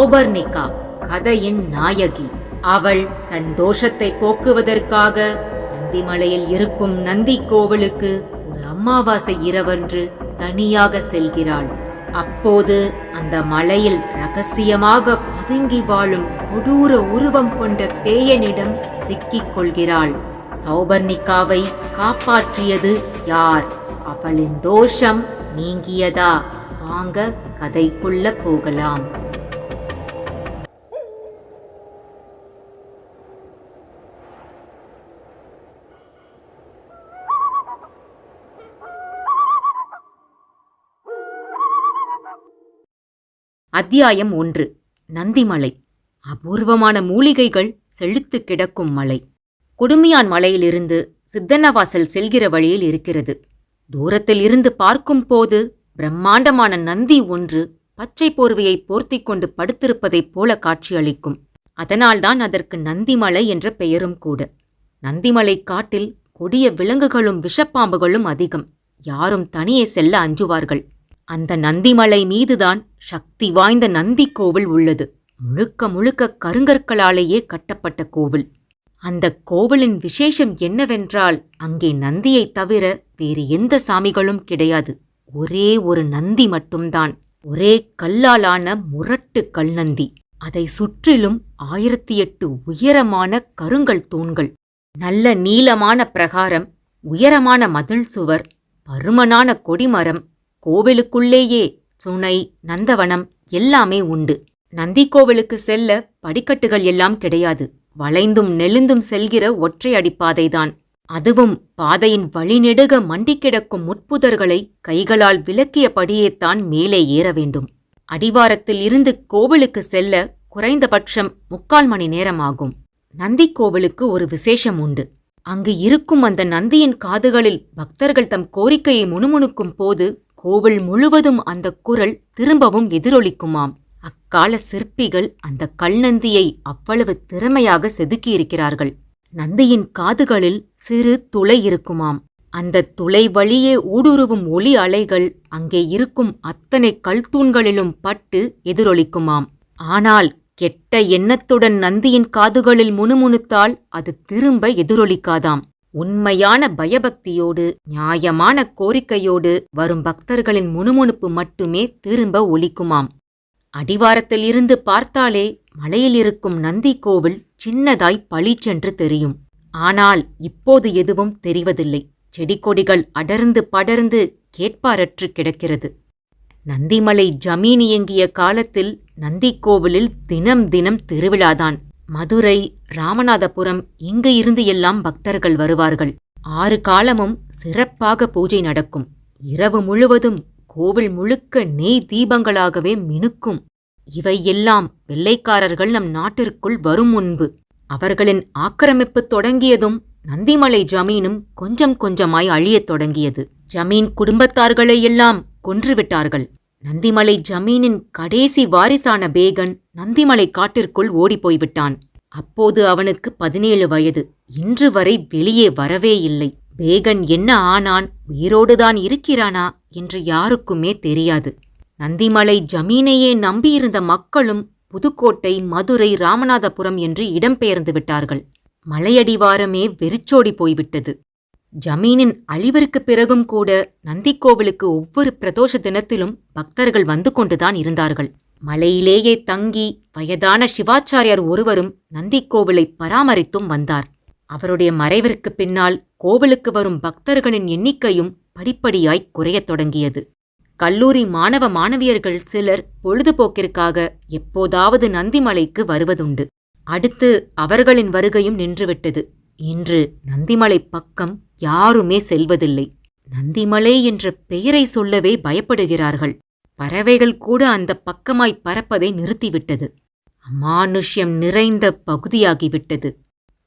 சௌபர்ணிகா கதையின் நாயகி. அவள் தன் தோஷத்தை போக்குவதற்காக நந்திமலையில் இருக்கும் நந்தி கோவிலுக்கு ஒரு அமாவாசை இரவன்று தனியாக செல்கிறாள். அப்போது அந்த மலையில் ரகசியமாக பதுங்கி வாழும் கொடூர உருவம் கொண்ட பேயனிடம் சிக்கிக் கொள்கிறாள். சௌபர்ணிகாவை காப்பாற்றியது யார்? அவளின் தோஷம் நீங்கியதா? வாங்க கதைக்குள்ள போகலாம். அத்தியாயம் 1. நந்திமலை. அபூர்வமான மூலிகைகள் செழித்து கிடக்கும் மலை. குடுமியான் மலையிலிருந்து சித்தன்னவாசல் செல்கிற வழியில் இருக்கிறது. தூரத்தில் இருந்து பார்க்கும் போது பிரம்மாண்டமான நந்தி ஒன்று பச்சை போர்வையை போர்த்திக் கொண்டு படுத்திருப்பதைப் போல காட்சியளிக்கும். அதனால்தான் அதற்கு நந்திமலை என்ற பெயரும் கூட. நந்திமலை காட்டில் கொடிய விலங்குகளும் விஷப்பாம்புகளும் அதிகம். யாரும் தனியே செல்ல அஞ்சுவார்கள். அந்த நந்திமலை மீதுதான் சக்தி வாய்ந்த நந்தி கோவில் உள்ளது. முழுக்க முழுக்க கருங்கற்களாலேயே கட்டப்பட்ட கோவில். அந்த கோவிலின் விசேஷம் என்னவென்றால், அங்கே நந்தியைத் தவிர வேறு எந்த சாமிகளும் கிடையாது. ஒரே ஒரு நந்தி மட்டும்தான். ஒரே கல்லாலான முரட்டு கல் நந்தி. அதை சுற்றிலும் 1008 உயரமான கருங்கல் தூண்கள், நல்ல நீளமான பிரகாரம், உயரமான மதில் சுவர், பருமனான கொடிமரம். கோவிலுக்குள்ளேயே சுனை, நந்தவனம் எல்லாமே உண்டு. நந்தி கோவிலுக்கு செல்ல படிக்கட்டுகள் எல்லாம் கிடையாது. வளைந்தும் நெளிந்தும் செல்கிற ஒற்றை அடிப்பாதைதான். அதுவும் பாதையின் வழிநெடுக மண்டி கிடக்கும் முட்புதர்களை கைகளால் விலக்கியபடியேத்தான் மேலே ஏற வேண்டும். அடிவாரத்தில் இருந்து கோவிலுக்கு செல்ல குறைந்தபட்சம் 3/4 மணி நேரமாகும். நந்தி கோவிலுக்கு ஒரு விசேஷம் உண்டு. அங்கு இருக்கும் அந்த நந்தியின் காதுகளில் பக்தர்கள் தம் கோரிக்கையை முணுமுணுக்கும் போது கோவில் முழுவதும் அந்த குரல் திரும்பவும் எதிரொலிக்குமாம். அக்கால சிற்பிகள் அந்த கல்நந்தியை அவ்வளவு திறமையாக செதுக்கியிருக்கிறார்கள். நந்தியின் காதுகளில் சிறு துளை இருக்குமாம். அந்த துளை வழியே ஊடுருவும் ஒலி அலைகள் அங்கே இருக்கும் அத்தனை கல்தூண்களிலும் பட்டு எதிரொலிக்குமாம். ஆனால் கெட்ட எண்ணத்துடன் நந்தியின் காதுகளில் முணுமுணுத்தால் அது திரும்ப எதிரொலிக்காதாம். உண்மையான பயபக்தியோடு நியாயமான கோரிக்கையோடு வரும் பக்தர்களின் முணுமுணுப்பு மட்டுமே திரும்ப ஒலிக்குமாம். அடிவாரத்தில் இருந்து பார்த்தாலே மலையில் இருக்கும் நந்தி கோவில் சின்னதாய் பளிச்சென்று தெரியும். ஆனால் இப்போது எதுவும் தெரிவதில்லை. செடி கொடிகள் அடர்ந்து படர்ந்து கேட்பாரற்று கிடக்கிறது. நந்திமலை ஜமீன் இயங்கிய காலத்தில் நந்தி கோவிலில் தினம் தினம் திருவிழாதான். மதுரை, ராமநாதபுரம் இங்கு இருந்து எல்லாம் பக்தர்கள் வருவார்கள். 6 காலமும் சிறப்பாக பூஜை நடக்கும். இரவு முழுவதும் கோவில் முழுக்க நெய் தீபங்களாகவே மினுக்கும். இவையெல்லாம் வெள்ளைக்காரர்கள் நம் நாட்டிற்குள் வரும் முன்பு. அவர்களின் ஆக்கிரமிப்பு தொடங்கியதும் நந்திமலை ஜமீனும் கொஞ்சம் கொஞ்சமாய் அழியத் தொடங்கியது. ஜமீன் குடும்பத்தார்களையெல்லாம் கொன்றுவிட்டார்கள். நந்திமலை ஜமீனின் கடைசி வாரிசான பேகன் நந்திமலை காட்டிற்குள் ஓடிப்போய்விட்டான். அப்போது அவனுக்கு 17 வயது. இன்று வரை வெளியே வரவே இல்லை. பேகன் என்ன ஆனான், உயிரோடுதான் இருக்கிறானா என்று யாருக்குமே தெரியாது. நந்திமலை ஜமீனையே நம்பியிருந்த மக்களும் புதுக்கோட்டை, மதுரை, ராமநாதபுரம் என்று இடம்பெயர்ந்து விட்டார்கள். மலையடிவாரமே வெறிச்சோடி போய்விட்டது. ஜமீனின் அழிவிற்குப் பிறகும் கூட நந்திக்கோவிலுக்கு ஒவ்வொரு பிரதோஷ தினத்திலும் பக்தர்கள் வந்து கொண்டுதான் இருந்தார்கள். மலையிலேயே தங்கி வயதான சிவாச்சாரியார் ஒருவரும் நந்திக்கோவிலை பராமரித்தும் வந்தார். அவருடைய மறைவிற்குப் பின்னால் கோவிலுக்கு வரும் பக்தர்களின் எண்ணிக்கையும் படிப்படியாய் குறையத் தொடங்கியது. கல்லூரி மாணவ மாணவியர்கள் சிலர் பொழுதுபோக்கிற்காக எப்போதாவது நந்திமலைக்கு வருவதுண்டு. அடுத்து அவர்களின் வருகையும் நின்றுவிட்டது. இன்று நந்திமலை பக்கம் யாருமே செல்வதில்லை. நந்திமலை என்ற பெயரை சொல்லவே பயப்படுகிறார்கள். பறவைகள் கூட அந்த பக்கமாய் பறப்பதை நிறுத்திவிட்டது. அமானுஷ்யம் நிறைந்த பகுதியாகிவிட்டது.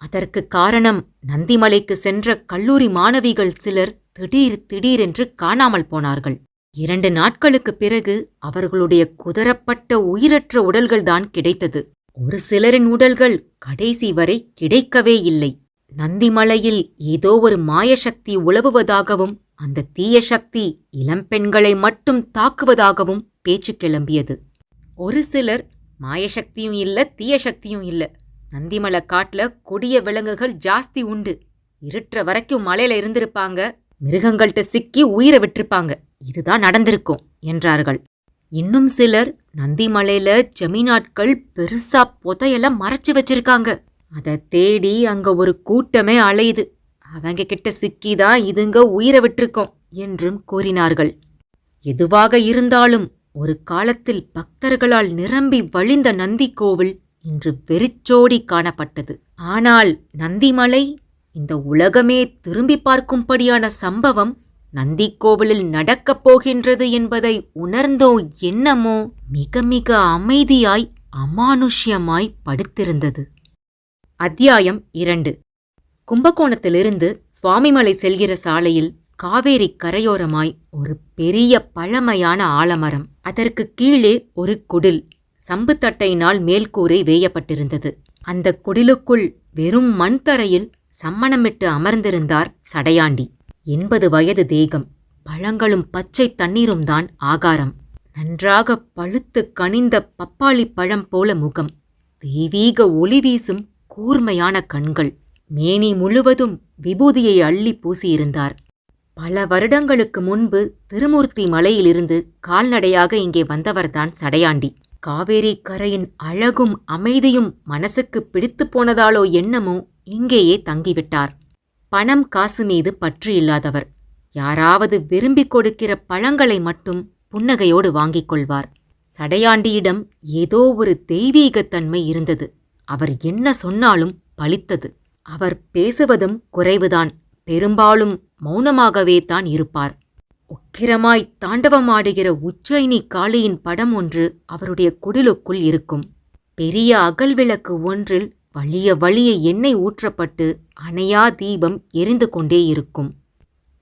அதற்கு காரணம், நந்திமலைக்கு சென்ற கல்லூரி மாணவிகள் சிலர் திடீரென்று காணாமல் போனார்கள். 2 நாட்களுக்குப் பிறகு அவர்களுடைய குதறப்பட்ட உயிரற்ற உடல்கள்தான் கிடைத்தது. ஒரு சிலரின் உடல்கள் கடைசி வரை கிடைக்கவே இல்லை. நந்திமலையில் ஏதோ ஒரு மாயசக்தி உலவுவதாகவும் அந்த தீய சக்தி இளம்பெண்களை மட்டும் தாக்குவதாகவும் பேச்சு கிளம்பியது. ஒரு சிலர் மாயசக்தியும் இல்ல, தீய சக்தியும் இல்ல. நந்திமலை காட்டுல கொடிய விலங்குகள் ஜாஸ்தி உண்டு. இருட்டுற வரைக்கும் மலையில இருந்திருப்பாங்க. மிருகங்கள்ட்ட சிக்கி உயிரை விட்டிருப்பாங்க. இதுதான் நடந்திருக்கும் என்றார்கள். இன்னும் சிலர், நந்திமலையில ஜமீனாட்கள் பெருசா புதையெல்லாம் மறைச்சு வச்சிருக்காங்க. அதை தேடி அங்க ஒரு கூட்டமே அலையுது. அவங்க கிட்ட சிக்கிதான் இதுங்க உயிரை விட்டிருக்கோம் என்றும் கூறினார்கள். எதுவாக இருந்தாலும் ஒரு காலத்தில் பக்தர்களால் நிரம்பி வழிந்த நந்தி கோவில் இன்று வெறிச்சோடி காணப்பட்டது. ஆனால் நந்திமலை, இந்த உலகமே திரும்பி பார்க்கும்படியான சம்பவம் நந்திக்கோவிலில் நடக்கப் போகின்றது என்பதை உணர்ந்தோ என்னமோ மிக மிக அமைதியாய் அமானுஷ்யமாய் படுத்திருந்தது. அத்தியாயம் 2. கும்பகோணத்திலிருந்து சுவாமிமலை செல்கிற சாலையில் காவேரி கரையோரமாய் ஒரு பெரிய பழமையான ஆலமரம், அதற்கு கீழே ஒரு குடில், சம்புத்தட்டையினால் மேல்கூரை வேயப்பட்டிருந்தது. அந்த குடிலுக்குள் வெறும் மண்தரையில் சம்மணமிட்டு அமர்ந்திருந்தார் சடையாண்டி. 80 வயது தேகம், பழங்களும் பச்சை தண்ணீரும் தான் ஆகாரம். நன்றாக பழுத்து கனிந்த பப்பாளி பழம் போல முகம், தெய்வீக ஒளி வீசும் கூர்மையான கண்கள், மேனி முழுவதும் விபூதியை அள்ளி பூசியிருந்தார். பல வருடங்களுக்கு முன்பு திருமூர்த்தி மலையிலிருந்து கால்நடையாக இங்கே வந்தவர்தான் சடையாண்டி. காவேரி கரையின் அழகும் அமைதியும் மனசுக்கு பிடித்து போனதாலோ என்னமோ இங்கேயே தங்கிவிட்டார். பணம் காசு மீது பற்று இல்லாதவர். யாராவது விரும்பிக் கொடுக்கிற பழங்களை மட்டும் புன்னகையோடு வாங்கிக் கொள்வார். சடையாண்டியிடம் ஏதோ ஒரு தெய்வீகத்தன்மை இருந்தது. அவர் என்ன சொன்னாலும் பலித்தது. அவர் பேசுவதும் குறைவுதான். பெரும்பாலும் மௌனமாகவே தான் இருப்பார். உக்கிரமாய் தாண்டவமாடுகிற உச்சைனி காளியின் படம் ஒன்று அவருடைய குடிலுக்குள் இருக்கும். பெரிய அகல்விளக்கு ஒன்றில் வழிய வழிய எண்ணெய் ஊற்றப்பட்டு அணையா தீபம் எரிந்து கொண்டே இருக்கும்.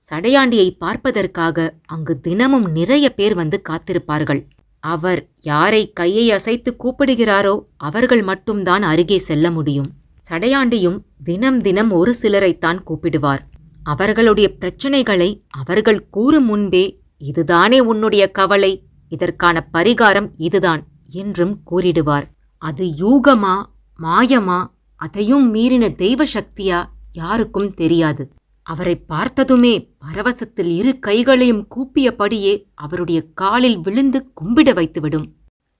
சடையாண்டியை பார்ப்பதற்காக அங்கு தினமும் நிறைய பேர் வந்து காத்திருப்பார்கள். அவர் யாரை கையை அசைத்து கூப்பிடுகிறாரோ அவர்கள் மட்டும்தான் அருகே செல்ல முடியும். சடையாண்டியும் தினம் தினம் ஒரு சிலரைத்தான் கூப்பிடுவார். அவர்களுடைய பிரச்சனைகளை அவர்கள் கூறும் முன்பே, இதுதானே உன்னுடைய கவலை, இதற்கான பரிகாரம் இதுதான் என்றும் கூறிடுவார். அது யூகமா மாயமா, அதையும் மீறின தெய்வ சக்தியா யாருக்கும் தெரியாது. அவரை பார்த்ததுமே பரவசத்தில் இரு கைகளையும் கூப்பியபடியே அவருடைய காலில் விழுந்து கும்பிட வைத்துவிடும்.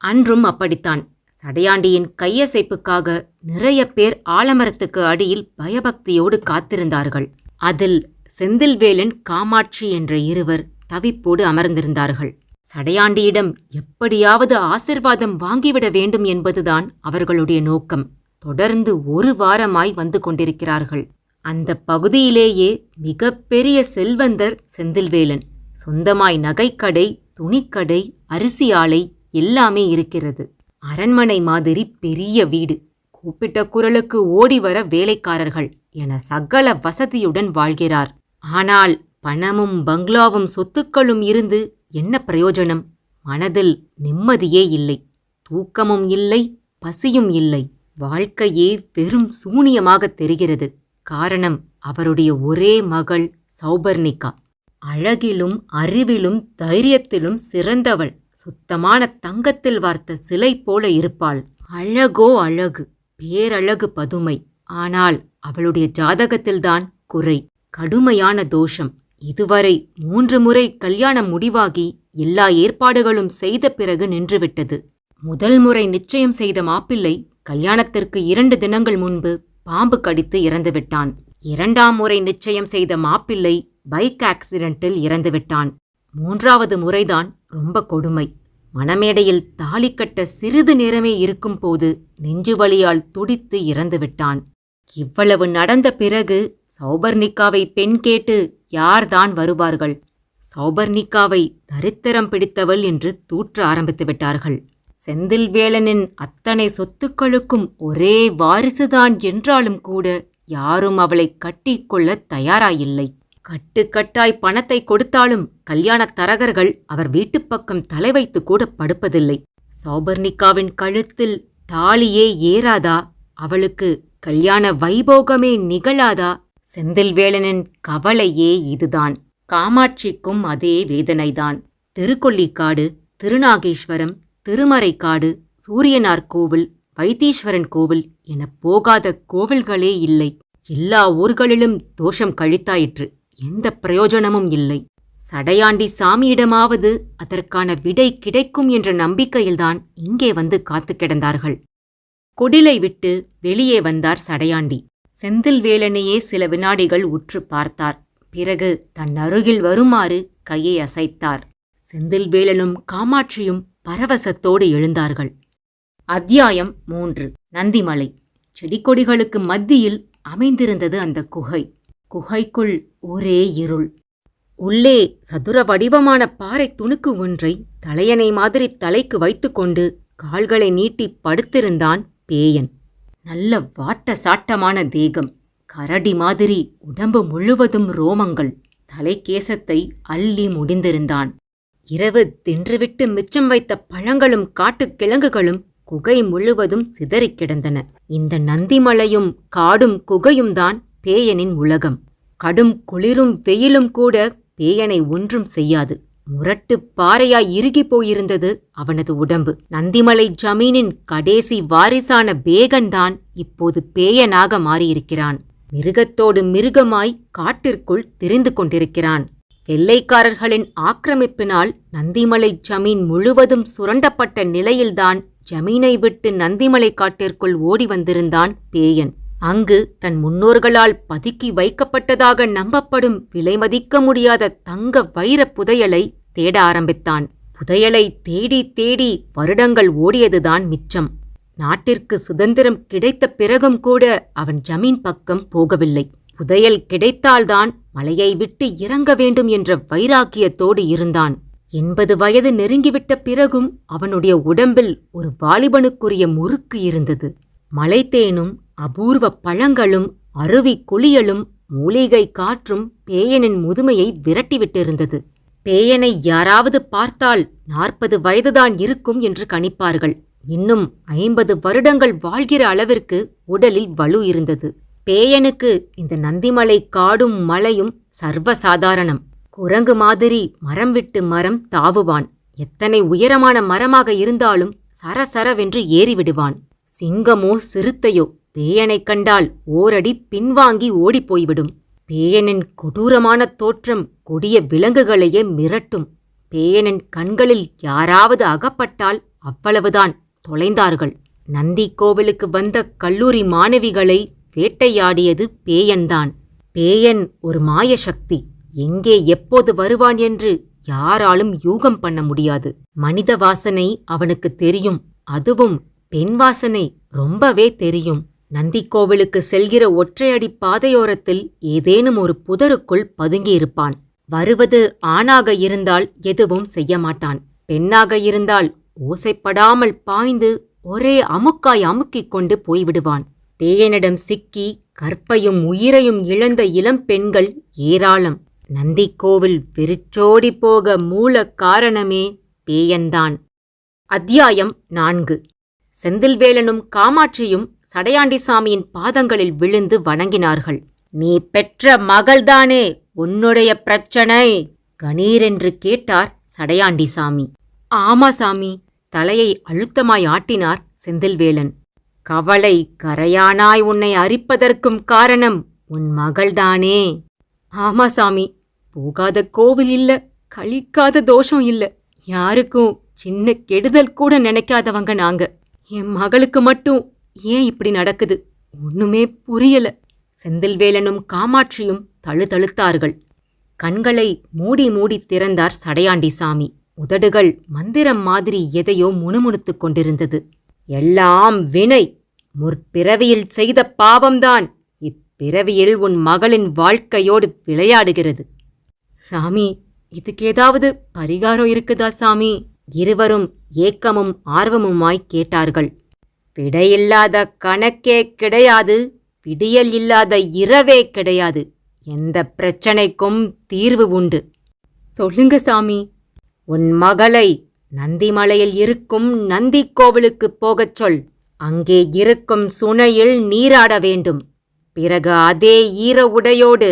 அன்றும் அப்படித்தான். சடையாண்டியின் கையசைப்புக்காக நிறைய பேர் ஆலமரத்துக்கு அடியில் பயபக்தியோடு காத்திருந்தார்கள். அதில் செந்தில்வேலன், காமாட்சி என்ற இருவர் தவிப்போடு அமர்ந்திருந்தார்கள். சடையாண்டியிடம் எப்படியாவது ஆசிர்வாதம் வாங்கிவிட வேண்டும் என்பதுதான் அவர்களுடைய நோக்கம். தொடர்ந்து 1 வாரமாய் வந்து கொண்டிருக்கிறார்கள். அந்த பகுதியிலேயே மிகப்பெரிய செல்வந்தர் செந்தில்வேலன். சொந்தமாய் நகைக்கடை, துணிக்கடை, அரிசி ஆலை எல்லாமே இருக்கிறது. அரண்மனை மாதிரி பெரிய வீடு, கூப்பிட்ட குரலுக்கு ஓடிவர வேலைக்காரர்கள் என சகல வசதியுடன் வாழ்கிறார். ஆனால் பணமும் பங்களாவும் சொத்துக்களும் இருந்து என்ன பிரயோஜனம்? மனதில் நிம்மதியே இல்லை, தூக்கமும் இல்லை, பசியும் இல்லை. வாழ்க்கையே வெறும் சூனியமாகத் தெரிகிறது. காரணம், அவருடைய ஒரே மகள் சௌபர்ணிகா. அழகிலும் அறிவிலும் தைரியத்திலும் சிறந்தவள். சுத்தமான தங்கத்தில் வார்த்த சிலை போல இருப்பாள். அழகோ அழகு, பேரழகு பதுமை. ஆனால் அவளுடைய ஜாதகத்தில்தான் குறை, கடுமையான தோஷம். இதுவரை 3 முறை கல்யாணம் முடிவாகி எல்லா ஏற்பாடுகளும் செய்த பிறகு நின்றுவிட்டது. முதல் முறை நிச்சயம் செய்த மாப்பிள்ளை கல்யாணத்திற்கு 2 தினங்கள் முன்பு பாம்பு கடித்து இறந்துவிட்டான். 2ஆம் முறை நிச்சயம் செய்த மாப்பிள்ளை பைக் ஆக்சிடென்ட்டில் இறந்துவிட்டான். 3வது முறைதான் ரொம்ப கொடுமை. மணமேடையில் தாலி கட்ட சிறிது நேரமே இருக்கும்போது நெஞ்சுவலியால் துடித்து இறந்துவிட்டான். இவ்வளவு நடந்த பிறகு சௌபர்ணிகாவை பெண் கேட்டு யார்தான் வருவார்கள்? சௌபர்ணிகாவை தரித்திரம் பிடித்தவள் என்று தூற்ற ஆரம்பித்து விட்டார்கள். செந்தில்வேலனின் அத்தனை சொத்துக்களுக்கும் ஒரே வாரிசுதான் என்றாலும் கூட யாரும் அவளை கட்டிக்கொள்ள தயாராயில்லை. கட்டுக்கட்டாய் பணத்தை கொடுத்தாலும் கல்யாணத் தரகர்கள் அவர் வீட்டுப்பக்கம் தலை வைத்து கூட படுப்பதில்லை. சௌபர்ணிகாவின் கழுத்தில் தாலியே ஏறாதா? அவளுக்கு கல்யாண வைபோகமே நிகழாதா? செந்தில்வேலனின் கவலையே இதுதான். காமாட்சிக்கும் அதே வேதனைதான். திருக்கொள்ளிக்காடு, திருநாகேஸ்வரம், திருமறைக்காடு, சூரியனார் கோவில், வைத்தீஸ்வரன் கோவில் என போகாத கோவில்களே இல்லை. எல்லா ஊர்களிலும் தோஷம் கழித்தாயிற்று. எந்த பிரயோஜனமும் இல்லை. சடையாண்டி சாமியிடமாவது அதற்கான விடை கிடைக்கும் என்ற நம்பிக்கையில்தான் இங்கே வந்து காத்து கிடந்தார்கள். குடிலை விட்டு வெளியே வந்தார் சடையாண்டி. செந்தில்வேலனையே சில வினாடிகள் உற்று பார்த்தார். பிறகு தன் அருகில் வருமாறு கையை அசைத்தார். செந்தில்வேலனும் காமாட்சியும் பரவசத்தோடு எழுந்தார்கள். அத்தியாயம் 3. நந்திமலை. செடிகொடிகளுக்கு மத்தியில் அமைந்திருந்தது அந்த குகை. குகைக்குள் ஒரே இருள். உள்ளே சதுர வடிவமான பாறை துணுக்கு ஒன்றை தலையணை மாதிரி தலைக்கு வைத்துக்கொண்டு கால்களை நீட்டி படுத்திருந்தான் பேயன். நல்ல வாட்ட சாட்டமான தேகம், கரடி மாதிரி உடம்பு முழுவதும் ரோமங்கள். தலைக்கேசத்தை அள்ளி முடிந்திருந்தான். இரவு தின்றுவிட்டு மிச்சம் வைத்த பழங்களும் காட்டுக் கிழங்குகளும் குகை முழுவதும் சிதறிக் கிடந்தன. இந்த நந்திமலையும் காடும் குகையும் தான் பேயனின் உலகம். கடும் குளிரும் வெயிலும் கூட பேயனை ஒன்றும் செய்யாது. முரட்டு பாறையாய் இறுகி போயிருந்தது அவனது உடம்பு. நந்திமலை ஜமீனின் கடைசி வாரிசான பேகன்தான் இப்போது பேயனாக மாறியிருக்கிறான். மிருகத்தோடு மிருகமாய் காட்டிற்குள் திரிந்து கொண்டிருக்கிறான். வெள்ளைக்காரர்களின் ஆக்கிரமிப்பினால் நந்திமலை ஜமீன் முழுவதும் சுரண்டப்பட்ட நிலையில்தான் ஜமீனை விட்டு நந்திமலை காட்டிற்குள் ஓடி வந்திருந்தான் பேயன். அங்கு தன் முன்னோர்களால் பதுக்கி வைக்கப்பட்டதாக நம்பப்படும் விலைமதிக்க முடியாத தங்க வைர புதையலை தேட ஆரம்பித்தான். புதையலை தேடி தேடி வருடங்கள் ஓடியதுதான் மிச்சம். நாட்டிற்கு சுதந்திரம் கிடைத்த பிறகும் கூட அவன் ஜமீன் பக்கம் போகவில்லை. புதையல் கிடைத்தால்தான் மலையை விட்டு இறங்க வேண்டும் என்ற வைராக்கியத்தோடு இருந்தான். 80 வயது நெருங்கிவிட்ட பிறகும் அவனுடைய உடம்பில் ஒரு வாலிபனுக்குரிய முறுக்கு இருந்தது. மலைத்தேனும் அபூர்வ பழங்களும் அருவி குளியலும் மூலிகை காற்றும் பேயனின் முதுமையை விரட்டிவிட்டிருந்தது. பேயனை யாராவது பார்த்தால் 40 வயதுதான் இருக்கும் என்று கணிப்பார்கள். இன்னும் 50 வருடங்கள் வாழ்கிற அளவிற்கு உடலில் வலு இருந்தது. பேயனுக்கு இந்த நந்திமலை காடும் மலையும் சர்வசாதாரணம். குரங்கு மாதிரி மரம் விட்டு மரம் தாவுவான். எத்தனை உயரமான மரமாக இருந்தாலும் சரசரவென்று ஏறிவிடுவான். சிங்கமோ சிறுத்தையோ பேயனைக் கண்டால் ஓரடி பின்வாங்கி ஓடிப்போய்விடும். பேயனின் கொடூரமான தோற்றம் கொடிய விலங்குகளையே மிரட்டும். பேயனின் கண்களில் யாராவது அகப்பட்டால் அவ்வளவுதான், தொலைந்தார்கள். நந்தி கோவிலுக்கு வந்த கல்லூரி மாணவிகளை வேட்டையாடியது பேயன்தான். பேயன் ஒரு மாயசக்தி. எங்கே எப்போது வருவான் என்று யாராலும் யூகம் பண்ண முடியாது. மனித வாசனை அவனுக்கு தெரியும். அதுவும் பெண் வாசனை ரொம்பவே தெரியும். நந்திக்கோவிலுக்கு செல்கிற ஒற்றையடி பாதையோரத்தில் ஏதேனும் ஒரு புதருக்குள் பதுங்கியிருப்பான். வருவது ஆணாக இருந்தால் எதுவும் செய்ய மாட்டான். பெண்ணாக இருந்தால் ஓசைப்படாமல் பாய்ந்து ஒரே அமுக்காய் அமுக்கிக் கொண்டு போய்விடுவான். பேயனிடம் சிக்கி கற்பையும் உயிரையும் இழந்த இளம் பெண்கள் ஏராளம். நந்திக்கோவில் வெறிச்சோடி போக மூல காரணமே பேயன்தான். அத்தியாயம் 4. செந்தில்வேலனும் காமாட்சியும் சடையாண்டிசாமியின் பாதங்களில் விழுந்து வணங்கினார்கள். நீ பெற்ற மகள்தானே உன்னுடைய பிரச்சனை? கணீரென்று கேட்டார் சடையாண்டிசாமி. ஆமா சாமி, தலையை அழுத்தமாய் ஆட்டினார் செந்தில்வேலன். கவலை கரையானாய் உன்னை அரிப்பதற்கும் காரணம் உன் மகள்தானே? ஆமா சாமி, போகாத கோவில் இல்ல, கழிக்காத தோஷம் இல்ல, யாருக்கும் சின்ன கெடுதல் கூட நினைக்காதவங்க நாங்க. என் மகளுக்கு மட்டும் ஏன் இப்படி நடக்குது ஒண்ணுமே புரியல. செந்தில்வேலனும் காமாட்சியும் தழுதழுத்தார்கள். கண்களை மூடி மூடி திறந்தார் சடையாண்டிசாமி. உதடுகள் மந்திரம் மாதிரி எதையோ முணுமுணுத்துக் கொண்டிருந்தது. எல்லாம் வினை. முற்பிறவியில் செய்த பாவம்தான் இப்பிறவியில் உன் மகளின் வாழ்க்கையோடு விளையாடுகிறது. சாமி, இதுக்கேதாவது பரிகாரம் இருக்குதா சாமி? இருவரும் ஏக்கமும் ஆர்வமுமாய் கேட்டார்கள். விடையில்லாத கணக்கே கிடையாது, விடியல் இல்லாத இரவே கிடையாது. எந்த பிரச்சனைக்கும் தீர்வு உண்டு. சொல்லுங்க சாமி. உன் மகளை நந்திமலையில் இருக்கும் நந்தி கோவிலுக்குப் போகச் சொல். அங்கே இருக்கும் சுனையில் நீராட வேண்டும். பிறகு அதே ஈர உடையோடு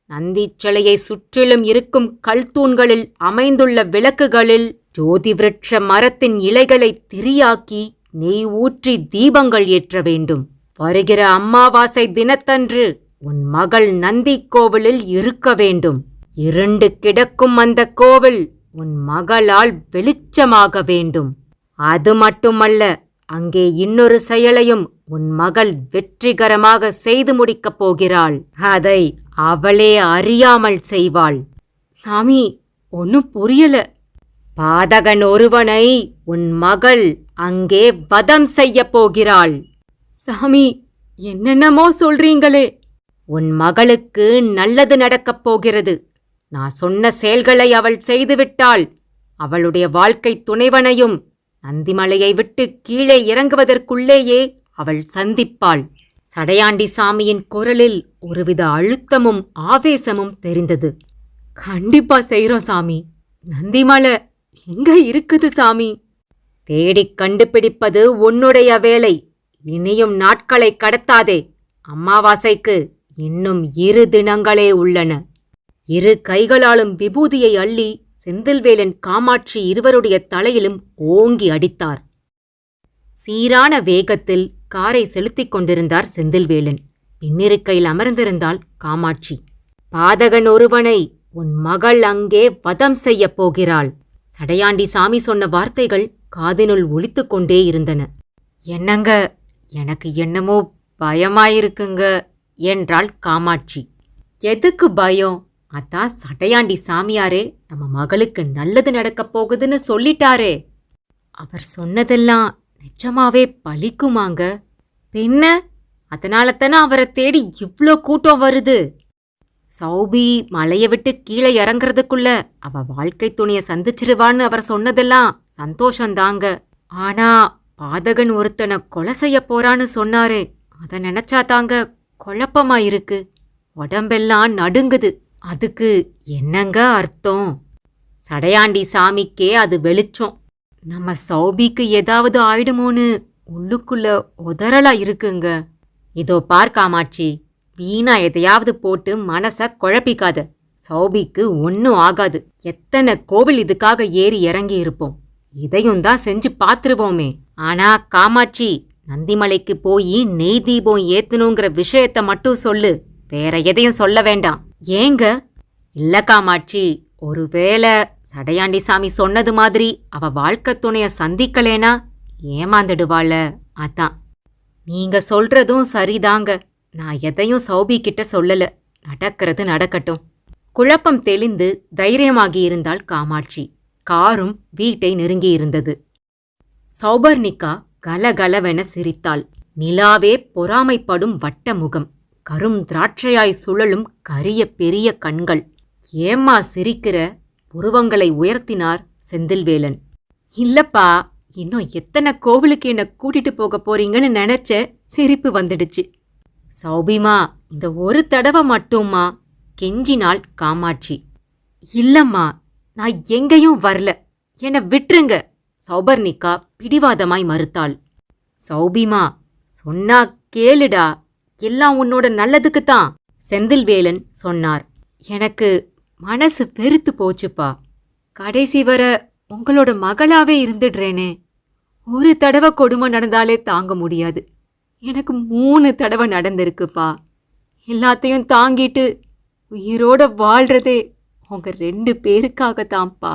நந்திச் சிலையை சுற்றிலும் இருக்கும் கல்தூண்களில் அமைந்துள்ள விளக்குகளில் ஜோதி விருட்ச மரத்தின் இலைகளை திரியாக்கி நெய் ஊற்றி தீபங்கள் ஏற்ற வேண்டும். வருகிற அமாவாசை தினத்தன்று உன் மகள் நந்தி கோவிலில் இருக்க வேண்டும். இருண்டு கிடக்கும் அந்த கோவில் உன் மகளால் வெளிச்சமாக வேண்டும். அது மட்டுமல்ல, அங்கே இன்னொரு செயலையும் உன் மகள் வெற்றிகரமாக செய்து முடிக்கப் போகிறாள். அதை அவளே அறியாமல் செய்வாள். சாமி, ஒன்னும் புரியல. பாதகன் ஒருவனை உன் மகள் அங்கே வதம் செய்யப் போகிறாள். சாமி, என்னென்னமோ சொல்றீங்களே. உன் மகளுக்கு நல்லது நடக்கப் போகிறது. நான் சொன்ன செயல்களை அவள் செய்துவிட்டாள். அவளுடைய வாழ்க்கை துணைவனையும் நந்திமலையை விட்டு கீழே இறங்குவதற்குள்ளேயே அவள் சந்திப்பாள். சடையாண்டி சாமியின் குரலில் ஒருவித அழுத்தமும் ஆவேசமும் தெரிந்தது. கண்டிப்பா செய்றோம் சாமி. நந்திமலை எங்க இருக்குது சாமி? தேடிக் கண்டுபிடிப்பது உன்னுடைய வேலை. இனியும் நாட்களை கடத்தாதே. அமாவாசைக்கு இன்னும் 2 தினங்களே உள்ளன. 2 கைகளாலும் விபூதியை அள்ளி செந்தில்வேலன் காமாட்சி இருவருடைய தலையிலும் ஓங்கி அடித்தார். சீரான வேகத்தில் காரை செலுத்திக் கொண்டிருந்தார் செந்தில்வேலன். பின்னிருக்கையில் அமர்ந்திருந்தாள் காமாட்சி. பாதகன் ஒருவனை உன் மகள் அங்கே வதம் செய்யப் போகிறாள். சடையாண்டி சாமி சொன்ன வார்த்தைகள் காதினுள் ஒலித்துக் கொண்டே இருந்தன. என்னங்க, எனக்கு என்னமோ பயமாயிருக்குங்க என்றாள் காமாட்சி. எதுக்கு பயம்? அதான் சடையாண்டி சாமியாரே நம்ம மகளுக்கு நல்லது நடக்கப் போகுதுன்னு சொல்லிட்டாரே. அவர் சொன்னதெல்லாம் நிஜமாவே பலிக்குமாங்க? பின்ன அதனாலத்தானே அவரை தேடி இவ்ளோ கூட்டம் வருது. சௌபி மலையை விட்டு கீழே இறங்குறதுக்குள்ள அவ வாழ்க்கை துணைய சந்திச்சிருவான்னு அவர் சொன்னதெல்லாம் சந்தோஷந்தாங்க. ஆனா பாதகன் ஒருத்தனை கொலை செய்ய போறான்னு சொன்னாரே, அதை நினைச்சாதாங்க குழப்பமா இருக்கு. உடம்பெல்லாம் நடுங்குது. அதுக்கு என்னங்க அர்த்தம்? சடையாண்டி சாமிக்கே அது வெளிச்சம். நம்ம சௌபிக்கு ஏதாவது ஆயிடுமோன்னு உள்ளுக்குள்ள உதறலா இருக்குங்க. இதோ பார் காமாட்சி, வீணா எதையாவது போட்டு மனச குழப்பிக்காத. சௌபிக்கு ஒன்னும் ஆகாது. எத்தனை கோவில் இதுக்காக ஏறி இறங்கி இருப்போம். இதையும் தான் செஞ்சு பாத்துருவோமே. ஆனா காமாட்சி, நந்திமலைக்கு போய் நெய் தீபம் ஏத்தணுங்கிற விஷயத்த மட்டும் சொல்லு. வேற எதையும் சொல்ல வேண்டாம். ஏங்க? இல்ல காமாட்சி, ஒருவேளை சடையாண்டி சாமி சொன்னது மாதிரி அவ வாழ்க்கை துணைய சந்திக்கலேனா ஏமாந்துடுவாள. அதான். நீங்க சொல்றதும் சரிதாங்க. நான் எதையும் சௌபி கிட்ட சொல்லல. நடக்கிறது நடக்கட்டும். குழப்பம் தெளிந்து தைரியமாகியிருந்தாள் காமாட்சி. காரும் வீட்டை நெருங்கியிருந்தது. சௌபர்ணிகா கலகலவென சிரித்தாள். நிலாவே பொறாமைப்படும் வட்ட முகம், கரும் திராட்சையாய் சுழலும் கரிய பெரிய கண்கள். ஏம்மா சிரிக்கிற? புருவங்களை உயர்த்தினார் செந்தில்வேலன். இல்லப்பா, இன்னும் எத்தனை கோவிலுக்கு என்ன கூட்டிட்டு போக போறீங்கன்னு நினைச்ச. சிரிப்பு வந்துடுச்சு. சௌபிமா, இந்த ஒரு தடவை மட்டும்மா கெஞ்சினாள் காமாட்சி. இல்லம்மா, நான் எங்கேயும் வரல, என்னை விட்டுருங்க. சௌபர்ணிகா பிடிவாதமாய் மறுத்தாள். சௌபிமா, சொன்னா கேளுடா, எல்லாம் உன்னோட நல்லதுக்குத்தான் செந்தில்வேலன் சொன்னார். எனக்கு மனசு வெறுத்து போச்சுப்பா. கடைசி வர உங்களோட மகளாவே இருந்துடுறேனே. ஒரு தடவை கொடுமை நடந்தாலே தாங்க முடியாது. எனக்கு 3 தடவை நடந்திருக்குப்பா. எல்லாத்தையும் தாங்கிட்டு உயிரோட வாழ்றதே உங்க 2 பேருக்காகத்தான்ப்பா.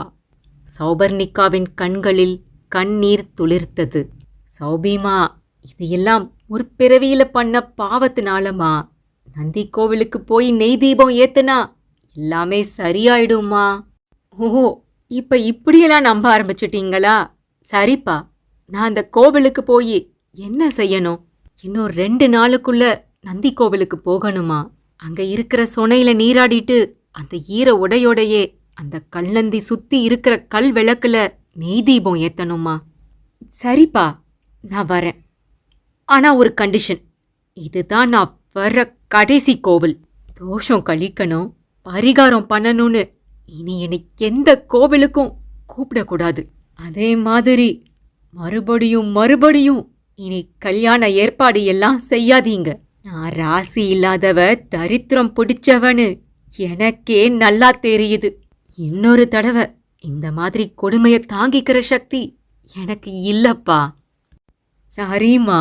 சௌபர்ணிகாவின் கண்களில் கண்ணீர் துளிர்த்தது. சௌபிமா, இது எல்லாம் ஒரு பிறவியில பண்ண பாவத்தினாலமா. நந்தி கோவிலுக்கு போய் நெய் தீபம் ஏத்துனா எல்லாமே சரியாயிடுமா? ஓ, இப்ப இப்படியெல்லாம் நம்ப ஆரம்பிச்சிட்டீங்களா? சரிப்பா, நான் அந்த கோவிலுக்கு போய் என்ன செய்யணும்? இன்னும் 2 நாளுக்குள்ள நந்தி கோவிலுக்கு போகணுமா? அங்க இருக்கிற சொனையில நீராடிட்டு அந்த ஈர உடையோடையே அந்த கல்நந்தி சுத்தி இருக்கிற கல் விளக்குல நெய் தீபம் ஏத்தணுமா? சரிப்பா, நான் வரேன். ஆனா ஒரு கண்டிஷன். இதுதான் நான் வர்ற கடைசி கோவில். தோஷம் கழிக்கணும், பரிகாரம் பண்ணணும்னு இனி என்னை எந்த கோவிலுக்கும் கூப்பிடக்கூடாது. அதே மாதிரி மறுபடியும் மறுபடியும் இனி கல்யாண ஏற்பாடு எல்லாம் செய்யாதீங்க. நான் ராசி இல்லாதவ, தரித்திரம் பிடிச்சவனு எனக்கே நல்லா தெரியுது. இன்னொரு தடவை இந்த மாதிரி கொடுமையை தாங்கிக்கிற சக்தி எனக்கு இல்லப்பா. சரிம்மா,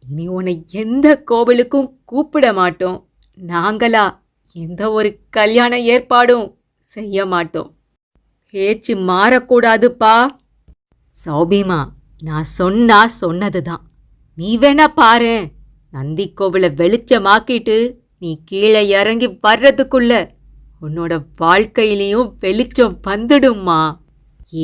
இனி உன்னை எந்த கோவிலுக்கும் கூப்பிட மாட்டோம். நாங்களா எந்த ஒரு கல்யாண ஏற்பாடும் செய்ய மாட்டோம். பேச்சு மாறக்கூடாதுப்பா. சௌபிமா, நான் சொன்னா சொன்னதுதான். நீ வேணா பாரு, நந்தி கோவிலை வெளிச்சமாக்கிட்டு நீ கீழே இறங்கி வர்றதுக்குள்ள உன்னோட வாழ்க்கையிலையும் வெளிச்சம் வந்துடும்மா.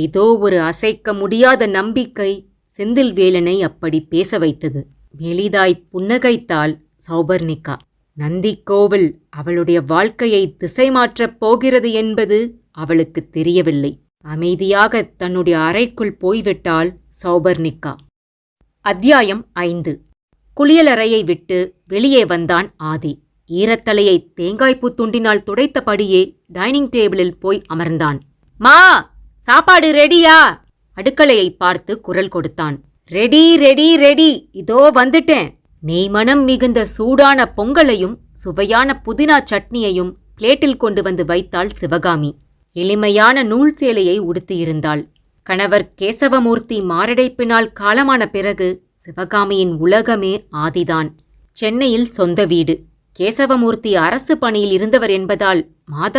ஏதோ ஒரு அசைக்க முடியாத நம்பிக்கை செந்தில்வேலனை அப்படி பேச வைத்தது. மெலிதாய் புன்னகைத்தாள் சௌபர்ணிகா. நந்திக்கோவில் அவளுடைய வாழ்க்கையை திசை மாற்றப் போகிறது என்பது அவளுக்கு தெரியவில்லை. அமைதியாக தன்னுடைய அறைக்குள் போய்விட்டாள் சௌபர்ணிகா. அத்தியாயம் 5. குளியலறையை விட்டு வெளியே வந்தான் ஆதி. ஈரத்தலையை தேங்காய்பூ துண்டினால் துடைத்தபடியே டைனிங் டேபிளில் போய் அமர்ந்தான். மா, சாப்பாடு ரெடியா? அடுக்கலையை பார்த்து குரல் கொடுத்தான். ரெடி ரெடி ரெடி, இதோ வந்துட்டேன். நெய்மணம் மிகுந்த சூடான பொங்கலையும் சுவையான புதினா சட்னியையும் பிளேட்டில் கொண்டு வந்து வைத்தாள் சிவகாமி. எளிமையான நூல் சேலையை உடுத்தியிருந்தாள். கணவர் கேசவமூர்த்தி மாரடைப்பினால் காலமான பிறகு சிவகாமியின் உலகமே ஆதிதான். சென்னையில் சொந்த வீடு. கேசவமூர்த்தி அரசு பணியில் இருந்தவர் என்பதால்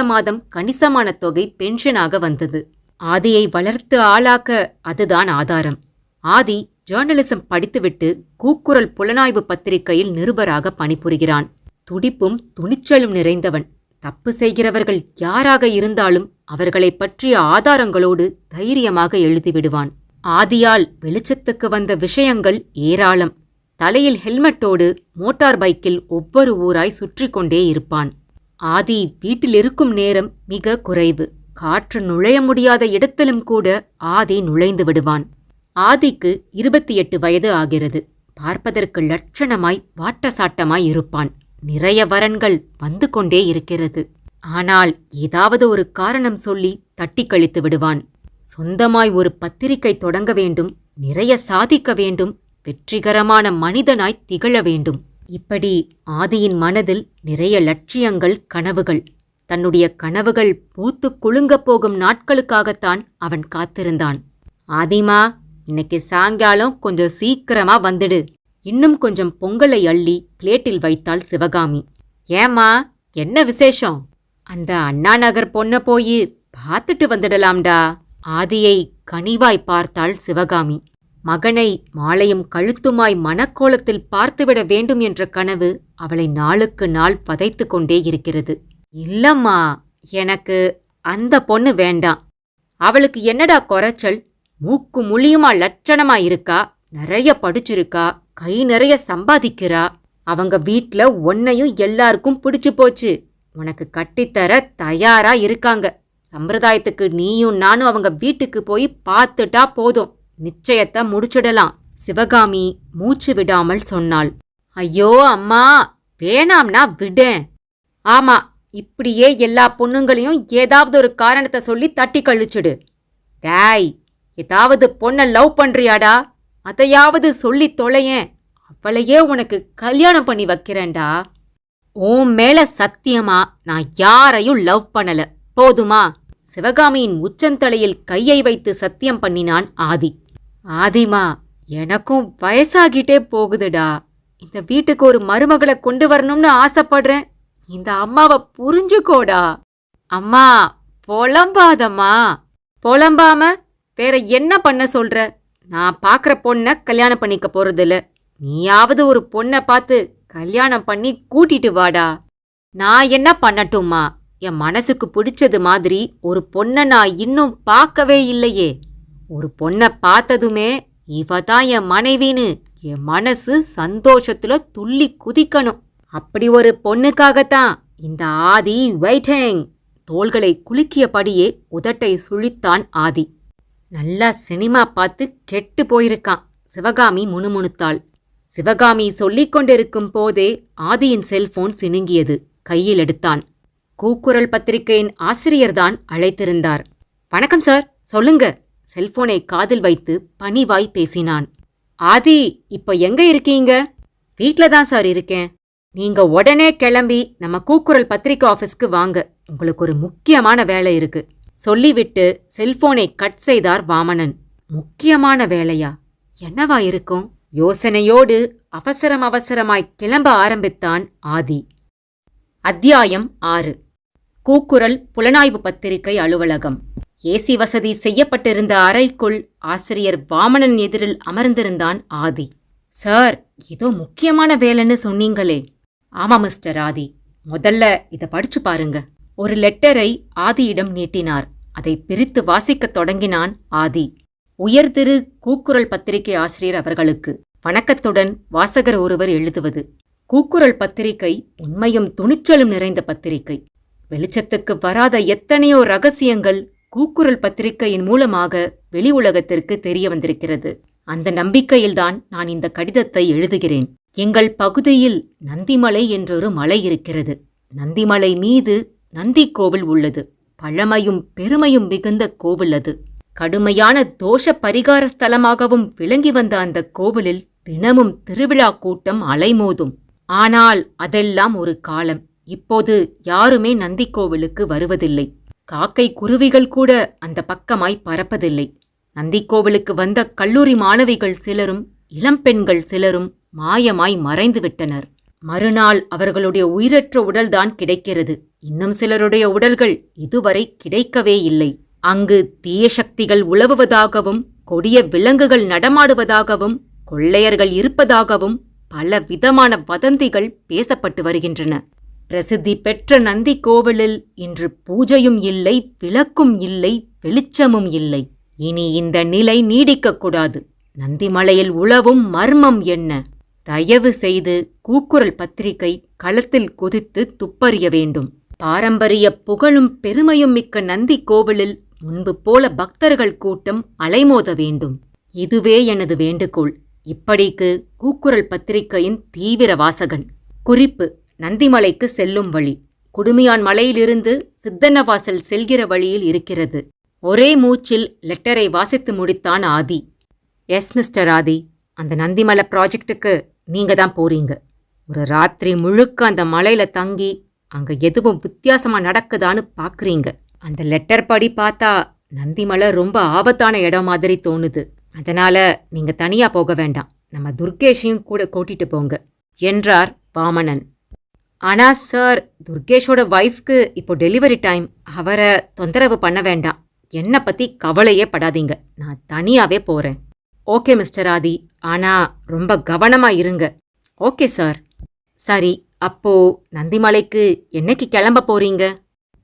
மாதம் கணிசமான தொகை பென்ஷனாக வந்தது. ஆதியை வளர்த்து ஆளாக்க அதுதான் ஆதாரம். ஆதி ஜேர்னலிசம் படித்துவிட்டு கூக்குரல் புலனாய்வு பத்திரிகையில் நிருபராக பணிபுரிகிறான். துடிப்பும் துணிச்சலும் நிறைந்தவன். தப்பு செய்கிறவர்கள் யாராக இருந்தாலும் அவர்களைப் பற்றிய ஆதாரங்களோடு தைரியமாக எழுதிவிடுவான். ஆதியால் வெளிச்சத்துக்கு வந்த விஷயங்கள் ஏராளம். தலையில் ஹெல்மெட்டோடு மோட்டார் பைக்கில் ஒவ்வொரு ஊராய் சுற்றி கொண்டே இருப்பான். ஆதி வீட்டிலிருக்கும் நேரம் மிக குறைவு. காற்று நுழைய முடியாத இடத்திலும் கூட ஆதி நுழைந்து விடுவான். ஆதிக்கு 28 வயது ஆகிறது. பார்ப்பதற்கு லட்சணமாய் வாட்டசாட்டமாய் இருப்பான். நிறைய வரன்கள் வந்து கொண்டே இருக்கிறது. ஆனால் ஏதாவது ஒரு காரணம் சொல்லி தட்டி கழித்து விடுவான். சொந்தமாய் ஒரு பத்திரிகை தொடங்க வேண்டும், நிறைய சாதிக்க வேண்டும், வெற்றிகரமான மனிதனாய் திகழ வேண்டும். இப்படி ஆதியின் மனதில் நிறைய லட்சியங்கள், கனவுகள். தன்னுடைய கனவுகள் பூத்து குலுங்கப் போகும் நாட்களுக்காகத்தான் அவன் காத்திருந்தான். ஆதிமா, இன்னைக்கு சாயங்காலம் கொஞ்சம் சீக்கிரமா வந்துடு. இன்னும் கொஞ்சம் பொங்கலை அள்ளி பிளேட்டில் வைத்தாள் சிவகாமி. ஏம்மா, என்ன விசேஷம்? அந்த அண்ணா நகர் பொண்ண போய் பார்த்துட்டு வந்துடலாம்டா. ஆதியை கனிவாய் பார்த்தாள் சிவகாமி. மகனை மாலையும் கழுத்துமாய் மனக்கோலத்தில் பார்த்துவிட வேண்டும் என்ற கனவு அவளை நாளுக்கு நாள் பதைத்து கொண்டே இருக்கிறது. இல்லம்மா, எனக்கு அந்த பொண்ணு வேண்டாம். அவளுக்கு என்னடா குறைச்சல்? மூக்கு முழியுமா லட்சணமா இருக்கா, நிறைய படிச்சிருக்கா, கை நிறைய சம்பாதிக்கிறா. அவங்க வீட்ல உன்னையும் எல்லாருக்கும் பிடிச்சு போச்சு. உனக்கு கட்டித்தர தயாரா இருக்காங்க. சம்பிரதாயத்துக்கு நீயும் நானும் அவங்க வீட்டுக்கு போய் பார்த்துட்டா போதும், நிச்சயத்தை முடிச்சிடலாம். சிவகாமி மூச்சு விடாமல் சொன்னாள். ஐயோ அம்மா, வேணாம்னா விடேன். ஆமா, இப்படியே எல்லா பொண்ணுங்களையும் ஏதாவது ஒரு காரணத்தை சொல்லி தட்டி கழிச்சுடு. டேய், ஏதாவது பொண்ணை லவ் பண்றியாடா? அதையாவது சொல்லி தொலையேன். அவளையே உனக்கு கல்யாணம் பண்ணி வைக்கிறேன்டா. உன் மேல சத்தியமா நான் யாரையும் லவ் பண்ணல, போதுமா? சிவகாமியின் உச்சந்தலையில் கையை வைத்து சத்தியம் பண்ணினான் ஆதி. ஆதிமா, எனக்கும் வயசாகிட்டே போகுதுடா. இந்த வீட்டுக்கு ஒரு மருமகளை கொண்டு வரணும்னு ஆசைப்படுறேன். இந்த அம்மாவை புரிஞ்சுக்கோடா. அம்மா, புலம்பாதம்மா. புலம்பாம வேற என்ன பண்ண சொல்ற? நான் பார்க்குற பொண்ணை கல்யாணம் பண்ணிக்க போறதில்ல. நீயாவது ஒரு பொண்ணை பார்த்து கல்யாணம் பண்ணி கூட்டிட்டு வாடா. நான் என்ன பண்ணட்டும்மா? என் மனசுக்கு பிடிச்சது மாதிரி ஒரு பொண்ணை நான் இன்னும் பார்க்கவே இல்லையே. ஒரு பொண்ணை பார்த்ததுமே இவ தான் என் மனைவின்னு என் மனசு சந்தோஷத்துல துள்ளி குதிக்கணும். அப்படி ஒரு பொண்ணுக்காகத்தான் இந்த ஆதி வெயிட்டிங். தோள்களை குலுக்கியபடியே உதட்டை சுழித்தான் ஆதி. நல்லா சினிமா பார்த்து கெட்டு போயிருக்கான். சிவகாமி முணுமுணுத்தாள். சிவகாமி சொல்லிக் கொண்டிருக்கும் போதே ஆதியின் செல்போன் சினுங்கியது. கையில் எடுத்தான். கூக்குரல் பத்திரிகையின் ஆசிரியர்தான் அழைத்திருந்தார். வணக்கம் சார், சொல்லுங்க. செல்போனை காதில் வைத்து பணிவாய் பேசினான். ஆதி, இப்ப எங்க இருக்கீங்க? வீட்ல தான் சார் இருக்கேன். நீங்க உடனே கிளம்பி நம்ம கூக்குரல் பத்திரிகை ஆஃபீஸ்க்கு வாங்க. உங்களுக்கு ஒரு முக்கியமான வேலை இருக்கு. சொல்லிவிட்டு செல்போனை கட் செய்தார் வாமனன். முக்கியமான வேலையா? என்னவா இருக்கும்? யோசனையோடு அவசரமாய் கிளம்ப ஆரம்பித்தான் ஆதி. அத்தியாயம் 6. கூக்குரல் புலனாய்வு பத்திரிகை அலுவலகம். ஏசி வசதி செய்யப்பட்டிருந்த அறைக்குள் ஆசிரியர் வாமனன் எதிரில் அமர்ந்திருந்தான் ஆதி. சார், ஏதோ முக்கியமான வேலைன்னு சொன்னீங்களே? ஆமா மிஸ்டர் ஆதி, முதல்ல இத படிச்சு பாருங்க. ஒரு லெட்டரை ஆதியிடம் நீட்டினார். அதை பிரித்து வாசிக்கத் தொடங்கினான் ஆதி. உயர்திரு கூக்குரல் பத்திரிகை ஆசிரியர் அவர்களுக்கு வணக்கத்துடன் வாசகர் ஒருவர் எழுதுவது. கூக்குரல் பத்திரிகை உண்மையும் துணிச்சலும் நிறைந்த பத்திரிகை. வெளிச்சத்துக்கு வராத எத்தனையோ ரகசியங்கள் கூக்குரல் பத்திரிகையின் மூலமாக வெளி உலகத்திற்கு தெரிய வந்திருக்கிறது. அந்த நம்பிக்கையில்தான் நான் இந்த கடிதத்தை எழுதுகிறேன். எங்கள் பகுதியில் நந்திமலை என்றொரு மலை இருக்கிறது. நந்திமலை மீது நந்தி கோவில் உள்ளது. பழமையும் பெருமையும் மிகுந்த கோவில் அது. கடுமையான தோஷ பரிகார ஸ்தலமாகவும் விளங்கி வந்த அந்த கோவிலில் தினமும் திருவிழா கூட்டம் அலைமோதும். ஆனால் அதெல்லாம் ஒரு காலம். இப்போது யாருமே நந்தி கோவிலுக்கு வருவதில்லை. காக்கை குருவிகள் கூட அந்த பக்கமாய் பறப்பதில்லை. நந்திக்கோவிலுக்கு வந்த கல்லூரி மாணவிகள் சிலரும் இளம்பெண்கள் சிலரும் மாயமாய் மறைந்துவிட்டனர். மறுநாள் அவர்களுடைய உயிரற்ற உடல்தான் கிடைக்கிறது. இன்னும் சிலருடைய உடல்கள் இதுவரை கிடைக்கவே இல்லை. அங்கு தீய சக்திகள் உலவுவதாகவும், கொடிய விலங்குகள் நடமாடுவதாகவும், கொள்ளையர்கள் இருப்பதாகவும் பல விதமான வதந்திகள் பேசப்பட்டு வருகின்றன. பிரசித்தி பெற்ற நந்தி கோவிலில் இன்று பூஜையும் இல்லை, விளக்கும் இல்லை, வெளிச்சமும் இல்லை. இனி இந்த நிலை நீடிக்கக்கூடாது. நந்திமலையில் உலவும் மர்மம் என்ன? தயவு செய்து கூக்குரல் பத்திரிகை களத்தில் குதித்து துப்பறிய வேண்டும். பாரம்பரிய புகழும் பெருமையும் மிக்க நந்தி கோவிலில் முன்பு போல பக்தர்கள் கூட்டம் அலைமோத வேண்டும். இதுவே எனது வேண்டுகோள். இப்படிக்கு கூக்குரல் பத்திரிகையின் தீவிர வாசகன். குறிப்பு: நந்திமலைக்கு செல்லும் வழி குடுமியான் மலையிலிருந்து சித்தன்னவாசல் செல்கிற வழியில் இருக்கிறது. ஒரே மூச்சில் லெட்டரை வாசித்து முடித்தான் ஆதி. எஸ் மிஸ்டர் ஆதி, அந்த நந்திமலை ப்ராஜெக்டுக்கு நீங்க தான் போறீங்க. ஒரு ராத்திரி முழுக்க அந்த மலையில தங்கி அங்க எதுவும் வித்தியாசமா நடக்குதான்னு பாக்குறீங்க. அந்த லெட்டர் படி பார்த்தா நந்திமலை ரொம்ப ஆபத்தான இடம் மாதிரி தோணுது. அதனால நீங்க தனியா போக வேண்டாம், நம்ம துர்கேஷையும் கூட கூட்டிட்டு போங்க என்றார் வாமனன். ஆனா சார், துர்கேஷோட வைஃப்க்கு இப்போ டெலிவரி டைம். அவரை தொந்தரவு பண்ண வேண்டாம். என்னை பத்தி கவலையே படாதீங்க, நான் தனியாவே போறேன். ஓகே மிஸ்டர் ஆதி, ஆனா ரொம்ப கவனமா இருங்க. Okay sir. சரி, அப்போ நந்திமலைக்கு என்னைக்கு கிளம்ப போறீங்க?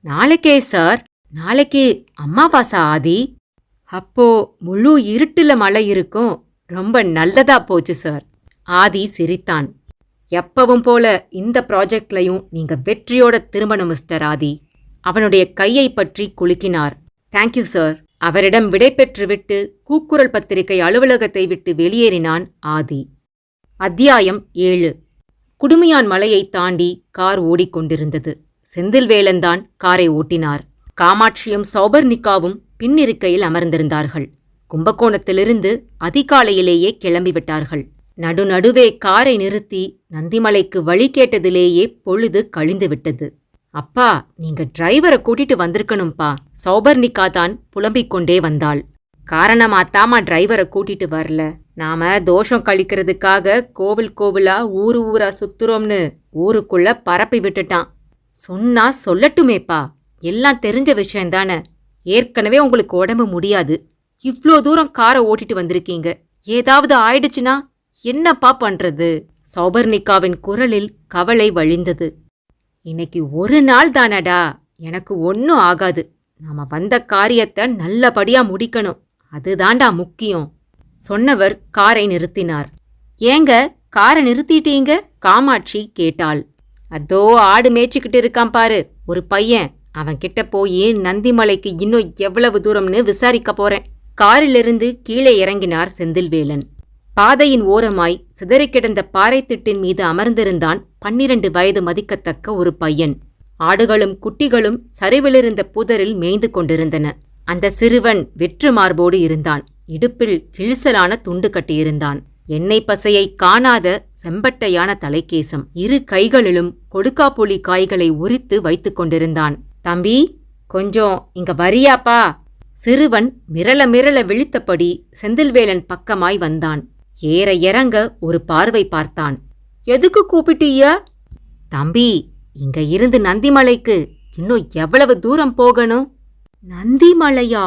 நாளைக்கே சார். நாளைக்கு அம்மாவாசை ஆதி. அப்போ முழு இருட்டுல மழை இருக்கும். ரொம்ப நல்லதா போச்சு சார். ஆதி சிரித்தான். எப்பவும் போல இந்த ப்ராஜெக்ட்லையும் நீங்க வெற்றியோட திரும்பணும் மிஸ்டர் ஆதி. அவனுடைய கையை பற்றி குலுக்கினார். Thank you sir. அவரிடம் விடை பெற்றுவிட்டு கூக்குரல் பத்திரிகை அலுவலகத்தை விட்டு வெளியேறினான் ஆதி. அத்தியாயம் 7. குடுமியான் மலையை தாண்டி கார் ஓடிக்கொண்டிருந்தது. செந்தில்வேலன்தான் காரை ஓட்டினார். காமாட்சியும் சௌபர்ணிகாவும் பின்னிருக்கையில் அமர்ந்திருந்தார்கள். கும்பகோணத்திலிருந்து அதிகாலையிலேயே கிளம்பிவிட்டார்கள். நடுநடுவே காரை நிறுத்தி நந்திமலைக்கு வழி கேட்டதிலேயே பொழுது கழிந்துவிட்டது. அப்பா, நீங்க டிரைவரை கூட்டிட்டு வந்திருக்கணும்பா. சௌபர்ணிகா தான் புலம்பிக் கொண்டே வந்தாள். காரணமாத்தாமா டிரைவரை கூட்டிட்டு வரல. நாம தோஷம் கழிக்கிறதுக்காக கோவில் கோவிலா ஊரா சுத்துறோம்னு ஊருக்குள்ள பரப்பி விட்டுட்டான். சொன்னா சொல்லட்டுமேப்பா, எல்லாம் தெரிஞ்ச விஷயந்தானே. ஏற்கனவே உங்களுக்கு உடம்பு முடியாது. இவ்ளோ தூரம் காரை ஓட்டிட்டு வந்திருக்கீங்க. ஏதாவது ஆயிடுச்சுன்னா என்னப்பா பண்றது? சௌபர்ணிகாவின் குரலில் கவலை வழிந்தது. இன்னைக்கு ஒரு நாள் தானடா, எனக்கு ஒன்னும் ஆகாது. நாம வந்த காரியத்தை நல்லபடியா முடிக்கணும், அதுதான்டா முக்கியம். சொன்னவர் காரை நிறுத்தினார். ஏங்க காரை நிறுத்திட்டீங்க? காமாட்சி கேட்டாள். அதோ ஆடு மேய்ச்சிக்கிட்டு இருக்கான் பாரு ஒரு பையன், அவன் கிட்ட போய் நந்திமலைக்கு இன்னும் எவ்வளவு தூரம்னு விசாரிக்க போறேன். காரிலிருந்து கீழே இறங்கினார் செந்தில்வேலன். பாதையின் ஓரமாய் சிதறிக்கிடந்த பாறைத்திட்டின் மீது அமர்ந்திருந்தான் 12 வயது மதிக்கத்தக்க ஒரு பையன். ஆடுகளும் குட்டிகளும் சரிவிலிருந்த புதரில் மேய்ந்து கொண்டிருந்தன. அந்த சிறுவன் வெற்று மார்போடு இருந்தான். இடுப்பில் கிழிசலான துண்டு கட்டியிருந்தான். எண்ணெய் பசையை காணாத செம்பட்டையான தலைக்கேசம். இரு கைகளிலும் கொடுக்காப்புளி காய்களை உரித்து வைத்துக் கொண்டிருந்தான். தம்பி, கொஞ்சம் இங்க வரியாப்பா? சிறுவன் மிரள மிரள விழித்தபடி செந்தில்வேலன் பக்கமாய் வந்தான். ஏற இறங்க ஒரு பார்வை பார்த்தான். எதுக்கு கூப்பிட்டீய? தம்பி, இங்க இருந்து நந்திமலைக்கு இன்னும் எவ்வளவு தூரம் போகணும்? நந்திமலையா?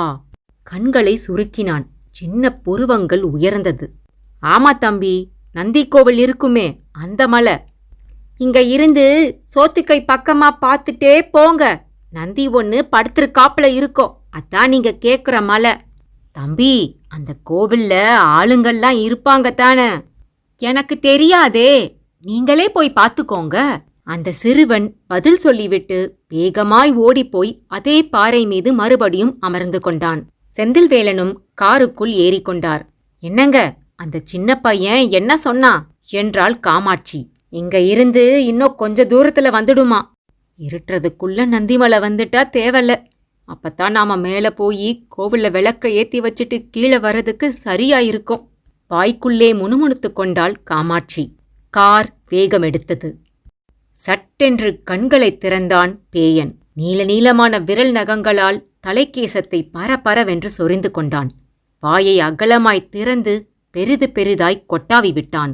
கண்களை சுருக்கினான். சின்ன புருவங்கள் உயர்ந்தது. ஆமா தம்பி, நந்திக்கோவில் இருக்குமே அந்த மலை. இங்க இருந்து சோத்துக்கை பக்கமா பார்த்துட்டே போங்க. நந்தி ஒன்னு படுத்திருக்காப்புல இருக்கோ, அதான் நீங்க கேக்குற மலை. தம்பி, அந்த கோவில்ல ஆளுங்கள்லாம் இருப்பாங்க தானே? எனக்கு தெரியாதே, நீங்களே போய் பார்த்துக்கோங்க. அந்த சிறுவன் பதில் சொல்லிவிட்டு வேகமாய் ஓடிப்போய் அதே பாறை மீது மறுபடியும் அமர்ந்து கொண்டான். செந்தில்வேலனும் காருக்குள் ஏறிக்கொண்டார். என்னங்க, அந்த சின்ன பையன் என்ன சொன்னான் என்றாள் காமாட்சி. இங்க இருந்து இன்னும் கொஞ்ச தூரத்துல வந்துடுமா. இருட்டுறதுக்குள்ள நந்திமலை வந்துட்டா தேவல்ல. அப்பத்தான் நாம மேல போய் கோவில்ல விளக்க ஏத்தி வச்சுட்டு கீழே வர்றதுக்கு சரியாயிருக்கும். வாய்க்குள்ளே முணுமுணுத்து கொண்டாள் காமாட்சி. கார் வேகம் எடுத்தது. சட்டென்று கண்களை திறந்தான் பேயன். நீல நீளமான விரல் நகங்களால் தலைக்கேசத்தை பரபரவென்று சொரிந்து கொண்டான். வாயை அகலமாய் திறந்து பெரிது பெரிதாய் கொட்டாவி விட்டான்.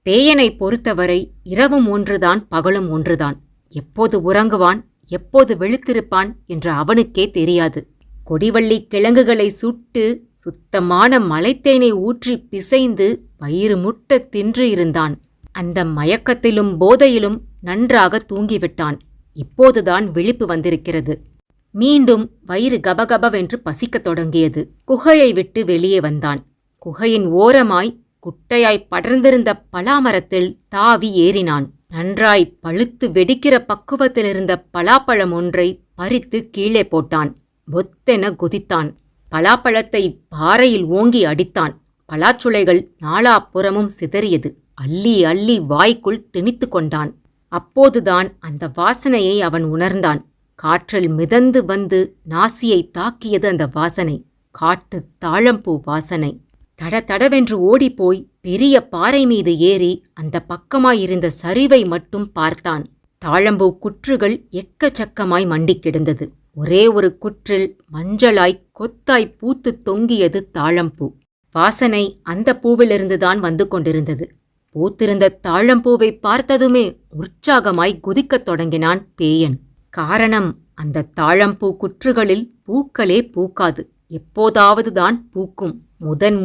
பேயனை பொறுத்தவரை இரவும் ஒன்றுதான், பகலும் ஒன்றுதான். எப்போது உறங்குவான், எப்போது விழித்திருப்பான் என்று அவனுக்கே தெரியாது. கொடிவள்ளி கிழங்குகளை சுட்டு சுத்தமான மலைத்தேனை ஊற்றி பிசைந்து வயிறு முட்ட தின்று இருந்தான். அந்த மயக்கத்திலும் போதையிலும் நன்றாக தூங்கிவிட்டான். இப்போதுதான் விழிப்பு வந்திருக்கிறது. மீண்டும் வயிறு கபகபவென்று பசிக்கத் தொடங்கியது. குகையை விட்டு வெளியே வந்தான். குகையின் ஓரமாய் குட்டையாய் படர்ந்திருந்த பலாமரத்தில் தாவி ஏறினான். நன்றாய் பழுத்து வெடிக்கிற பக்குவத்திலிருந்த பலாப்பழம் ஒன்றை பறித்து கீழே போட்டான். பொத்தென குதித்தான். பலாப்பழத்தை பாறையில் ஓங்கி அடித்தான். பலாச்சுளைகள் நாலாப்புறமும் சிதறியது. அள்ளி அள்ளி வாய்க்குள் திணித்து கொண்டான். அப்போதுதான் அந்த வாசனையை அவன் உணர்ந்தான். காற்றில் மிதந்து வந்து நாசியை தாக்கியது அந்த வாசனை. காட்டு தாழம்பூ வாசனை. தடதடவென்று ஓடிப்போய் பெரிய பாறை மீது ஏறி அந்த பக்கமாயிருந்த சரிவை மட்டும் பார்த்தான். தாழம்பூ குற்றுகள் எக்கச்சக்கமாய் மண்டிக் கிடந்தது. ஒரே ஒரு குற்றில் மஞ்சளாய் கொத்தாய் பூத்து தொங்கியது தாழம்பூ. வாசனை அந்த பூவிலிருந்துதான் வந்து கொண்டிருந்தது. பூத்திருந்த தாழம்பூவை பார்த்ததுமே உற்சாகமாய் குதிக்கத் தொடங்கினான் பேயன். காரணம், அந்த தாழம்பூ குற்றுகளில் பூக்களே பூக்காது, எப்போதாவதுதான் பூக்கும்.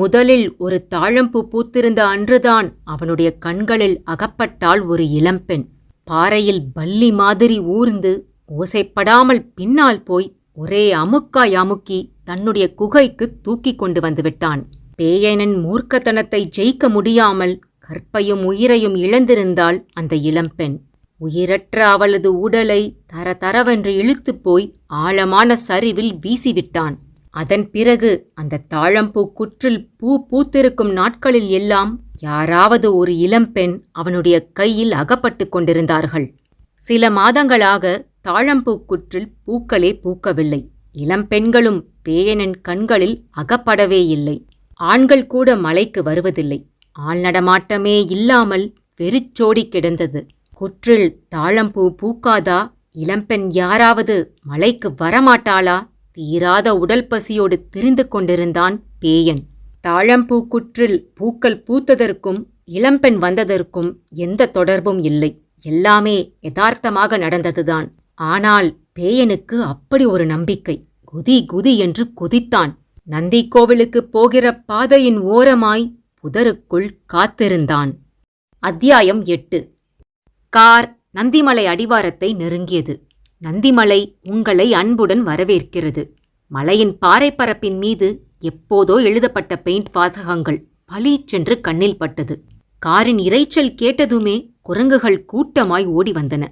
முதலில் ஒரு தாழம்பூ பூத்திருந்த அன்றுதான் அவனுடைய கண்களில் அகப்பட்டாள் ஒரு இளம்பெண். பாறையில் பல்லி மாதிரி ஊர்ந்து ஓசைப்படாமல் பின்னால் போய் ஒரே அமுக்காய் அமுக்கி தன்னுடைய குகைக்கு தூக்கிக் கொண்டு வந்துவிட்டான். பேயனின் மூர்க்கத்தனத்தை ஜெயிக்க முடியாமல் கற்பையும் உயிரையும் இழந்திருந்தாள் அந்த இளம்பெண். உயிரற்ற அவளது உடலை தரதரவென்று இழுத்துப் போய் ஆழமான சரிவில் வீசிவிட்டான். அதன் பிறகு அந்த தாழம்பூ குற்றில் பூ பூத்திருக்கும் நாட்களில் எல்லாம் யாராவது ஒரு இளம்பெண் அவனுடைய கையில் அகப்பட்டு கொண்டிருந்தார்கள். சில மாதங்களாக தாழம்பூ குற்றில் பூக்களே பூக்கவில்லை. இளம்பெண்களும் பேயனின் கண்களில் அகப்படவே இல்லை. ஆண்கள் கூட மலைக்கு வருவதில்லை. ஆள் நடமாட்டமே இல்லாமல் வெறிச்சோடி கிடந்தது. குற்றில் தாழம்பூ பூக்காதா? இளம்பெண் யாராவது மலைக்கு வரமாட்டாளா? தீராத உடல் பசியோடு திரிந்து கொண்டிருந்தான் பேயன். தாழம்பூ குற்றில் பூக்கள் பூத்ததற்கும் இளம்பெண் வந்ததற்கும் எந்த தொடர்பும் இல்லை. எல்லாமே யதார்த்தமாக நடந்ததுதான். ஆனால் பேயனுக்கு அப்படி ஒரு நம்பிக்கை. குதி குதி என்று குதித்தான். நந்தி கோவிலுக்குப் போகிற பாதையின் ஓரமாய் புதருக்குள் காத்திருந்தான். அத்தியாயம் 8. கார் நந்திமலை அடிவாரத்தை நெருங்கியது. நந்திமலை உங்களை அன்புடன் வரவேற்கிறது. மலையின் பாறைப்பரப்பின் மீது எப்போதோ எழுதப்பட்ட பெயிண்ட் வாசகங்கள் பளீச்சென்று கண்ணில் பட்டது. காரின் இரைச்சல் கேட்டதுமே குரங்குகள் கூட்டமாய் ஓடி வந்தன.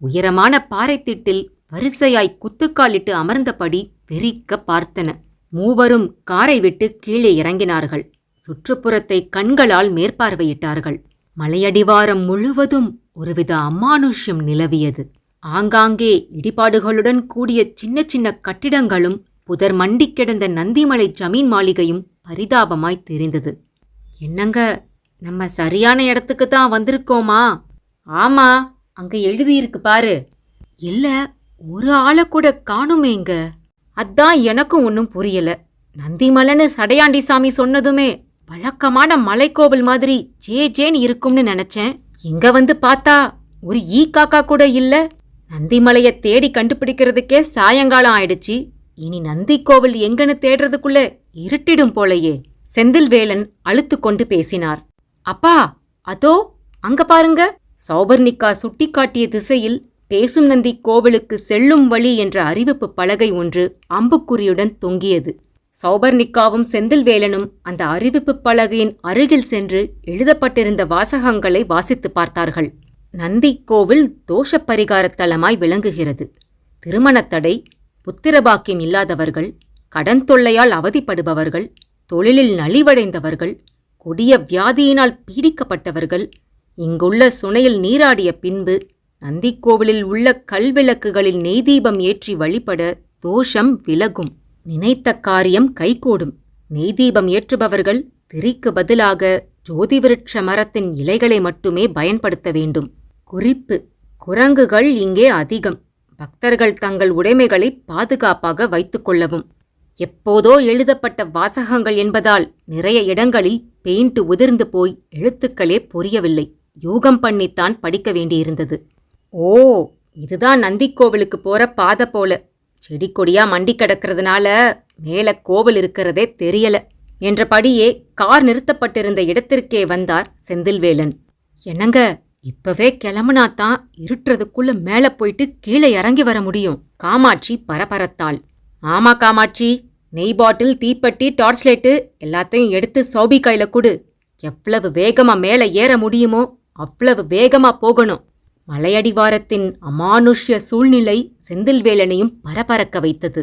உயரமான பாறைத்திட்டில் வரிசையாய் குத்துக்காலிட்டு அமர்ந்தபடி வெறிக்க பார்த்தன. மூவரும் காரை விட்டு கீழே இறங்கினார்கள். சுற்றுப்புறத்தை கண்களால் மேற்பார்வையிட்டார்கள். மலையடிவாரம் முழுவதும் ஒருவித அமானுஷ்யம் நிலவியது. ஆங்காங்கே இடிபாடுகளுடன் கூடிய சின்ன சின்ன கட்டிடங்களும் புதர் மண்டிக் கிடந்த நந்திமலை ஜமீன் மாளிகையும் பரிதாபமாய் தெரிந்தது. என்னங்க, நம்ம சரியான இடத்துக்கு தான் வந்திருக்கோமா? ஆமா, அங்க எழுதியிருக்கு பாரு. இல்ல, ஒரு ஆளை கூட காணுமேங்க. அதான் எனக்கும் ஒன்னும் புரியல. நந்திமலைன்னு சடையாண்டி சாமி சொன்னதுமே வழக்கமான மலைக்கோவில் மாதிரி ஜேன்னு இருக்கும்னு நினைச்சேன். இங்க வந்து பார்த்தா ஒரு ஈ காக்கா கூட இல்ல. நந்திமலைய தேடி கண்டுபிடிக்கிறதுக்கே சாயங்காலம் ஆயிடுச்சு. இனி நந்தி கோவில் எங்கன்னு தேடுறதுக்குள்ள இருட்டிடும் போலையே. செந்தில்வேலன் அழுத்து கொண்டு பேசினார். அப்பா, அதோ அங்க பாருங்க. சௌபர்ணிகா சுட்டிக்காட்டிய திசையில் பேசும் நந்தி கோவிலுக்கு செல்லும் வழி என்ற அறிவிப்பு பலகை ஒன்று அம்புக்குறியுடன் தொங்கியது. சௌபர்ணிகாவும் செந்தில்வேலனும் அந்த அறிவிப்பு பலகையின் அருகில் சென்று எழுதப்பட்டிருந்த வாசகங்களை வாசித்து பார்த்தார்கள். நந்தி கோவில் தோஷ பரிகார தலமாய் விளங்குகிறது. திருமணத்தடை, புத்திரபாக்கியம் இல்லாதவர்கள், கடன் தொல்லையால் அவதிப்படுபவர்கள், தொழிலில் நலிவடைந்தவர்கள், கொடிய வியாதியினால் பீடிக்கப்பட்டவர்கள் இங்குள்ள சுனையில் நீராடிய பின்பு நந்திக்கோவிலில் உள்ள கல்விளக்குகளில் நெய்தீபம் ஏற்றி வழிபட தோஷம் விலகும். நினைத்த காரியம் கைகூடும். நெய்தீபம் ஏற்றுபவர்கள் திரிக்கு பதிலாக ஜோதி விருட்ச மரத்தின் இலைகளை மட்டுமே பயன்படுத்த வேண்டும். குறிப்பு: குரங்குகள் இங்கே அதிகம். பக்தர்கள் தங்கள் உடைமைகளை பாதுகாப்பாக வைத்துக் கொள்ளவும். எப்போதோ எழுதப்பட்ட வாசகங்கள் என்பதால் நிறைய இடங்களில் பெயிண்ட் உதிர்ந்து போய் எழுத்துக்களே புரியவில்லை. யூகம் பண்ணித்தான் படிக்க வேண்டியிருந்தது. ஓ, இதுதான் நந்திக்கோவிலுக்கு போற பாதை போல. செடி கொடியா மண்டி கிடக்கிறதுனால மேல கோவில் இருக்கிறதே தெரியல என்றபடியே கார் நிறுத்தப்பட்டிருந்த இடத்திற்கே வந்தார் செந்தில்வேலன். என்னங்க, இப்பவே கிளம்புனாத்தான் இருட்டுறதுக்குள்ள மேல போயிட்டு கீழே இறங்கி வர முடியும். காமாட்சி பரபரத்தாள். ஆமா காமாட்சி, நெய் பாட்டில், தீப்பெட்டி, டார்ச் லைட்டு எல்லாத்தையும் எடுத்து சௌபி கையில கொடு. எவ்வளவு வேகமா மேல ஏற முடியுமோ அவ்வளவு வேகமா போகணும். மலையடிவாரத்தின் அமானுஷ்ய சூழ்நிலை செந்தில்வேலனையும் பரபரக்க வைத்தது.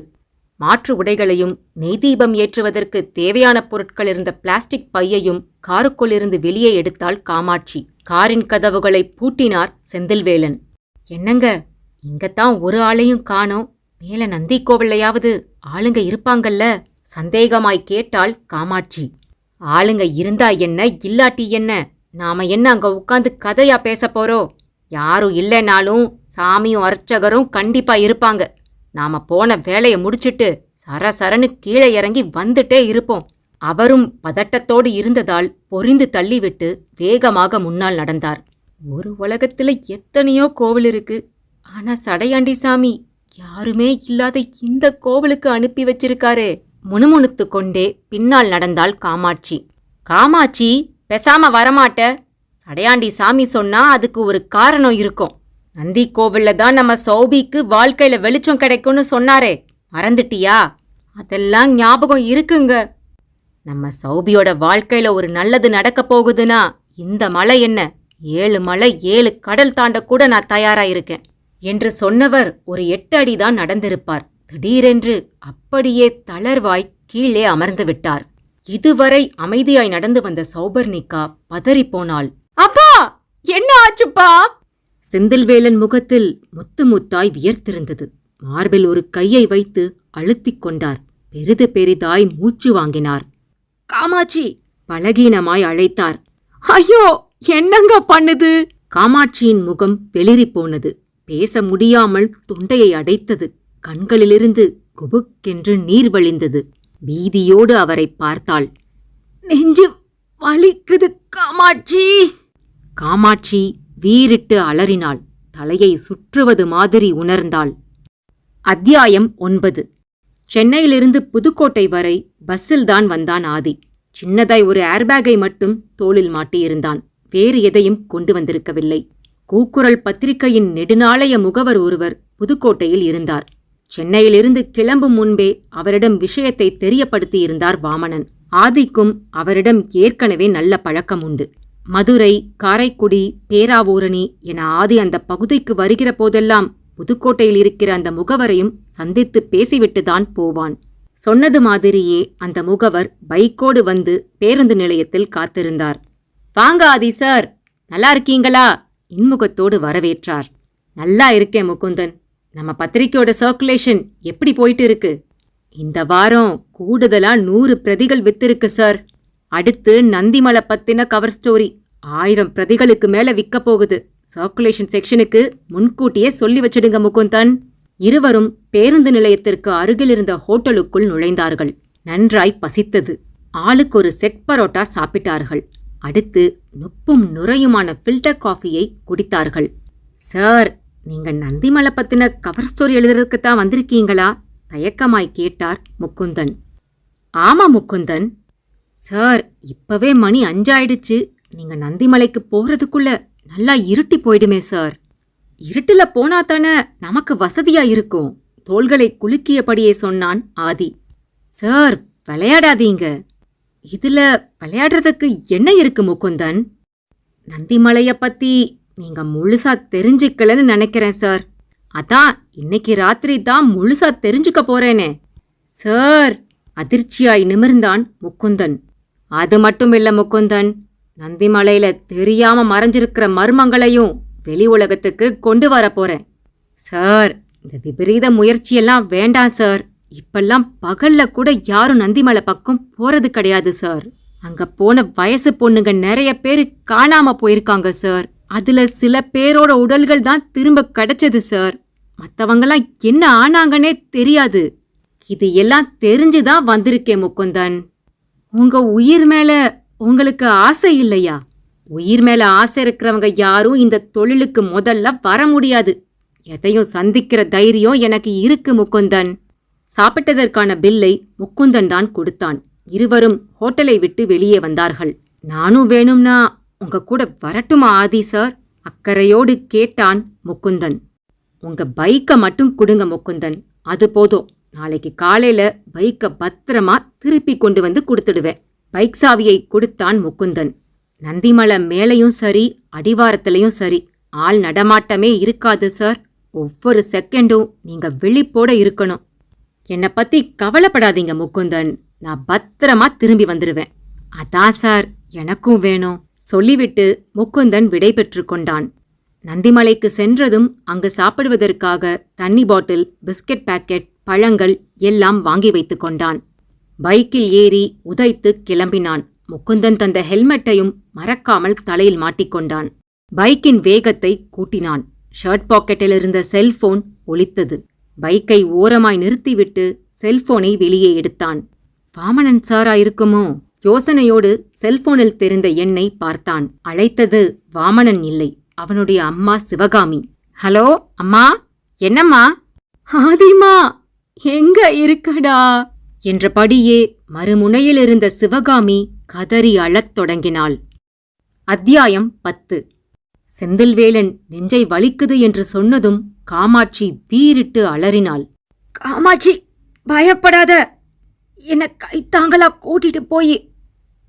மாற்று உடைகளையும் நெய்தீபம் ஏற்றுவதற்கு தேவையான பொருட்கள் இருந்த பிளாஸ்டிக் பையையும் காருக்குள்ளிருந்து வெளியே எடுத்தாள் காமாட்சி. காரின் கதவுகளை பூட்டினார் செந்தில்வேலன். என்னங்க, இங்கத்தான் ஒரு ஆளையும் காணோம். மேல நந்திக்கோவில்லையாவது ஆளுங்க இருப்பாங்கல்ல? சந்தேகமாய் கேட்டாள் காமாட்சி. ஆளுங்க இருந்தா என்ன, இல்லாட்டி என்ன? நாம என்ன அங்க உட்காந்து கதையா பேச போறோம்? யாரும் இல்லைனாலும் சாமியும் அர்ச்சகரும் கண்டிப்பா இருப்பாங்க. நாம போன வேலையை முடிச்சிட்டு சரசரன்னு கீழே இறங்கி வந்துட்டே இருப்போம். அவரும் பதட்டத்தோடு இருந்ததால் பொரிந்து தள்ளிவிட்டு வேகமாக முன்னால் நடந்தார். ஒரு உலகத்துல எத்தனையோ கோவில் இருக்கு. ஆனா சடையாண்டி சாமி யாருமே இல்லாத இந்த கோவிலுக்கு அனுப்பி வச்சிருக்காரே. முணுமுணுத்து கொண்டே பின்னால் நடந்தாள் காமாட்சி. காமாட்சி, பேசாம வரமாட்ட? சடையாண்டி சாமி சொன்னா அதுக்கு ஒரு காரணம் இருக்கும். நந்தி கோவில்ல தான் நம்ம சௌபிக்கு வாழ்க்கையில வெளிச்சம் கிடைக்கும்னு சொன்னாரே, மறந்துட்டியா? அதெல்லாம் ஞாபகம் இருக்குங்க. நம்ம சௌபியோட வாழ்க்கையில ஒரு நல்லது நடக்க போகுதுன்னா இந்த மலை என்ன, 7 மலை 7 கடல் தாண்ட கூட நான் தயாரா இருக்கேன் என்று சொன்னவர் ஒரு 8 அடிதான் நடந்திருப்பார். திடீரென்று அப்படியே தளர்வாய் கீழே அமர்ந்து விட்டார். இதுவரை அமைதியாய் நடந்து வந்த சௌபர்ணிகா பதறிப்போனாள். அப்பா, என்ன ஆச்சுப்பா? செந்தில்வேலன் முகத்தில் முத்து முத்தாய் வியர்த்திருந்தது. மார்பில் ஒரு கையை வைத்து அழுத்திக் கொண்டார். பெரிது பெரிதாய் மூச்சு வாங்கினார். காமாட்சி, பலகீனமாய் அழைத்தார். ஐயோ, என்னங்க பண்ணுது? காமாட்சியின் முகம் வெளிரி போனது. பேச முடியாமல் தொண்டையை அடைத்தது. கண்களிலிருந்து குபுக்கென்று நீர் வழிந்தது. பீதியோடு அவரை பார்த்தாள். நெஞ்சு வலிக்குது காமாட்சி. காமாட்சி வீறிட்டு அலறினாள். தலையை சுற்றுவது மாதிரி உணர்ந்தாள். அத்தியாயம் 9. சென்னையிலிருந்து புதுக்கோட்டை வரை பஸ்ஸில்தான் வந்தான் ஆதி. சின்னதாய் ஒரு ஏர்பேக்கை மட்டும் தோளில் மாட்டியிருந்தான். வேறு எதையும் கொண்டு வந்திருக்கவில்லை. கூக்குரல் பத்திரிகையின் நெடுநாளைய முகவர் ஒருவர் புதுக்கோட்டையில் இருந்தார். சென்னையிலிருந்து கிளம்பும் முன்பே அவரிடம் விஷயத்தை தெரியப்படுத்தியிருந்தார் வாமனன். ஆதிக்கும் அவரிடம் ஏற்கனவே நல்ல பழக்கம் உண்டு. மதுரை, காரைக்குடி, பேராவூரணி என ஆதி அந்த பகுதிக்கு வருகிற போதெல்லாம் புதுக்கோட்டையில் இருக்கிற அந்த முகவரையும் சந்தித்து பேசிவிட்டுதான் போவான். சொன்னது மாதிரியே அந்த முகவர் பைக்கோடு வந்து பேருந்து நிலையத்தில் காத்திருந்தார். வாங்க ஆதி சார், நல்லா இருக்கீங்களா? இன்முகத்தோடு வரவேற்றார். நல்லா இருக்கேன் முகுந்தன். நம்ம பத்திரிக்கையோட சர்க்குலேஷன் எப்படி போயிட்டு இருக்கு? இந்த வாரம் கூடுதலா 100 பிரதிகள் வித்திருக்கு சார். அடுத்து நந்திமலை பத்தின கவர் ஸ்டோரி 1000 பிரதிகளுக்கு மேல விற்க போகுது. சர்க்குலேஷன் செக்ஷனுக்கு முன்கூட்டியே சொல்லி வச்சிடுங்க முகுந்தன். இருவரும் பேருந்து நிலையத்திற்கு அருகில் இருந்த ஹோட்டலுக்குள் நுழைந்தார்கள். நன்றாய் பசித்தது. ஆளுக்கு ஒரு செட் பரோட்டா சாப்பிட்டார்கள். அடுத்து நுப்பும் நுரையுமான ஃபில்டர் காஃபியை குடித்தார்கள். சார், நீங்க நந்திமலை பத்தின கவர் ஸ்டோரி எழுதுறதுக்குத்தான் வந்திருக்கீங்களா? தயக்கமாய் கேட்டார் முகுந்தன். ஆமா முகுந்தன். சார், இப்பவே மணி 5 ஆயிடுச்சு. நீங்க நந்திமலைக்கு போறதுக்குள்ள நல்லா இருட்டி போயிடுமே சார். இருட்டுல போனா தானே நமக்கு வசதியா இருக்கும். தோள்களை குலுக்கியபடியே சொன்னான் ஆதி. சார், விளையாடாதீங்க. இதுல விளையாடுறதுக்கு என்ன இருக்கு முகுந்தன்? நந்திமலைய பத்தி நீங்க முழுசா தெரிஞ்சுக்கலன்னு நினைக்கிறேன் சார். அதான் இன்னைக்கு ராத்திரி தான் முழுசா தெரிஞ்சுக்க போறேனே. சார், அதிர்ச்சியாய் நிமிர்ந்தான் முகுந்தன். அது மட்டும் இல்ல முகுந்தன், நந்திமலையில தெரியாம மறைஞ்சிருக்கிற மர்மங்களையும் வெளி உலகத்துக்கு கொண்டு வர போறேன். சார், இந்த விபரீத முயற்சியெல்லாம் வேண்டாம் சார். இப்பெல்லாம் பகல்ல கூட யாரும் நந்திமலை பக்கம் போறது கிடையாது சார். அங்க போன வயசு பொண்ணுங்க நிறைய பேரு காணாம போயிருக்காங்க சார். அதுல சில பேரோட உடல்கள் தான் திரும்ப கிடைச்சது சார். மத்தவங்கெல்லாம் என்ன ஆனாங்கன்னே தெரியாது. இது எல்லாம் தெரிஞ்சுதான் வந்திருக்கேன் முகுந்தன். உங்க உயிர் மேல உங்களுக்கு ஆசை இல்லையா? உயிர் மேல ஆசை இருக்கிறவங்க யாரும் இந்த தொழிலுக்கு முதல்ல வர முடியாது. எதையும் சந்திக்கிற தைரியம் எனக்கு இருக்கு முகுந்தன். சாப்பிட்டதற்கான பில்லை முகுந்தன் தான் கொடுத்தான். இருவரும் ஹோட்டலை விட்டு வெளியே வந்தார்கள். நானும் வேணும்னா உங்க கூட வரட்டுமா ஆதி சார்? அக்கறையோடு கேட்டான் முகுந்தன். உங்க பைக்கை மட்டும் கொடுங்க முகுந்தன், அது போதும். நாளைக்கு காலையில பைக்கை பத்திரமா திருப்பி கொண்டு வந்து கொடுத்துடுவேன். பைக் சாவியை கொடுத்தான் முகுந்தன். நந்திமலை மேலையும் சரி அடிவாரத்திலையும் சரி ஆள் நடமாட்டமே இருக்காது சார். ஒவ்வொரு செகண்டும் நீங்க விழிப்போட இருக்கணும். என்னை பத்தி கவலைப்படாதீங்க முகுந்தன், நான் பத்திரமா திரும்பி வந்துடுவேன். அதான் சார் எனக்கும் வேணும் சொல்லிவிட்டு முகுந்தன் விடை பெற்று கொண்டான். நந்திமலைக்கு சென்றதும் அங்கு சாப்பிடுவதற்காக தண்ணி பாட்டில், பிஸ்கட் பாக்கெட், பழங்கள் எல்லாம் வாங்கி வைத்துக் கொண்டான். பைக்கில் ஏறி உதைத்து கிளம்பினான். முகுந்தன் தந்த ஹெல்மெட்டையும் மறக்காமல் தலையில் மாட்டிக்கொண்டான். பைக்கின் வேகத்தை கூட்டினான். ஷர்ட் பாக்கெட்டில் இருந்த செல்போன் ஒலித்தது. பைக்கை ஓரமாய் நிறுத்திவிட்டு செல்போனை வெளியே எடுத்தான். வாமனன் சாரா இருக்குமோ? யோசனையோடு செல்போனில் தெரிந்த எண்ணை பார்த்தான். அழைத்தது வாமனன் இல்லை, அவனுடைய அம்மா சிவகாமி. ஹலோ அம்மா. என்னம்மா? ஆதிமா, எங்க இருக்கடா என்றபடியே மறுமுனையிலிருந்த சிவகாமி கதறி அழத் தொடங்கினாள். அத்தியாயம் 10. செந்தில்வேலன் நெஞ்சை வலிக்குது என்று சொன்னதும் காமாட்சி வீறிட்டு அலறினாள். காமாட்சி, பயப்படாத. என்ன கைத்தாங்களா கூட்டிட்டு போய்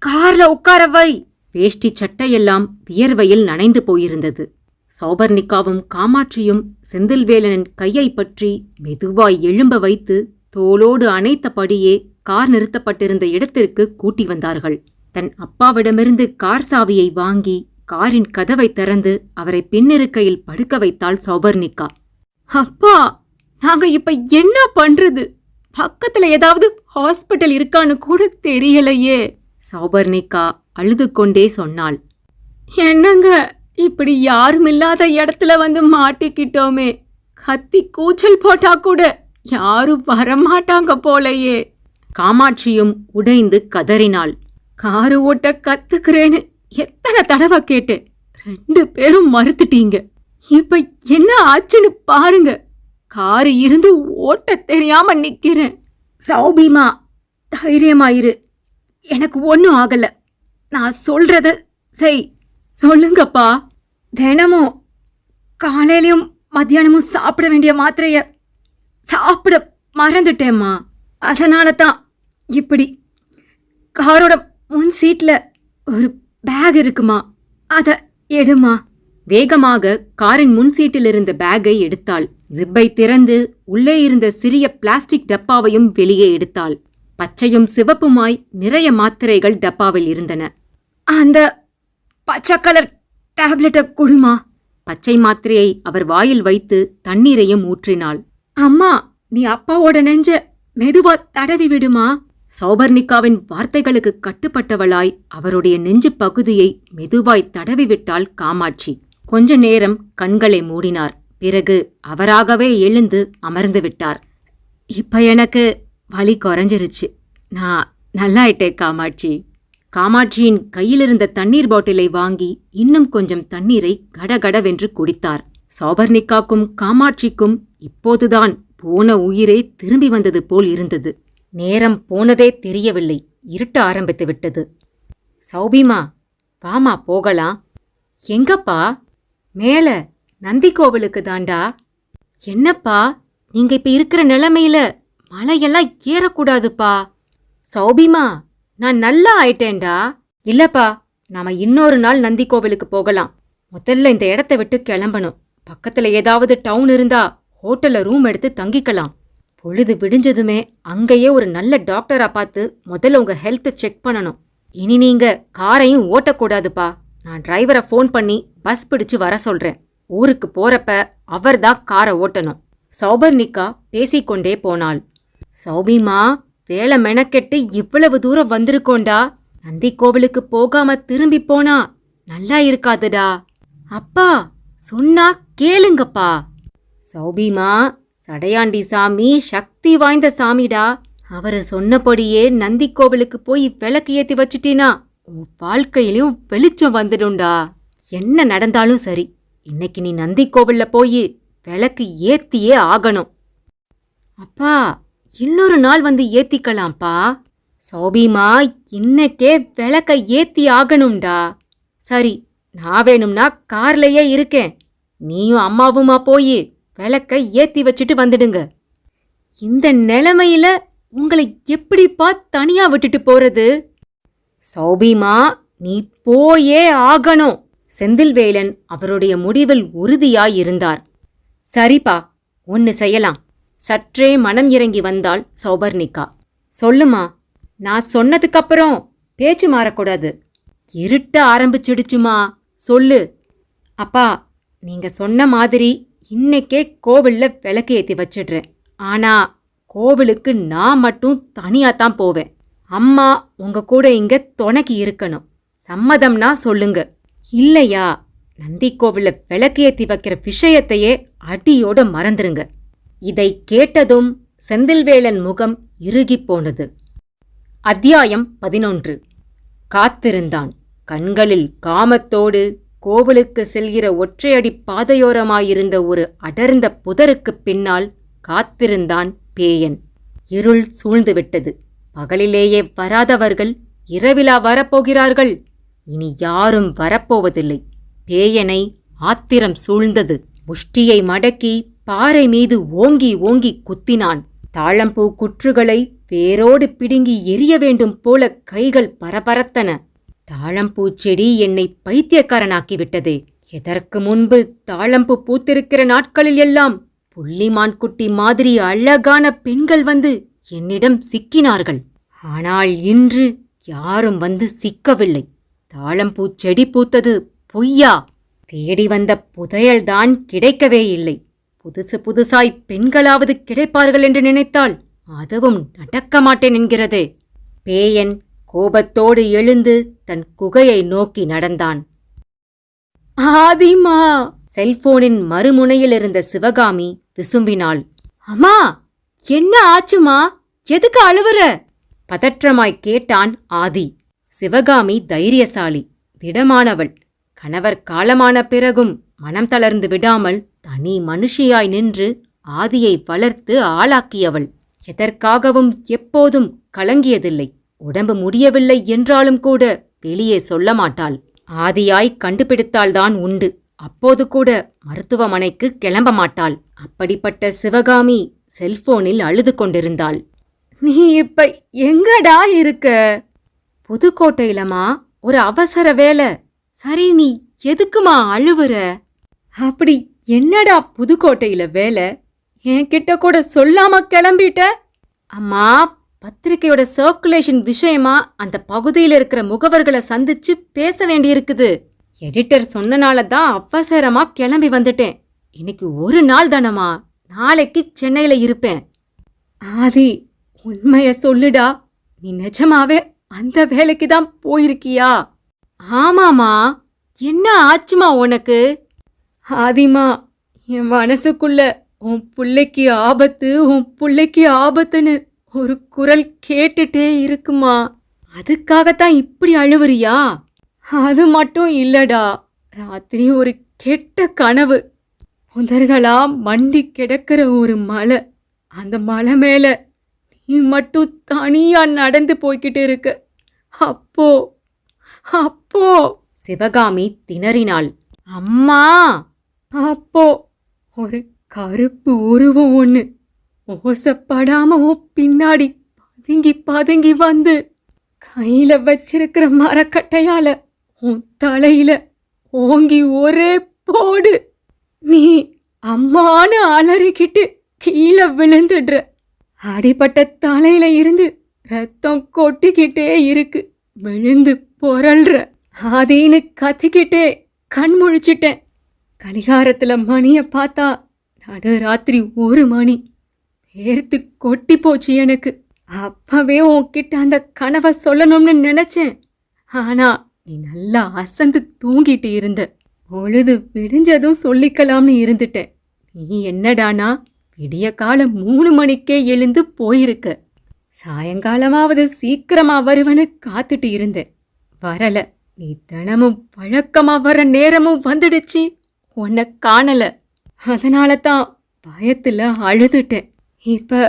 கார்ல உட்கார வை. வேஷ்டி சட்டையெல்லாம் வியர்வையில் நனைந்து போயிருந்தது. சௌபர்ணிகாவும் காமாட்சியும் செந்தில்வேலனின் கையை பற்றி மெதுவாய் எழும்ப வைத்து தோளோடு அணைத்தபடியே கார் நிறுத்தப்பட்டிருந்த இடத்திற்கு கூட்டி வந்தார்கள். தன் அப்பாவிடமிருந்து கார் சாவியை வாங்கி காரின் கதவை திறந்து அவரை பின்னிருக்கையில் படுக்க வைத்தாள் சௌபர்ணிகா. அப்பா, நாங்க இப்ப என்ன பண்றது? பக்கத்துல ஏதாவது ஹாஸ்பிட்டல் இருக்கான்னு கூட தெரியலையே. சௌபர்ணிகா அழுது கொண்டே சொன்னாள். என்னங்க, இப்படி யாருமில்லாத இடத்துல வந்து மாட்டிக்கிட்டோமே. கத்தி கூச்சல் போட்டா கூட யாரும் வரமாட்டாங்க போலையே. காமாட்சியும் உடைந்து கதறினாள். காரு ஓட்ட கத்துக்கிறேன்னு எத்தனை தடவை கேட்டேன். 2 பேரும் மறுத்துட்டீங்க. இப்ப என்ன ஆச்சுன்னு பாருங்க. காரு இருந்து ஓட்ட தெரியாம நிக்கிறேன். சௌபீமா, தைரியமாயிரு. எனக்கு ஒன்னும் ஆகல. நான் சொல்றத செய். சொல்லுங்கப்பா. தினமும் காலையிலயும் மத்தியானமும் சாப்பிட வேண்டிய மாத்திரைய சாப்பிட மறந்துட்டேம்மா. அதனால தான் இப்படி. காரோட முன் சீட்ல ஒரு பேக் இருக்குமா, அத எடுமா. வேகமாக காரின் முன் சீட்டில் இருந்த பேக்கை எடுத்தாள். ஜிப்பை திறந்து உள்ளே இருந்த சிறிய பிளாஸ்டிக் டப்பாவையும் வெளியே எடுத்தாள். பச்சையும் சிவப்புமாய் நிறைய மாத்திரைகள் டப்பாவில் இருந்தன. அந்த பச்சை கலர் டேப்லெட்டை குடுமா. பச்சை மாத்திரையை அவர் வாயில் வைத்து தண்ணீரையும் ஊற்றினாள். அம்மா, நீ அப்பாவோட நெஞ்ச மெதுவா தடவி விடுமா. சௌபர்ணிகாவின் வார்த்தைகளுக்கு கட்டுப்பட்டவளாய் அவருடைய நெஞ்சு பகுதியை மெதுவாய் தடவிவிட்டாள் காமாட்சி. கொஞ்ச நேரம் கண்களை மூடினார். பிறகு அவராகவே எழுந்து அமர்ந்து விட்டார். இப்ப எனக்கு வலி குறைஞ்சிருச்சு. நான் நல்லாயிட்டே காமாட்சி. காமாட்சியின் கையிலிருந்த தண்ணீர் பாட்டிலை வாங்கி இன்னும் கொஞ்சம் தண்ணீரை கடகடவென்று குடித்தார். சௌபர்ணிகாக்கும் காமாட்சிக்கும் இப்போதுதான் போன உயிரே திரும்பி வந்தது போல் இருந்தது. நேரம் போனதே தெரியவில்லை. இருட்ட ஆரம்பித்து விட்டது. சௌபிமா, வாமா போகலாம். எங்கப்பா? மேல நந்தி கோவிலுக்கு தாண்டா. என்னப்பா, நீங்க இப்ப இருக்கிற நிலைமையில மலையெல்லாம் ஏறக்கூடாதுப்பா. சௌபிமா, நான் நல்லா ஆயிட்டேன்டா. இல்லப்பா, நாம இன்னொரு நாள் நந்தி கோவிலுக்கு போகலாம். முதல்ல இந்த இடத்த விட்டு கிளம்பணும். பக்கத்துல ஏதாவது டவுன் இருந்தா ஹோட்டல்ல ரூம் எடுத்து தங்கிக்கலாம். பொழுது விடிஞ்சதுமே அங்கேயே ஒரு நல்ல டாக்டரா பார்த்து முதல்ல உங்க ஹெல்த் செக் பண்ணணும். இனி நீங்க காரையும் ஓட்டக்கூடாதுப்பா. நான் டிரைவரை ஃபோன் பண்ணி பஸ் பிடிச்சு வர சொல்றேன். ஊருக்கு போறப்ப அவர்தான் காரை ஓட்டணும். சௌபர்ணிகா பேசிக்கொண்டே போனாள். சௌபிமா, வேலை மெனக்கெட்டு இவ்வளவு தூரம் வந்திருக்கோண்டா. நந்தி கோவிலுக்கு போகாம திரும்பி போனா நல்லா இருக்காதுடா. அப்பா சொன்னா கேளுங்கப்பா. சௌபிமா, சடையாண்டி சாமி சக்தி வாய்ந்த சாமிடா. அவரு சொன்னபடியே நந்தி கோவிலுக்கு போய் விளக்கு ஏத்தி வச்சிட்டீனா உன் வாழ்க்கையிலும் வெளிச்சம் வந்துடும்டா. என்ன நடந்தாலும் சரி, இன்னைக்கு நீ நந்தி கோவில்ல போய் விளக்கு ஏத்தியே ஆகணும். அப்பா, இன்னொரு நாள் வந்து ஏத்திக்கலாம்ப்பா. சௌபிமா, இன்னைக்கே விளக்க ஏத்தி ஆகணும்டா. சரி, நான் வேணும்னா கார்லயே இருக்கேன். நீயும் அம்மாவுமா போய் விளக்க ஏத்தி வச்சுட்டு வந்துடுங்க. இந்த நிலைமையில உங்களை எப்படிப்பா தனியா விட்டுட்டு போறது? சௌபிமா, நீ போயே ஆகணும். செந்தில்வேலன் அவருடைய முடிவில் உறுதியாயிருந்தார். சரிப்பா, ஒன்னு செய்யலாம். சற்றே மனம் இறங்கி வந்தாள் சௌபர்ணிகா. சொல்லுமா. நான் சொன்னதுக்கப்புறம் பேச்சு மாறக்கூடாது. இருட்ட ஆரம்பிச்சிடுச்சுமா, சொல்லு. அப்பா, நீங்க சொன்ன மாதிரி இன்னைக்கே கோவில்ல விளக்கு ஏத்தி வச்சிடுறேன். ஆனா கோவிலுக்கு நான் மட்டும் தனியாத்தான் போவேன். அம்மா உங்க கூட இங்க துணைக்கு இருக்கணும். சம்மதம்னா சொல்லுங்க. இல்லையா, நந்தி கோவில்ல விளக்கு ஏத்தி வைக்கிற விஷயத்தையே அடியோட மறந்துருங்க. இதை கேட்டதும் செந்தில்வேலன் முகம் இறுகிப் போனது. அத்தியாயம் 11. காத்திருந்தான். கண்களில் காமத்தோடு கோவிலுக்கு செல்கிற ஒற்றையடி பாதையோரமாயிருந்த ஒரு அடர்ந்த புதருக்குப் பின்னால் காத்திருந்தான் பேயன். இருள் சூழ்ந்துவிட்டது. பகலிலேயே வராதவர்கள் இரவிலா வரப்போகிறார்கள்? இனி யாரும் வரப்போவதில்லை. பேயனை ஆத்திரம் சூழ்ந்தது. முஷ்டியை மடக்கி பாறை மீது ஓங்கி ஓங்கி குத்தினான். தாழம்பூ குற்றுகளை வேரோடு பிடுங்கி எரிய வேண்டும் போல கைகள் பரபரத்தன. தாழம்பூச்செடி என்னை பைத்தியக்காரனாக்கிவிட்டதே. எதற்கு முன்பு தாழம்பூ பூத்திருக்கிற நாட்களில் எல்லாம் புள்ளிமான் குட்டி மாதிரி அழகான பெண்கள் வந்து என்னிடம் சிக்கினார்கள். ஆனால் இன்று யாரும் வந்து சிக்கவில்லை. தாழம்பூச்செடி பூத்தது பொய்யா? தேடி வந்த புதையல்தான் கிடைக்கவே இல்லை. புதுசு புதுசாய் பெண்களாவது கிடைப்பார்கள் என்று நினைத்தால் அதுவும் நடக்க மாட்டேன் என்கிறதே. பேயன் கோபத்தோடு எழுந்து தன் குகையை நோக்கி நடந்தான். ஆதிமா! செல்போனின் மறுமுனையில் இருந்த சிவகாமி விசும்பினாள். அம்மா, என்ன ஆச்சுமா? எதுக்கு அழுவுற? பதற்றமாய் கேட்டான் ஆதி. சிவகாமி தைரியசாலி, திடமானவள். கணவர் காலமான பிறகும் மனம் தளர்ந்து விடாமல் தனி மனுஷியாய் நின்று ஆதியை வளர்த்து ஆளாக்கியவள். எதற்காகவும் எப்போதும் கலங்கியதில்லை. உடம்பு முடியவில்லை என்றாலும் கூட வெளியே சொல்ல மாட்டாள். ஆதியாய் கண்டுபிடித்தால்தான் உண்டு. அப்போது கூட மருத்துவமனைக்கு கிளம்ப மாட்டாள். அப்படிப்பட்ட சிவகாமி செல்போனில் அழுது கொண்டிருந்தாள். நீ இப்ப எங்கடா இருக்க? புதுக்கோட்டையிலமா, ஒரு அவசர வேலை. சரி, நீ எதுக்குமா அழுவுற? அப்படி என்னடா புதுக்கோட்டையில வேலை? என்கிட்ட கூட சொல்லாம கிளம்பிட்ட? அம்மா, பத்திரிக்கையோட சர்க்குலேஷன் விஷயமா அந்த பகுதியில் இருக்கிற முகவர்களை சந்திச்சு பேச வேண்டியிருக்குது. எடிட்டர் சொன்னனால தான் அவசரமா கிளம்பி வந்துட்டேன். இன்னைக்கு ஒரு நாள் தானம்மா, நாளைக்கு சென்னையில இருப்பேன். ஆதி, உண்மைய சொல்லுடா. நீ நிஜமாவே அந்த வேலைக்கு தான் போயிருக்கியா? ஆமாமா. என்ன ஆச்சுமா உனக்கு? ஆதிமா, என் மனசுக்குள்ள உன் புள்ளைக்கு ஆபத்து, உன் புள்ளைக்கு ஆபத்துன்னு ஒரு குரல் கேட்டுட்டே இருக்குமா. அதுக்காகத்தான் இப்படி அழுவுறியா? அது மட்டும் இல்லடா, ராத்திரி ஒரு கெட்ட கனவு. புதர்களா மண்டி கிடக்கிற ஒரு மலை. அந்த மலை மேல நீ மட்டும் தனியா நடந்து போய்கிட்டு இருக்க. அப்போ அப்போ சிவகாமி திணறினாள். அம்மா! அப்போ ஒரு கருப்பு உருவம் ஒண்ணு ஓசப்படாம உன் பின்னாடி பதுங்கி பதுங்கி வந்து கையில வச்சிருக்கிற மரக்கட்டையால உன் தலையில ஓங்கி ஒரே போடு. நீ அம்மான்னு அலறிக்கிட்டு கீழே விழுந்துடுற. அடிபட்ட தலையில இருந்து ரத்தம் கொட்டிக்கிட்டே இருக்கு. விழுந்து பொறல்ற. ஆதின்னு கத்திக்கிட்டே கண் முழிச்சிட்டேன். கடிகாரத்துல மணிய பார்த்தா நடுராத்திரி 1 மணி. வேர்த்து கொட்டி போச்சு எனக்கு. அப்பவே உன்கிட்ட அந்த கனவை சொல்லணும்னு நினைச்சேன். ஆனா நீ நல்லா அசந்து தூங்கிட்டு இருந்த. பொழுது விடிஞ்சதும் சொல்லிக்கலாம்னு இருந்துட்டேன். நீ என்னடானா விடிய காலம் 3 மணிக்கே எழுந்து போயிருக்க. சாயங்காலமாவது சீக்கிரமா வருவன்னு காத்துட்டு இருந்தேன். வரல. நீ தினமும் வழக்கமா வர நேரமும் வந்துடுச்சு. உன்னை காணல. அதனால தான் பயத்துல அழுதுட்டேன். இப்ப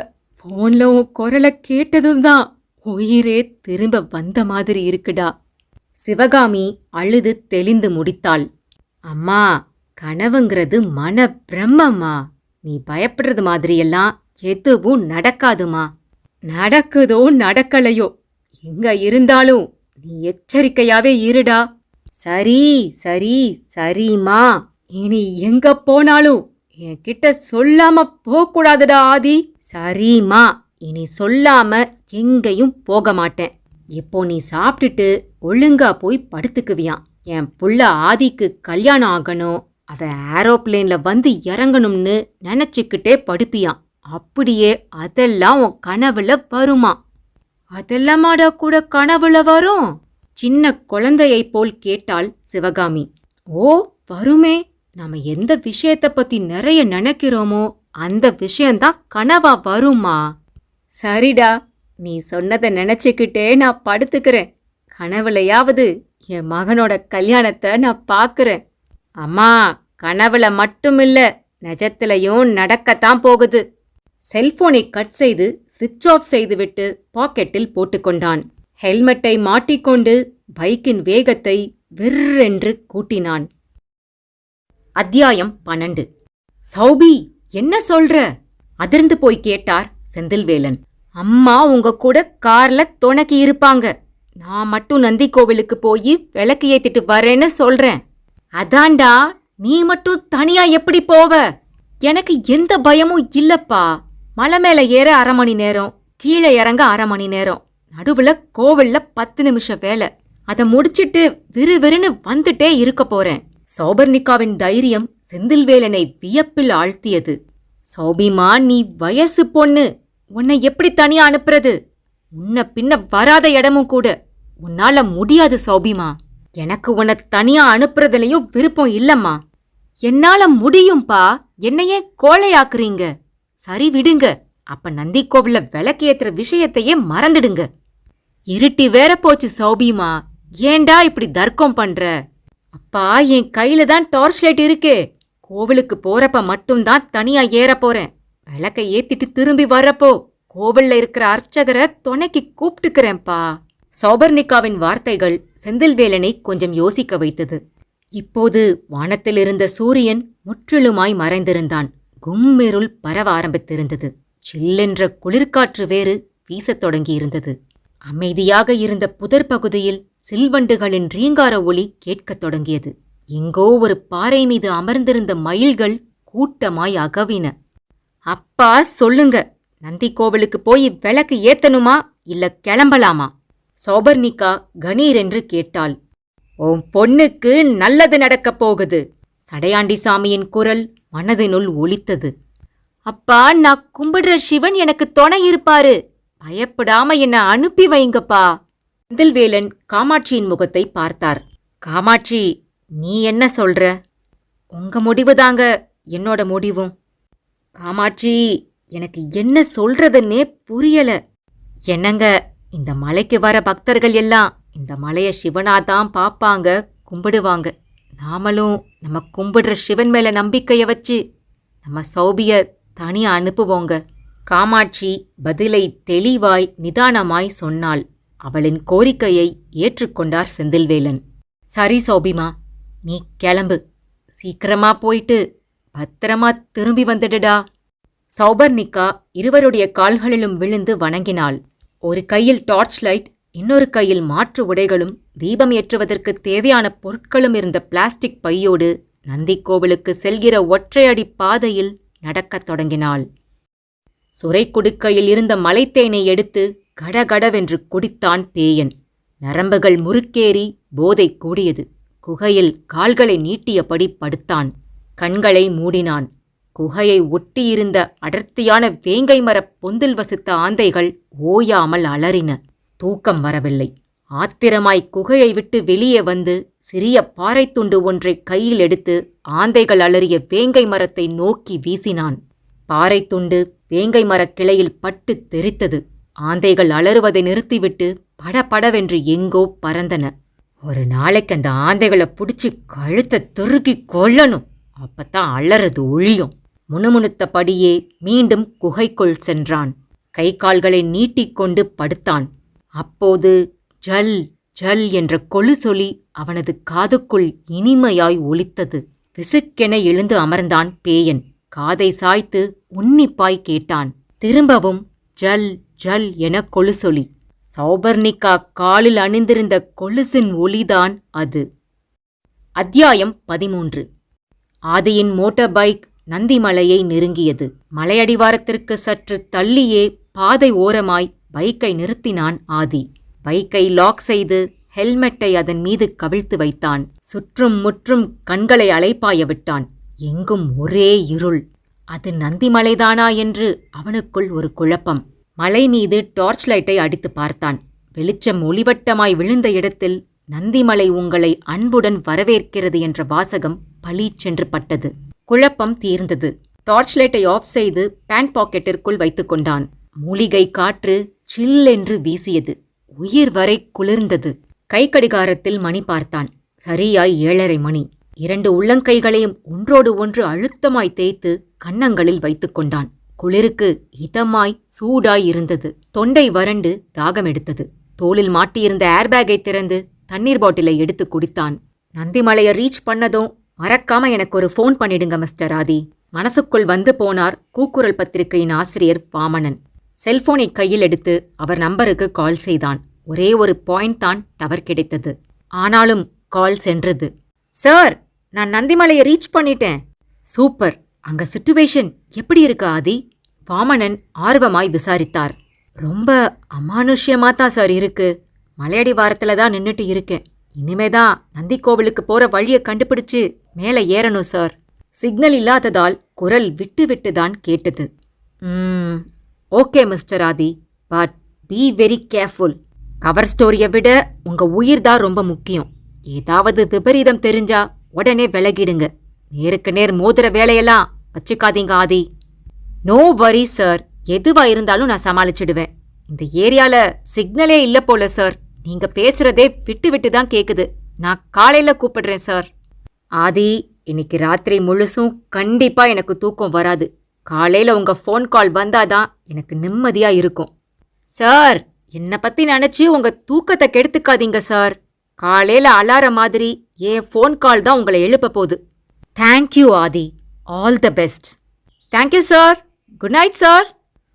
போன்ல உன் குரலை கேட்டதும் தான் உயிரே திரும்ப வந்த மாதிரி இருக்குடா. சிவகாமி அழுது தெளிந்து முடித்தாள். அம்மா, கனவுங்கிறது மன பிரம்மம்மா. நீ பயப்படுறது மாதிரியெல்லாம் எதுவும் நடக்காதுமா. நடக்குதோ நடக்கலையோ, எங்க இருந்தாலும் நீ எச்சரிக்கையாவே இருடா. சரி சரி சரிம்மா. இனி எங்க போனாலும் என்கிட்ட சொல்லாம போகக்கூடாதுடா ஆதி. சரிம்மா, இனி சொல்லாம எங்கேயும் போக மாட்டேன். இப்போ நீ சாப்பிட்டுட்டு ஒழுங்கா போய் படுத்துக்குவியான். என் புள்ள ஆதிக்கு கல்யாணம் ஆகணும், அவ ஏரோப்ளேன்ல வந்து இறங்கணும்னு நினைச்சுக்கிட்டே படுப்பியான். அப்படியே அதெல்லாம் உன் கனவுல வருமா? அதெல்லாமாடா கூட கனவுல வரும்? சின்ன குழந்தையைப் போல் கேட்டாள் சிவகாமி. ஓ, வருமே. நாம எந்த விஷயத்த பத்தி நிறைய நினைக்கிறோமோ அந்த விஷயம்தான் கனவா வருமா? சரிடா, நீ சொன்னதை நினைச்சுக்கிட்டே நான் படுத்துக்கிறேன். கனவுலையாவது என் மகனோட கல்யாணத்தை நான் பாக்குறேன். அம்மா, கனவுல மட்டுமில்ல, நிஜத்திலையும் நடக்கத்தான் போகுது. செல்போனை கட் செய்து சுவிட்ச் ஆஃப் செய்துவிட்டு பாக்கெட்டில் போட்டுக்கொண்டான். ஹெல்மெட்டை மாட்டிக்கொண்டு பைக்கின் வேகத்தை விற்றென்று கூட்டினான். அத்தியாயம் 12. சௌபி, என்ன சொல்ற? அதிர்ந்து போய் கேட்டார் செந்தில்வேலன். அம்மா உங்க கூட கார்ல துணைக்கு இருப்பாங்க. நான் மட்டும் நந்தி கோவிலுக்கு போய் விளக்கு ஏத்திட்டு வரேன்னு சொல்றேன். அதான்டா, நீ மட்டும் தனியா எப்படி போவ? எனக்கு எந்த பயமும் இல்லப்பா. மலை மேல ஏற 1/2 மணி நேரம், கீழே இறங்க 1/2 மணி நேரம், நடுவுல கோவில்ல 10 நிமிஷம் வேலை. அதை முடிச்சிட்டு விறுவிறுன்னு வந்துட்டே இருக்க போறேன். சௌபர்ணிகாவின் தைரியம் செந்தில்வேலனை வியப்பில் ஆழ்த்தியது. சௌபிமா, நீ வயசு பொண்ணு. உன்னை எப்படி தனியா அனுப்புறது? உன்ன பின்ன வராத இடமும் கூட. உன்னால முடியாது சௌபிமா. எனக்கு உன்னை தனியா அனுப்புறதுலயும் விருப்பம் இல்லம்மா. என்னால முடியும்பா. என்னையே கோழையாக்குறீங்க. சரி விடுங்க. அப்ப நந்தி கோவில்ல விளக்கு ஏத்துற விஷயத்தையே மறந்துடுங்க. இருட்டி வேற போச்சு சௌபிமா. ஏண்டா இப்படி தர்க்கம் பண்ற? அப்பா, என் கையில தான் டார்ச் லைட் இருக்கே. கோவிலுக்கு போறப்ப மட்டும்தான் தனியா ஏற போறேன். விளக்கை ஏத்திட்டு திரும்பி வர்றப்போ கோவில்ல இருக்கிற அர்ச்சகரை துணைக்கு கூப்பிட்டுக்கிறேன்ப்பா. சௌபர்ணிகாவின் வார்த்தைகள் செந்தில்வேலனை கொஞ்சம் யோசிக்க வைத்தது. இப்போது வானத்தில் இருந்த சூரியன் முற்றிலுமாய் மறைந்திருந்தான். கும்மிருள் பரவ ஆரம்பித்திருந்தது. சில்லென்ற குளிர்காற்று வேறு வீசத் தொடங்கியிருந்தது. அமைதியாக இருந்த புதர் பகுதியில் சில்வண்டுகளின் ரீங்கார ஒலி கேட்கத் தொடங்கியது. எங்கோ ஒரு பாறை மீது அமர்ந்திருந்த மயில்கள் கூட்டமாய் அகவின. அப்பா சொல்லுங்க, நந்தி கோவிலுக்கு போய் விளக்கு ஏத்தனுமா இல்ல கிளம்பலாமா? சௌபர்ணிகா கணீரென்று கேட்டாள். உன் பொண்ணுக்கு நல்லது நடக்கப் போகுது. சடையாண்டி சாமியின் குரல் மனதினுள் ஒலித்தது. அப்பா, நான் கும்பிடுற சிவன் எனக்கு துணை இருப்பாரு. பயப்படாம என்ன அனுப்பி வைங்கப்பா. செந்தில்வேலன் காமாட்சியின் முகத்தை பார்த்தார். காமாட்சி, நீ என்ன சொல்ற? உங்க முடிவுதாங்க என்னோட முடிவும். காமாட்சி, எனக்கு என்ன சொல்றதுன்னே புரியல. என்னங்க, இந்த மலைக்கு வர பக்தர்கள் எல்லாம் இந்த மலைய சிவனாதான் பாப்பாங்க, கும்பிடுவாங்க. நாமளும் நம்ம கும்பிடுற சிவன் மேல நம்பிக்கைய வச்சு நம்ம சௌபிய தனியா அனுப்புவோங்க. காமாட்சி பதிலை தெளிவாய் நிதானமாய் சொன்னாள். அவளின் கோரிக்கையை ஏற்றுக்கொண்டார் செந்தில்வேலன். சரி சௌபிமா, நீ கிளம்பு. சீக்கிரமா போயிட்டு பத்திரமா திரும்பி வந்துடுடா. சௌபர்ணிகா இருவருடைய கால்களிலும் விழுந்து வணங்கினாள். ஒரு கையில் டார்ச் லைட், இன்னொரு கையில் மாற்று உடைகளும் தீபம் ஏற்றுவதற்கு தேவையான பொருட்களும் இருந்த பிளாஸ்டிக் பையோடு நந்திக்கோவிலுக்கு செல்கிற ஒற்றையடி பாதையில் நடக்கத் தொடங்கினாள். சுரைக்குடுக்கையில் இருந்த மலைத்தேனை எடுத்து கடகடவென்று குடித்தான் பேயன். நரம்புகள் முறுக்கேறி போதை கூடியது. குகையில் கால்களை நீட்டியபடி படுத்தான். கண்களை மூடினான். குகையை ஒட்டியிருந்த அடர்த்தியான வேங்கை மரப் பொந்தில் வசித்த ஆந்தைகள் ஓயாமல் அலறின. தூக்கம் வரவில்லை. ஆத்திரமாய் குகையை விட்டு வெளியே வந்து சிறிய பாறைத்துண்டு ஒன்றை கையில் எடுத்து ஆந்தைகள் அலறிய வேங்கை மரத்தை நோக்கி வீசினான். பாறைத்துண்டு வேங்கை மரக் கிளையில் பட்டு தெரித்தது. ஆந்தைகள் அலறுவதை நிறுத்திவிட்டு படபடவென்று எங்கோ பறந்தன. ஒரு நாளைக்கு அந்த ஆந்தைகளை புடிச்சு கழுத்தை திருகி கொல்லணும், அப்பத்தான் அலறது ஒழியும். முணுமுணுத்தபடியே மீண்டும் குகைக்குள் சென்றான். கை கால்களை நீட்டிக்கொண்டு படுத்தான். அப்போது ஜல் ஜல் என்ற கொலுசொலி அவனது காதுக்குள் இனிமையாய் ஒலித்தது. விசுக்கென எழுந்து அமர்ந்தான் பேயன். காதை சாய்த்து உன்னிப்பாய் கேட்டான். திரும்பவும் ஜல் ஜல் என கொலுசொலி. சௌபர்ணிகா காலில் அணிந்திருந்த கொலுசின் ஒலிதான் அது. அத்தியாயம் 13. ஆதியின் மோட்டார் பைக் நந்திமலையை நெருங்கியது. மலையடிவாரத்திற்கு சற்று தள்ளியே பாதை ஓரமாய் பைக்கை நிறுத்தினான் ஆதி. பைக்கை லாக் செய்து ஹெல்மெட்டை அதன் மீது கவிழ்த்து வைத்தான். சுற்றும் முற்றும் கண்களை அலைப்பாய விட்டான். எங்கும் ஒரே இருள். அது நந்திமலைதானா என்று அவனுக்குள் ஒரு குழப்பம். மலை மீது டார்ச் லைட்டை அடித்து பார்த்தான். வெளிச்சம் ஒளிவட்டமாய் விழுந்த இடத்தில் நந்திமலை உங்களை அன்புடன் வரவேற்கிறது என்ற வாசகம் பளீச்சென்று பட்டது. குழப்பம் தீர்ந்தது. டார்ச் லைட்டை ஆஃப் செய்து பேண்ட் பாக்கெட்டிற்குள் வைத்துக் கொண்டான். மூலிகை காற்று சில்லென்று வீசியது. உயிர் வரை குளிர்ந்தது. கைக்கடிகாரத்தில் மணி பார்த்தான். சரியாய் 7:30 மணி. 2 உள்ளங்கைகளையும் ஒன்றோடு ஒன்று அழுத்தமாய் தேய்த்து கன்னங்களில் வைத்துக் கொண்டான். குளிருக்கு இதமாய் சூடாய் இருந்தது. தொண்டை வறண்டு தாகம் எடுத்தது. தோளில் மாட்டியிருந்த ஏர்பேக்கை திறந்து தண்ணீர் பாட்டிலை எடுத்து குடித்தான். நந்திமலையை ரீச் பண்ணதும் மறக்காம எனக்கு ஒரு ஃபோன் பண்ணிடுங்க மிஸ்டர் ஆதி. மனசுக்குள் வந்து போனார் கூக்குரல் பத்திரிகையின் ஆசிரியர் வாமனன். செல்போனை கையில் எடுத்து அவர் நம்பருக்கு கால் செய்தான். ஒரே ஒரு பாயிண்ட் தான் டவர் கிடைத்தது. ஆனாலும் கால் சென்றது. சார், நான் நந்திமலையை ரீச் பண்ணிட்டேன். சூப்பர். அங்க சிச்சுவேஷன் எப்படி இருக்கு ஆதி? வாமனன் ஆர்வமாய் விசாரித்தார். ரொம்ப அமானுஷ்யமாத்தான் சார் இருக்கு. மலையடிவாரத்துல தான் நின்னுட்டு இருக்கேன். இனிமேதான் நந்திக்கோவிலுக்கு போற வழியை கண்டுபிடிச்சு மேலே ஏறணும் சார். சிக்னல் இல்லாததால் குரல் விட்டு விட்டுதான் கேட்டது. Okay mister Aadhi, but be very careful. Cover ஸ்டோரியை விட உங்க உயிர் தான் ரொம்ப முக்கியம். ஏதாவது விபரீதம் தெரிஞ்சா உடனே விலகிடுங்க. நேருக்கு நேர் மோதிர வேலையெல்லாம் வச்சுக்காதீங்க ஆதி. நோ வரி சார், எதுவா இருந்தாலும் நான் சமாளிச்சிடுவேன். இந்த ஏரியால சிக்னலே இல்ல போல சார். நீங்க பேசுறதே விட்டு விட்டு தான் கேக்குது. நான் காலையில கூப்பிடுறேன் சார். ஆதி, இன்னைக்கு ராத்திரி முழுசும் கண்டிப்பா எனக்கு தூக்கம் வராது. காலையில உங்க ஃபோன் கால் வந்தாதான் எனக்கு நிம்மதியா இருக்கும். சார், என்னை பத்தி நினைச்சு உங்க தூக்கத்தை கெடுத்துக்காதீங்க சார். காலையில அலாரம் மாதிரி என் ஃபோன் கால் தான் உங்களை எழுப்ப போகுது. Thank you Aadhi. All the best. Thank you sir. Good night sir.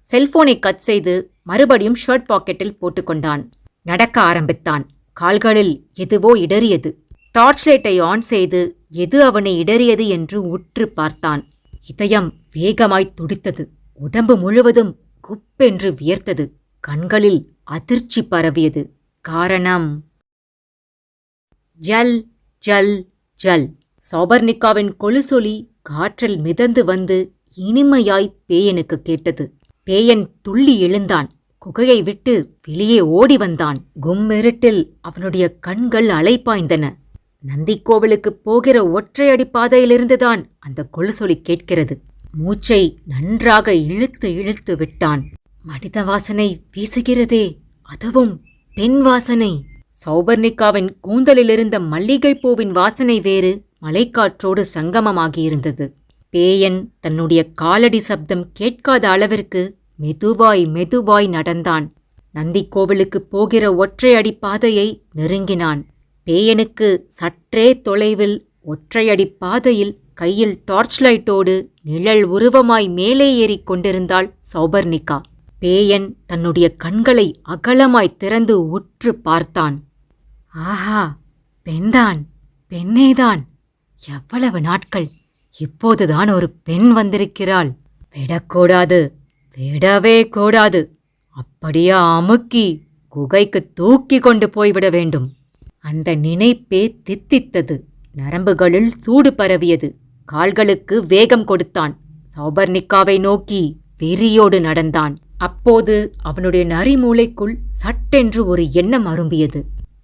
செல்போனை கட் செய்து மறுபடியும் ஷர்ட் பாக்கெட்டில் போட்டுக்கொண்டான். நடக்க ஆரம்பித்தான். கால்களில் எதுவோ இடறியது. டார்ச் லைட்டை ஆன் செய்து எது அவனை இடறியது என்று உற்று பார்த்தான். இதயம் வேகமாய் துடித்தது. உடம்பு முழுவதும் குப்பென்று வியர்த்தது. கண்களில் அதிர்ச்சி பரவியது. காரணம் ஜல் ஜல் ஜல். சௌபர்ணிகாவின் கொலுசொலி காற்றில் மிதந்து வந்து இனிமையாய் பேயனுக்கு கேட்டது. பேயன் துள்ளி எழுந்தான். குகையை விட்டு வெளியே ஓடி வந்தான். கும்மிருட்டில் அவனுடைய கண்கள் அலைப்பாய்ந்தன. நந்திக்கோவிலுக்கு போகிற ஒற்றையடி பாதையிலிருந்துதான் அந்த கொலுசொலி கேட்கிறது. மூச்சை நன்றாக இழுத்து இழுத்து விட்டான். மனித வாசனை வீசுகிறதே, அதுவும் பெண் வாசனை. சௌபர்ணிகாவின் கூந்தலிலிருந்த மல்லிகைப்பூவின் வாசனை வேறு மலைக்காற்றோடு சங்கமமாகியிருந்தது. பேயன் தன்னுடைய காலடி சப்தம் கேட்காத அளவிற்கு மெதுவாய் மெதுவாய் நடந்தான். நந்திக்கோவிலுக்குப் போகிற ஒற்றையடி பாதையை நெருங்கினான். பேயனுக்கு சற்றே தொலைவில் ஒற்றையடி பாதையில் கையில் டார்ச் லைட்டோடு நிழல் உருவமாய் மேலே ஏறிக் கொண்டிருந்தாள் சௌபர்ணிகா. பேயன் தன்னுடைய கண்களை அகலமாய் திறந்து உற்று பார்த்தான். ஆஹா, பெண்தான், பெண்ணேதான். எவ்வளவு நாட்கள்! இப்போதுதான் ஒரு பெண் வந்திருக்கிறாள். விடக்கூடாது, விடவே கூடாது. அப்படியே அமுக்கி குகைக்கு தூக்கி கொண்டு போய்விட வேண்டும். அந்த நினைப்பே தித்தித்தது. நரம்புகளில் சூடு பரவியது. கால்களுக்கு வேகம் கொடுத்தான். சௌபர்ணிகாவை நோக்கி வெறியோடு நடந்தான். அப்போது அவனுடைய நரிமூளைக்குள் சட்டென்று ஒரு எண்ணம் அரும்பியது.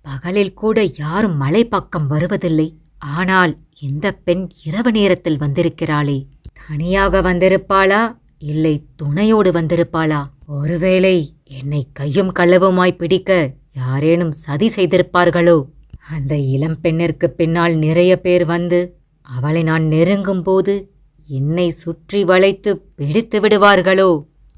பகலில் கூட யாரும் மலை பக்கம் வருவதில்லை. ஆனால் இந்த பெண் இரவு நேரத்தில் வந்திருக்கிறாளே, தனியாக வந்திருப்பாளா, இல்லை துணையோடு வந்திருப்பாளா? ஒருவேளை என்னை கையும் களவுமாய் பிடிக்க யாரேனும் சதி செய்திருப்பார்களோ? அந்த இளம் பெண்ணிற்கு பின்னால் நிறைய பேர் வந்து அவளை நான் நெருங்கும்போது என்னை சுற்றி வளைத்து பிடித்து விடுவார்களோ?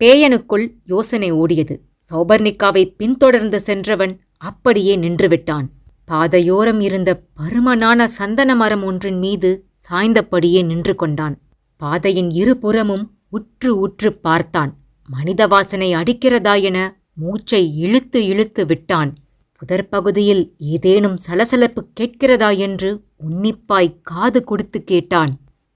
பேயனுக்குள் யோசனை ஓடியது. சௌபர்ணிகாவை பின்தொடர்ந்து சென்றவன் அப்படியே நின்றுவிட்டான். பாதையோரம் இருந்த பருமனான சந்தன மரம் ஒன்றின் மீது சாய்ந்தபடியே நின்று கொண்டான். பாதையின் இருபுறமும் உற்று உற்று பார்த்தான். மனித வாசனை அடிக்கிறதா என மூச்சை இழுத்து இழுத்து விட்டான். புதர்பகுதியில் ஏதேனும் சலசலப்பு கேட்கிறதா என்று உன்னிப்பாய் காது கொடுத்து கேட்டான்.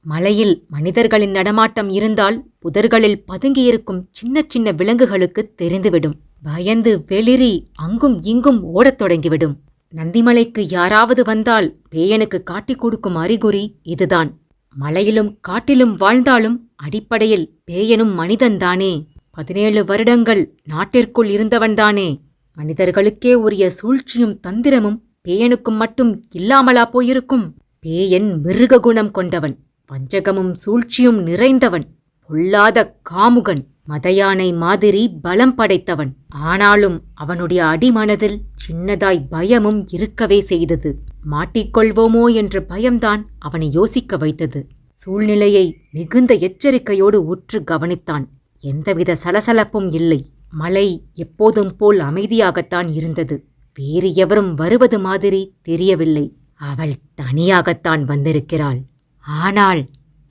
மலையில் மனிதர்களின் நடமாட்டம் இருந்தால் புதர்களில் பதுங்கியிருக்கும் சின்ன சின்ன விலங்குகளுக்கு தெரிந்துவிடும். பயந்து வெளிரி அங்கும் இங்கும் ஓடத் தொடங்கிவிடும். நந்திமலைக்கு யாராவது வந்தால் பேயனுக்கு காட்டிக் கொடுக்கும் அறிகுறி இதுதான். மலையிலும் காட்டிலும் வாழ்ந்தாலும் அடிப்படையில் பேயனும் மனிதன்தானே. 17 வருடங்கள் நாட்டிற்குள் இருந்தவன்தானே. மனிதர்களுக்கே உரிய சூழ்ச்சியும் தந்திரமும் பேயனுக்கும் மட்டும் இல்லாமலா போயிருக்கும்? பேயன் மிருக குணம் கொண்டவன், வஞ்சகமும் சூழ்ச்சியும் நிறைந்தவன், பொல்லாத காமுகன், மதயானை மாதிரி பலம் படைத்தவன். ஆனாலும் அவனுடைய அடிமனதில் சின்னதாய் பயமும் இருக்கவே செய்தது. மாட்டிக்கொள்வோமோ என்ற பயம்தான் அவனை யோசிக்க வைத்தது. சூழ்நிலையை மிகுந்த எச்சரிக்கையோடு உற்று கவனித்தான். எந்தவித சலசலப்பும் இல்லை. மலை எப்போதும் போல் அமைதியாகத்தான் இருந்தது. வேறு எவரும் வருவது மாதிரி தெரியவில்லை. அவள் தனியாகத்தான் வந்திருக்கிறாள். ஆனால்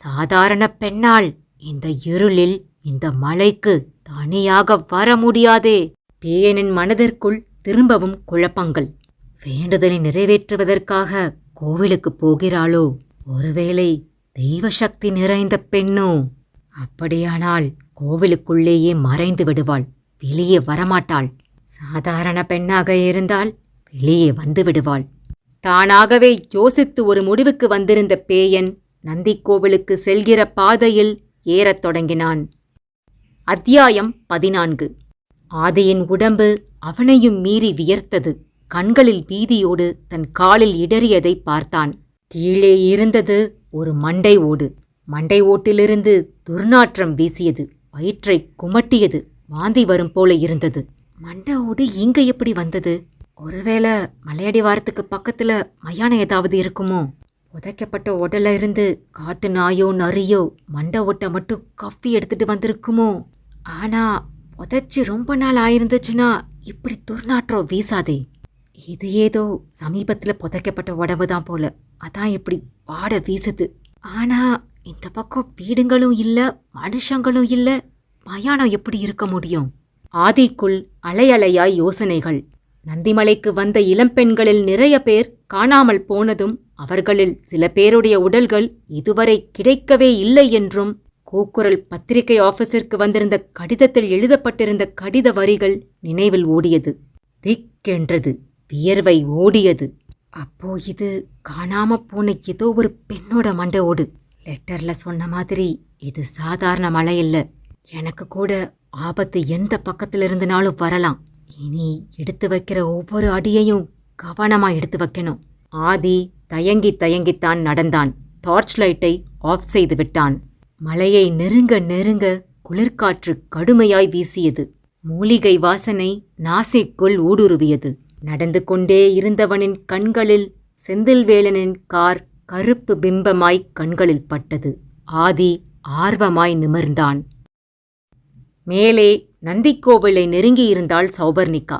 சாதாரண பெண்ணால் இந்த இருளில் இந்த மலைக்கு தனியாக வர முடியாதே. பேயனின் மனதிற்குள் திரும்பவும் குழப்பங்கள். வேண்டுதலை நிறைவேற்றுவதற்காக கோவிலுக்குப் போகிறாளோ? ஒருவேளை தெய்வ சக்தி நிறைந்த பெண்ணோ? அப்படியானால் கோவிலுக்குள்ளேயே மறைந்து விடுவாள், வெளியே வரமாட்டாள். சாதாரண பெண்ணாக இருந்தால் வெளியே வந்து விடுவாள். தானாகவே யோசித்து ஒரு முடிவுக்கு வந்திருந்த பேயன் நந்திக்கோவிலுக்கு செல்கிற பாதையில் ஏறத் தொடங்கினான். அத்தியாயம் 14. ஆதியின் உடம்பு அவனையும் மீறி வியர்த்தது. கண்களில் பீதியோடு தன் காலில் இடறியதை பார்த்தான். கீழே இருந்தது ஒரு மண்டை ஓடு. மண்டை ஓட்டிலிருந்து துர்நாற்றம் வீசியது. வயிற்றை குமட்டியது. வாந்தி வரும் போல இருந்தது. மண்டை ஓடு இங்க எப்படி வந்தது? ஒருவேளை மலையடிவாரத்துக்கு பக்கத்துல மயானம் ஏதாவது இருக்குமோ? புதைக்கப்பட்ட உடல இருந்து காட்டு நாயோ நரியோ மண்டை ஓட்டை மட்டும் கஃபி எடுத்துட்டு வந்திருக்குமோ? ஆனா புதைச்சி ரொம்ப நாள் ஆயிருந்துச்சுன்னா இப்படி துர்நாற்றம் வீசாதே. இது ஏதோ சமீபத்துல புதைக்கப்பட்ட உடம்புதான் போல, அதான் இப்படி வாட வீசுது. ஆனா இந்த பக்கம் வீடுங்களும் இல்ல, மனுஷங்களும் இல்ல, மயானம் எப்படி இருக்க முடியும்? ஆதிக்குள் அலையலையாய் யோசனைகள். நந்திமலைக்கு வந்த இளம்பெண்களில் நிறைய பேர் காணாமல் போனதும் அவர்களில் சில பேருடைய உடல்கள் இதுவரை கிடைக்கவே இல்லை என்றும், கூக்குரல் பத்திரிகை ஆபீஸிற்கு வந்திருந்த கடிதத்தில் எழுதப்பட்டிருந்த கடித வரிகள் நினைவில் ஓடியது. திக்கென்றது. வியர்வை ஓடியது. அப்போ இது காணாம போன ஏதோ ஒரு பெண்ணோட மண்டை ஓடு. லெட்டர்ல சொன்ன மாதிரி இது சாதாரண மலை இல்ல. எனக்கு கூட ஆபத்து எந்த பக்கத்துல இருந்துனாலும் வரலாம். இனி எடுத்து வைக்கிற ஒவ்வொரு அடியையும் கவனமா எடுத்து வைக்கணும். ஆதி தயங்கி தயங்கித்தான் நடந்தான். டார்ச் லைட்டை ஆஃப் செய்து விட்டான். மலையை நெருங்க நெருங்க குளிர்காற்று கடுமையாய் வீசியது. மூலிகை வாசனை நாசிக்குள் ஊடுருவியது. நடந்து கொண்டே இருந்தவனின் கண்களில் செந்தில்வேலனின் கார் கருப்பு பிம்பமாய் கண்களில் பட்டது. ஆதி ஆர்வமாய் நிமிர்ந்தான். மேலே நந்திக்கோவிலை நெருங்கியிருந்தாள் சௌபர்ணிகா.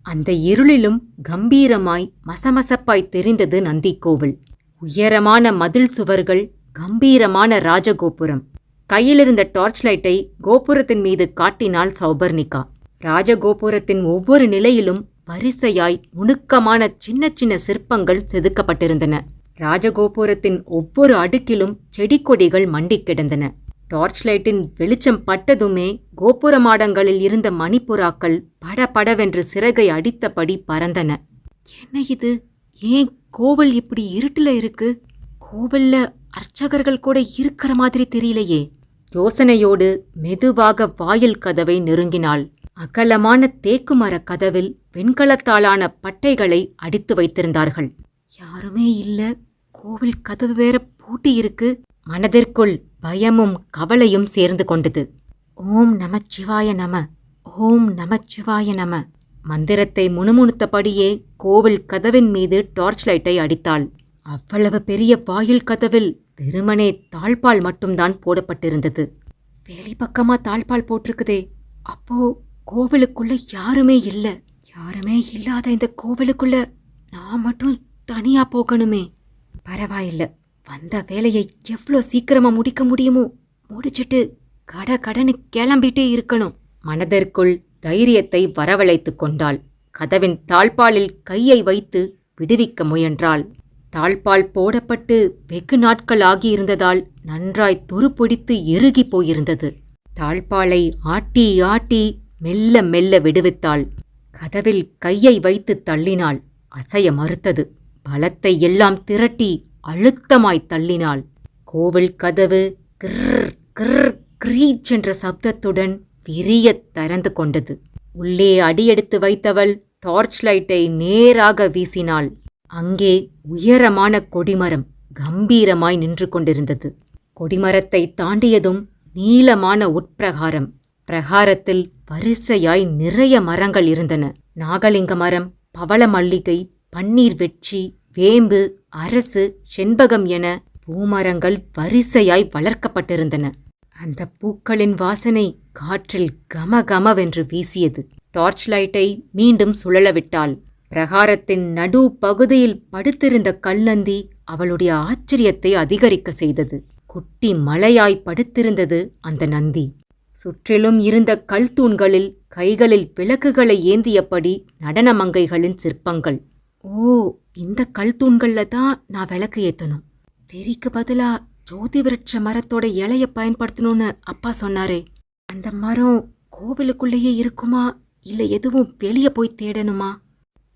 அந்த இருளிலும் கம்பீரமாய் மசமசப்பாய் தெரிந்தது நந்திக்கோவில். உயரமான மதில் சுவர்கள், கம்பீரமான ராஜகோபுரம். கையிலிருந்த டார்ச் லைட்டை கோபுரத்தின் மீது காட்டினாள் சௌபர்ணிகா. ராஜகோபுரத்தின் ஒவ்வொரு நிலையிலும் வரிசையாய் நுணுக்கமான சின்ன சின்ன சிற்பங்கள் செதுக்கப்பட்டிருந்தன. ராஜகோபுரத்தின் ஒவ்வொரு அடுக்கிலும் செடி கொடிகள் மண்டிக் கிடந்தன. டார்ச் லைட்டின் வெளிச்சம் பட்டதுமே கோபுர மாடங்களில் இருந்த மணிப்புறாக்கள் படபடவென்று சிறகை அடித்தபடி பறந்தன. என்ன இது? ஏன் கோவில் இப்படி இருட்டுல இருக்கு? கோவில்ல அர்ச்சகர்கள் கூட இருக்கிற மாதிரி தெரியலையே. யோசனையோடு மெதுவாக வாயில் கதவை நெருங்கினாள். அகலமான தேக்குமர கதவில் வெண்கலத்தாலான பட்டைகளை அடித்து வைத்திருந்தார்கள். யாருமே இல்ல, கோவில் கதவு வேற பூட்டி இருக்கு. மனதிற்குள் பயமும் கவலையும் சேர்ந்து கொண்டது. ஓம் நமச்சிவாய நம, ஓம் நமச்சிவாய நம. மந்திரத்தை முணுமுணுத்தபடியே கோவில் கதவின் மீது டார்ச் லைட்டை அடித்தாள். அவ்வளவு பெரிய வாயில் கதவில் வெறுமனே தாழ்பால் மட்டும்தான் போடப்பட்டிருந்தது. வெளிப்பக்கமா தாழ்பால் போட்டிருக்குதே, அப்போ கோவிலுக்குள்ள யாருமே இல்ல. யாருமே இல்லாத இந்த கோவிலுக்குள்ள நான் மட்டும் தனியா போகணுமே. பரவாயில்ல, வந்த வேலையை எவ்வளோ சீக்கிரமா முடிக்க முடியுமோ முடிச்சிட்டு கடன்னு கிளம்பிட்டே இருக்கணும். மனதிற்குள் தைரியத்தை வரவழைத்துக் கொண்டாள். கதவின் தாழ்பாலில் கையை வைத்து விடுவிக்க முயன்றாள். தாழ்பால் போடப்பட்டு வெகு நாட்கள் ஆகியிருந்ததால் நன்றாய் துருப்பிடித்து இறுகி போயிருந்தது. தாழ்பாலை ஆட்டி ஆட்டி மெல்ல மெல்ல விடுவித்தாள். கதவில் கையை வைத்து தள்ளினாள். அசைய மறுத்தது. பலத்தை எல்லாம் திரட்டி அழுத்தமாய் தள்ளினாள். கோவில் கதவு கிர் கிர் கிரீச் என்ற சப்தத்துடன் விரியத் திறந்து கொண்டது. உள்ளே அடியெடுத்து வைத்தவள் டார்ச் லைட்டை நேராக வீசினாள். அங்கே உயரமான கொடிமரம் கம்பீரமாய் நின்று கொண்டிருந்தது. கொடிமரத்தை தாண்டியதும் நீளமான உட்பிரகாரம். பிரகாரத்தில் வரிசையாய் நிறைய மரங்கள் இருந்தன. நாகலிங்க மரம், பவள மல்லிகை, பன்னீர் வெற்றி, வேம்பு, அரசு, செண்பகம் என பூமரங்கள் வரிசையாய் வளர்க்கப்பட்டிருந்தன. அந்த பூக்களின் வாசனை காற்றில் கமகமவென்று வீசியது. டார்ச் லைட்டை மீண்டும் சுழலவிட்டாள். பிரகாரத்தின் நடு பகுதியில் படுத்திருந்த கல்லந்தி அவளுடைய ஆச்சரியத்தை அதிகரிக்க செய்தது. குட்டி மலையாய் படுத்திருந்தது அந்த நந்தி. சுற்றிலும் இருந்த கல் தூண்களில் கைகளில் விளக்குகளை ஏந்தியபடி நடனமங்கைகளின் சிற்பங்கள். ஓ, இந்த கல் தூண்கள்ல தான் நான் விளக்கு ஏத்தணும். தெரிக்கு பதிலா ஜோதி விருட்ச மரத்தோட இலைய பயன்படுத்தணும்னு அப்பா சொன்னாரே, அந்த மரம் கோவிலுக்குள்ளேயே இருக்குமா இல்ல எதுவும் வெளியே போய் தேடணுமா?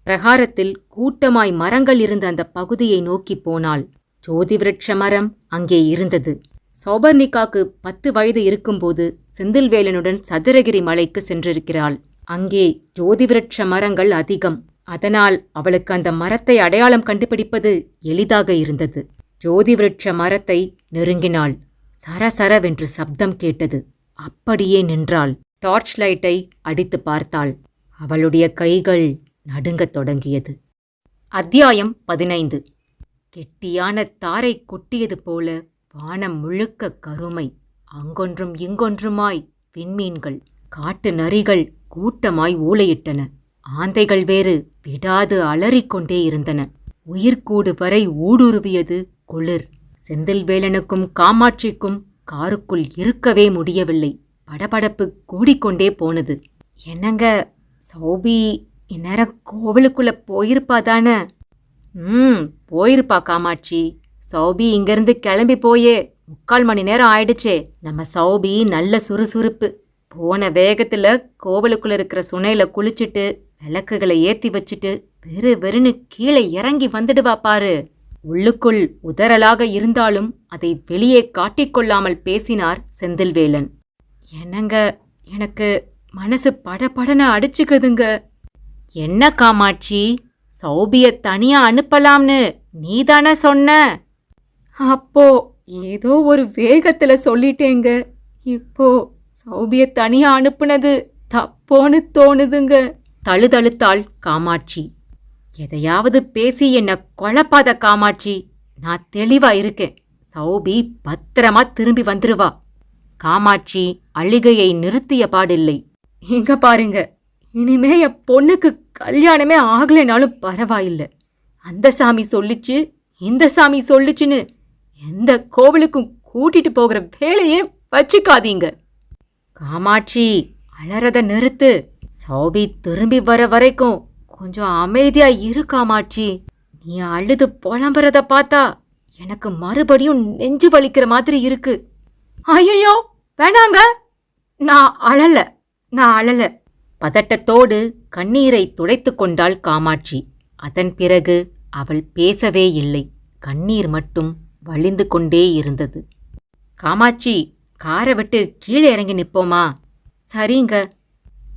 பிரகாரத்தில் கூட்டமாய் மரங்கள் இருந்த அந்த பகுதியை நோக்கி போனாள். ஜோதி விருட்ச மரம் அங்கே இருந்தது. சௌபர்ணிகாக்கு 10 வயது இருக்கும்போது செந்தில்வேலனுடன் சதுரகிரி மலைக்கு சென்றிருக்கிறாள். அங்கே ஜோதி விருட்ச மரங்கள் அதிகம். அதனால் அவளுக்கு அந்த மரத்தை அடையாளம் கண்டுபிடிப்பது எளிதாக இருந்தது. ஜோதி விருட்ச மரத்தை நெருங்கினாள். சரசரவென்று சப்தம் கேட்டது. அப்படியே நின்றாள். டார்ச் லைட்டை அடித்து பார்த்தாள். அவளுடைய கைகள் நடுங்கத் தொடங்கியது. அத்தியாயம் 15. கெட்டியான தாரை கொட்டியது போல வானம் முழுக்க கருமை. அங்கொன்றும் இங்கொன்றுமாய் விண்மீன்கள். காட்டு நரிகள் கூட்டமாய் ஊளையிட்டன. ஆந்தைகள் வேறு விடாது அலறிக்கொண்டே இருந்தன. உயிர்கூடு வரை ஊடுருவியது குளிர். செந்தில்வேலனுக்கும் காமாட்சிக்கும் காருக்குள் இருக்கவே முடியவில்லை. படபடப்பு கூடிக்கொண்டே போனது. என்னங்க, சௌபி இந்நேரம் கோவிலுக்குள்ள போயிருப்பாதானே? போயிருப்பா காமாட்சி. சௌபி இங்கிருந்து கிளம்பி போயே 3/4 மணி நேரம் ஆயிடுச்சே. நம்ம சௌபி நல்ல சுறுசுறுப்பு. போன வேகத்துல கோவிலுக்குள்ள இருக்கிற சுனையில குளிச்சுட்டு விளக்குகளை ஏத்தி வச்சுட்டு வெறுன்னு கீழே இறங்கி வந்துடுவா பாரு. உள்ளுக்குள் உதறலாக இருந்தாலும் அதை வெளியே காட்டிக்கொள்ளாமல் பேசினார் செந்தில்வேலன். என்னங்க, எனக்கு மனசு படபடன அடிச்சுக்குதுங்க. என்ன காமாட்சி, சௌபிய தனியா அனுப்பலாம்னு நீதானே சொன்ன? அப்போ ஏதோ ஒரு வேகத்துல சொல்லிட்டேங்க. இப்போ சௌபிய தனியா அனுப்புனது தப்போன்னு தோணுதுங்க. தழுதழுத்தாள் காமாட்சி. எதையாவது பேசி என்ன குழப்பாத காமாட்சி. நான் தெளிவா இருக்கேன். சௌபி பத்திரமா திரும்பி வந்துருவா. காமாட்சி அழுகையை நிறுத்திய பாடில்லை. இங்க பாருங்க, இனிமே என் பொண்ணுக்கு கல்யாணமே ஆகலைனாலும் பரவாயில்லை. அந்த சாமி சொல்லிச்சு, இந்த சாமி சொல்லிச்சுன்னு எந்த கோவிலுக்கும் கூட்டிட்டு போகிற வேலையே வச்சுக்காதீங்க. காமாட்சி, அலறத நிறுத்து. சௌபி திரும்பி வர வரைக்கும் கொஞ்சம் அமைதியா இரு காமாட்சி. நீ அழுது புலம்புறத பார்த்தா எனக்கு மறுபடியும் நெஞ்சு வலிக்கிற மாதிரி இருக்கு. ஐயோ வேணாங்க, நான் அழல. பதட்டத்தோடு கண்ணீரை துடைத்து கொண்டாள் காமாட்சி. அதன் பிறகு அவள் பேசவே இல்லை. கண்ணீர் மட்டும் வழிந்து கொண்டே இருந்தது. காமாட்சி, காரை விட்டு கீழே இறங்கி நிப்போமா? சரிங்க.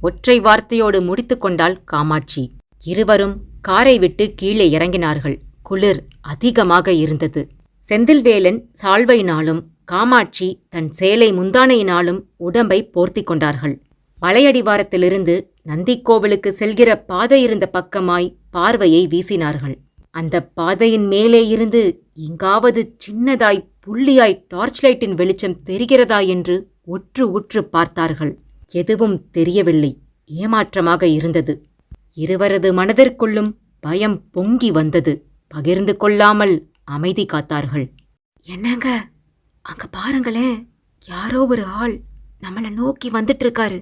ஒற்றை வார்த்தையோடு முடித்து கொண்டாள் காமாட்சி. இருவரும் காரை விட்டு கீழே இறங்கினார்கள். குளிர் அதிகமாக இருந்தது. செந்தில்வேலன் சால்வையினாலும் காமாட்சி தன் சேலை முந்தானையினாலும் உடம்பை போர்த்திக் கொண்டார்கள். மலையடிவாரத்திலிருந்து நந்திக்கோவிலுக்கு செல்கிற பாதை இருந்த பக்கமாய் பார்வையை வீசினார்கள். அந்த பாதையின் மேலே இருந்து எங்காவது சின்னதாய் புள்ளியாய் டார்ச் லைட்டின் வெளிச்சம் தெரிகிறதா என்று உற்று உற்று பார்த்தார்கள். எதுவும் தெரியவில்லை. ஏமாற்றமாக இருந்தது. இருவரது மனதிற்குள்ளும் பயம் பொங்கி வந்தது. பகிர்ந்து கொள்ளாமல் அமைதி காத்தார்கள். என்னங்க, அங்க பாருங்களேன், யாரோ ஒரு ஆள் நம்மள நோக்கி வந்துட்டு இருக்காரு.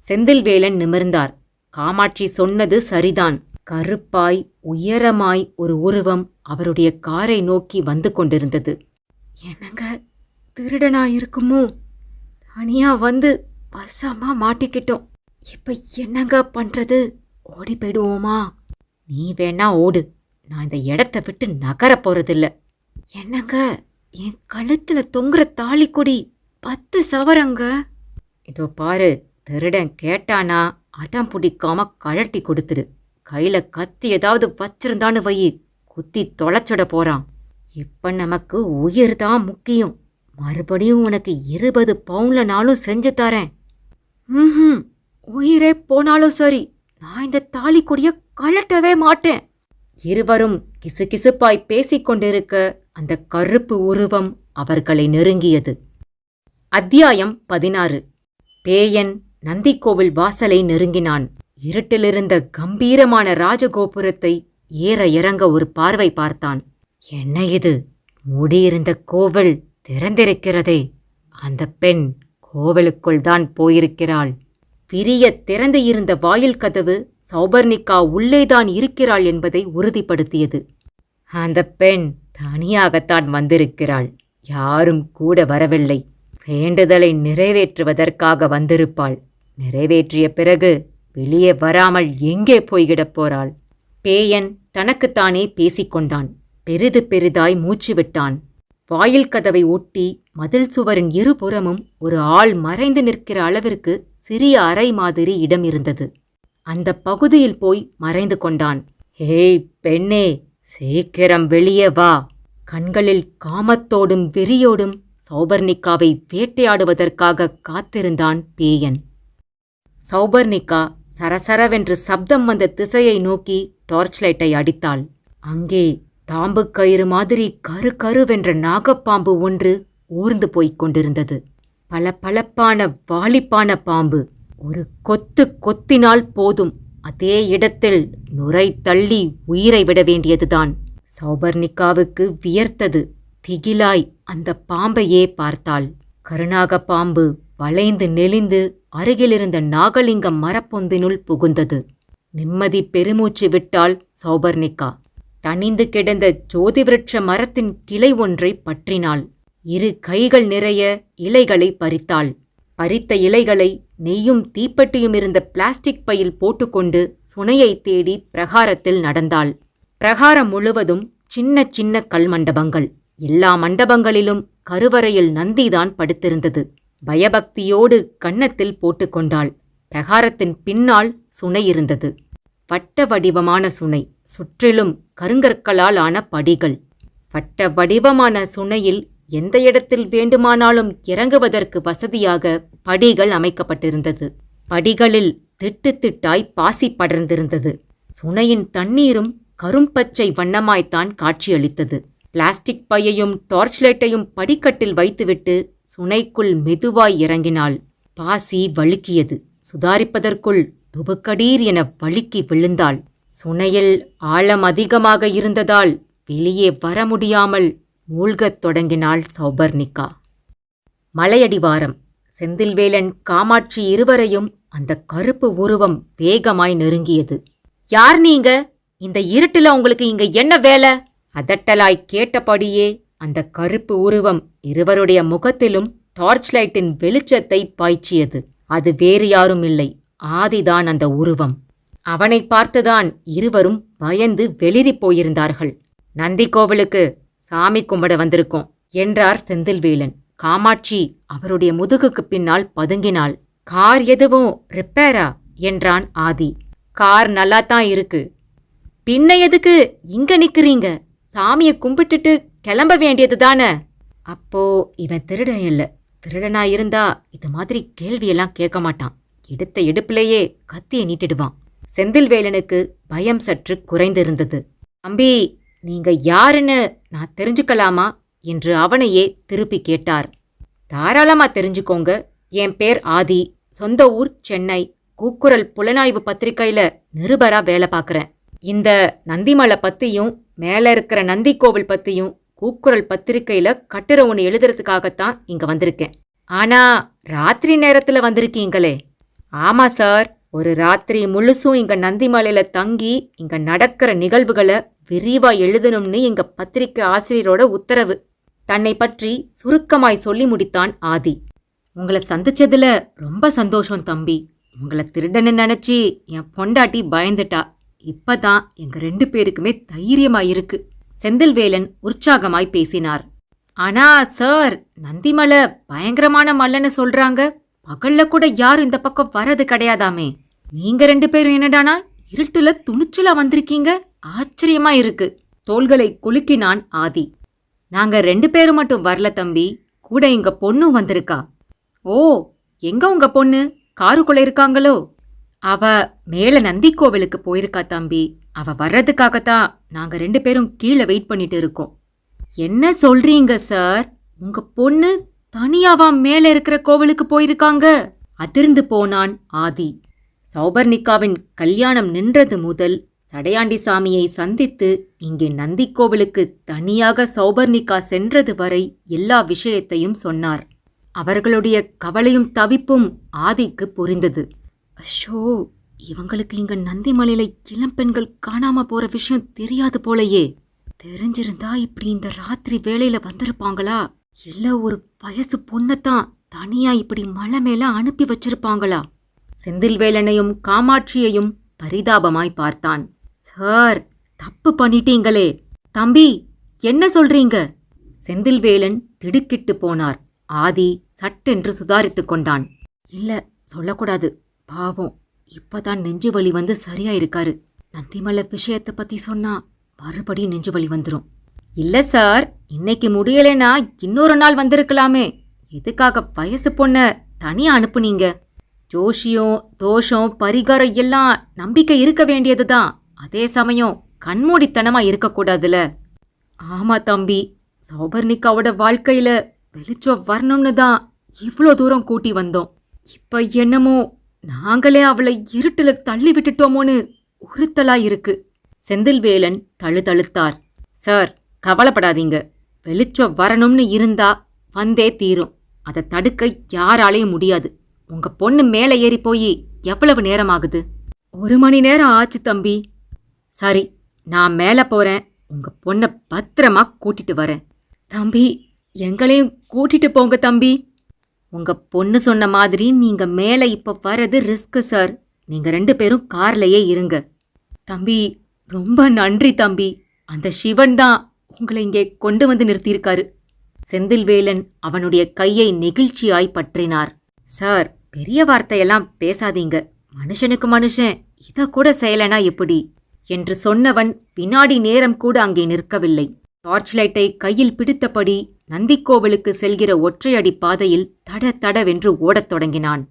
செந்தில்வேலன் நிமிர்ந்தார். காமாட்சி சொன்னது சரிதான். கருப்பாய் உயரமாய் ஒரு உருவம் அவருடைய காரை நோக்கி வந்து கொண்டிருந்தது. என்னங்க, திருடனாயிருக்குமோ? தனியா வந்து பசமா மாட்டிக்கிட்டோம். இப்ப என்னங்க பண்றது? ஓடி போயிடுவோமா? நீ வேணா ஓடு, நான் இந்த இடத்த விட்டு நகர போறதில்ல. என்னங்க, என் கழுத்துல தொங்குற தாலிக்கொடி 10 சவரங்க. இதோ பாரு, திருடன் கேட்டானா அடம் பிடிக்காம கழட்டி கொடுத்துடு. கையில கத்தி ஏதாவது வச்சிருந்தான்னு வை, குத்தி தொலைச்சிட போறான். இப்ப நமக்கு உயிர்தான் முக்கியம். மறுபடியும் உனக்கு 20 பவுன்லனாலும் செஞ்சு தரேன். உயிரே போனாலும் சரி, நான் இந்த தாலிக்கொடிய கழட்டவே மாட்டேன். இருவரும் கிசுகிசுப்பாய் பேசிக் கொண்டிருக்க அந்த கருப்பு உருவம் அவர்களை நெருங்கியது. அத்தியாயம் 16. பேயன் நந்திக்கோவில் வாசலை நெருங்கினான். இருட்டிலிருந்த கம்பீரமான ராஜகோபுரத்தை ஏற இறங்க ஒரு பார்வை பார்த்தான். என்ன இது? மூடியிருந்த கோவில் திறந்திருக்கிறதே. அந்த பெண் கோவிலுக்குள் தான் போயிருக்கிறாள். பிரிய திறந்து இருந்த வாயில் கதவு சௌபர்ணிகா உள்ளேதான் இருக்கிறாள் என்பதை உறுதிப்படுத்தியது. அந்த பெண் தனியாகத்தான் வந்திருக்கிறாள். யாரும் கூட வரவில்லை. வேண்டுதலை நிறைவேற்றுவதற்காக வந்திருப்பாள். நிறைவேற்றிய பிறகு வெளியே வராமல் எங்கே போய்விடப் போறாள்? பேயன் தனக்குத்தானே பேசிக்கொண்டான். பெரிதாய் மூச்சு விட்டான். வாயில் கதவை ஒட்டி மதில் சுவரின் இருபுறமும் ஒரு ஆள் மறைந்து நிற்கிற அளவிற்கு சிறிய அறை மாதிரி இடம் இருந்தது. அந்த பகுதியில் போய் மறைந்து கொண்டான். ஹேய் பெண்ணே, சீக்கிரம் வெளியே வா. கண்களில் காமத்தோடும் வெறியோடும் சௌபர்ணிகாவை வேட்டையாடுவதற்காக காத்திருந்தான் பேயன். சௌபர்ணிகா சரசரவென்று சப்தம் வந்த திசையை நோக்கி டார்ச் லைட்டை அடித்தாள். அங்கே தாம்பு கயிறு மாதிரி கருவென்ற நாகப்பாம்பு ஒன்று ஊர்ந்து போய்க் கொண்டிருந்தது. பளபளப்பான வாலிப்பான பாம்பு. ஒரு கொத்தினால் போதும், அதே இடத்தில் நுரை தள்ளி உயிரை விட வேண்டியதுதான். சௌபர்ணிகாவுக்கு வியர்த்தது. திகிலாய் அந்த பாம்பையே பார்த்தாள். கருநாக பாம்பு வளைந்து நெளிந்து அருகிலிருந்த நாகலிங்கம் மரப்பொந்தினுள் புகுந்தது. நிம்மதி பெருமூச்சு விட்டாள் சௌபர்ணிகா. தனிந்து கிடந்த ஜோதிவிருட்ச மரத்தின் கிளை ஒன்றை பற்றினாள். 2 கைகள் நிறைய இலைகளை பறித்தாள். பறித்த இலைகளை நெய்யும் தீப்பெட்டியும் இருந்த பிளாஸ்டிக் பையில் போட்டுக்கொண்டு சுனையை தேடி பிரகாரத்தில் நடந்தாள். பிரகாரம் முழுவதும் சின்ன சின்ன கல் மண்டபங்கள். எல்லா மண்டபங்களிலும் கருவறையில் நந்திதான் படுத்திருந்தது. பயபக்தியோடு கன்னத்தில் போட்டுக்கொண்டாள். பிரகாரத்தின் பின்னால் சுனை இருந்தது. வட்ட வடிவமான சுனை. சுற்றிலும் கருங்கற்களால் ஆன படிகள். வட்ட வடிவமான சுனையில் எந்த இடத்தில் வேண்டுமானாலும் இறங்குவதற்கு வசதியாக படிகள் அமைக்கப்பட்டிருந்தது. படிகளில் திட்டு திட்டாய் பாசி படர்ந்திருந்தது. சுனையின் தண்ணீரும் கரும்பச்சை வண்ணமாய்த்தான் காட்சியளித்தது. பிளாஸ்டிக் பையையும் டார்ச் லைட்டையும் படிக்கட்டில் வைத்துவிட்டு சுனைக்குள் மெதுவாய் இறங்கினாள். பாசி வழுக்கியது. சுதாரிப்பதற்குள் துபுக்கடீர் என வழுக்கி விழுந்தாள். சுனையில் ஆழம் அதிகமாக இருந்ததால் வெளியே வர முடியாமல் மூழ்கத் தொடங்கினாள் சௌபர்ணிகா. மலையடிவாரம். செந்தில்வேலன், காமாட்சி இருவரையும் அந்த கருப்பு உருவம் வேகமாய் நெருங்கியது. யார் நீங்க? இந்த இருட்டுல உங்களுக்கு இங்க என்ன வேலை? அதட்டலாய் கேட்டபடியே அந்த கருப்பு உருவம் இருவருடைய முகத்திலும் டார்ச் லைட்டின் வெளிச்சத்தை பாய்ச்சியது. அது வேறு யாரும் இல்லை, ஆதிதான் அந்த உருவம். அவனை பார்த்துதான் இருவரும் பயந்து வெளிரிப் போயிருந்தார்கள். நந்தி கோவிலுக்கு சாமி கும்பிட வந்திருக்கோம் என்றார் செந்தில்வேலன். காமாட்சி அவருடைய முதுகுக்கு பின்னால் பதுங்கினாள். கார் எதுவும் ரிப்பேரா என்றான் ஆதி. கார் நல்லாத்தான் இருக்கு. பின்ன எதுக்கு இங்க நிக்கிறீங்க? சாமியை கும்பிட்டுட்டு கிளம்ப வேண்டியது தானே? அப்போ இவன் திருடன் இல்ல. திருடனா இருந்தா இது மாதிரி கேள்வியெல்லாம் கேட்க மாட்டான். எடுத்த எடுப்பிலேயே கத்தியை நீட்டிடுவான். செந்தில்வேலனுக்கு பயம் சற்று குறைந்திருந்தது. தம்பி, நீங்க யாருன்னு நான் தெரிஞ்சுக்கலாமா என்று அவனையே திருப்பி கேட்டார். தாராளமா தெரிஞ்சுக்கோங்க. என் பேர் ஆதி. சொந்த ஊர் சென்னை. கூக்குரல் புலனாய்வு பத்திரிக்கையில நிருபரா வேலை பார்க்கறேன். இந்த நந்திமலை பத்தியும் மேல இருக்கிற நந்தி கோவில் பத்தியும் கூக்குரல் பத்திரிக்கையில கட்டுரை ஒன்று எழுதுறதுக்காகத்தான் இங்க வந்திருக்கேன். ஆனா ராத்திரி நேரத்துல வந்திருக்கீங்களே? ஆமா சார், ஒரு ராத்திரி முழுசும் இங்க நந்திமலையில தங்கி இங்க நடக்கிற நிகழ்வுகளை விரிவா எழுதணும்னு எங்க பத்திரிக்கை ஆசிரியரோட உத்தரவு. தன்னை பற்றி சுருக்கமாய் சொல்லி முடித்தான் ஆதி. உங்களை சந்திச்சதுல ரொம்ப சந்தோஷம் தம்பி. உங்களை திருடன்னு நினைச்சி என் பொண்டாட்டி பயந்துட்டா. இப்பதான் எங்க 2 பேருக்குமே தைரியமாயிருக்கு. செந்தில்வேலன் உற்சாகமாய் பேசினார். ஆனா சார், நந்திமலை பயங்கரமான மலைன்னு சொல்றாங்க. பகல்ல கூட யாரும் இந்த பக்கம் வர்றது கிடையாதாமே. நீங்க 2 பேரும் என்னடானா இருட்டுல துணிச்சலா வந்திருக்கீங்க. ஆச்சரியமா இருக்கு. தோள்களை குலுக்கினான் ஆதி. நாங்க 2 பேரும் மட்டும் வரல தம்பி, கூட எங்க பொண்ணும் வந்திருக்கா. ஓ, எங்க உங்க பொண்ணு? காருக்குள்ள இருக்காங்களோ? அவ மேல நந்தி கோவிலுக்கு போயிருக்கா தம்பி. அவ வர்றதுக்காகத்தான் நாங்க 2 பேரும் கீழே வெயிட் பண்ணிட்டு இருக்கோம். என்ன சொல்றீங்க சார்? உங்க பொண்ணு தனியாவா மேல இருக்கிற கோவிலுக்கு போயிருக்காங்க? அதிர்ந்து போனான் ஆதி. சௌபர்ணிகாவின் கல்யாணம் நின்றது முதல் சடையாண்டி சாமியை சந்தித்து இங்கே நந்தி கோவிலுக்கு தனியாக சௌபர்ணிகா சென்றது வரை எல்லா விஷயத்தையும் சொன்னார். அவர்களுடைய கவலையும் தவிப்பும் ஆதிக்கு புரிந்தது. அஷோ, இவங்களுக்கு இங்க நந்திமலையில இளம்பெண்கள் காணாம போற விஷயம் தெரியாது போலயே. தெரிஞ்சிருந்தா இப்படி இந்த ராத்திரி வேளையில வந்திருப்பாங்களா? இல்ல ஒரு வயசு பொண்ணத்தான் தனியா இப்படி மலை மேல அனுப்பி வச்சிருப்பாங்களா? செந்தில்வேலனையும் காமாட்சியையும் பரிதாபமாய் பார்த்தான். சார், தப்பு பண்ணிட்டீங்களே. தம்பி, என்ன சொல்றீங்க? செந்தில்வேலன் திடுக்கிட்டு போனார். ஆதி சட்டென்று சுதாரித்து கொண்டான். இல்ல, சொல்லக்கூடாது. பாவம், இப்பதான் நெஞ்சு வலி வந்து சரியா இருக்காரு. நந்திமலை விஷயத்தை பத்தி சொன்னா மறுபடியும் நெஞ்சு வலி வந்துரும். இல்ல சார், இன்னைக்கு முடியலைன்னா இன்னொரு நாள் வந்திருக்கலாமே. எதுக்காக வயசு பொண்ண தனியா அனுப்புனீங்க? ஜோஷியம், தோஷம், பரிகாரம் எல்லாம் நம்பிக்கை இருக்க வேண்டியதுதான். அதே சமயம் கண்மூடித்தனமா இருக்கக்கூடாதுல. ஆமா தம்பி, சௌபர்ணிகாவோட வாழ்க்கையில வெளிச்சம் வரணும்னு தான் இவ்ளோ தூரம் கூட்டி வந்தோம். இப்ப என்னமோ நாங்களே அவளை இருட்டுல தள்ளி விட்டுட்டோமோன்னு உறுத்தலா இருக்கு. செந்தில்வேலன் தழுதழுத்தார். சார், கவலைப்படாதீங்க. வெளிச்சம் வரணும்னு இருந்தா வந்தே தீரும். அதை தடுக்க யாராலையும் முடியாது. உங்க பொண்ணு மேலே ஏறி போய் எவ்வளவு நேரம் ஆகுது? 1 மணி நேரம் ஆச்சு தம்பி. சரி, நான் மேலே போறேன். உங்க பொண்ணை பத்திரமா கூட்டிட்டு வரேன். தம்பி, எங்களையும் கூட்டிட்டு போங்க தம்பி. உங்க பொண்ணு சொன்ன மாதிரி நீங்க மேலே இப்ப வர்றது ரிஸ்க் சார். நீங்க 2 பேரும் கார்லயே இருங்க. தம்பி, ரொம்ப நன்றி தம்பி. அந்த சிவன் தான் உங்களை இங்கே கொண்டு வந்து நிறுத்தியிருக்காரு. செந்தில்வேலன் அவனுடைய கையை நெகிழ்ச்சியாய் பற்றினார். சார், பெரிய வார்த்தையெல்லாம் பேசாதீங்க. மனுஷனுக்கு மனுஷன் இத கூட செய்யலனா எப்படி என்று சொன்னவன் வினாடி நேரம் கூட அங்கே நிற்கவில்லை. டார்ச் லைட்டை கையில் பிடித்தபடி நந்திக்கோவிலுக்கு செல்கிற ஒற்றையடி பாதையில் தட தடவென்று ஓடத் தொடங்கினான்.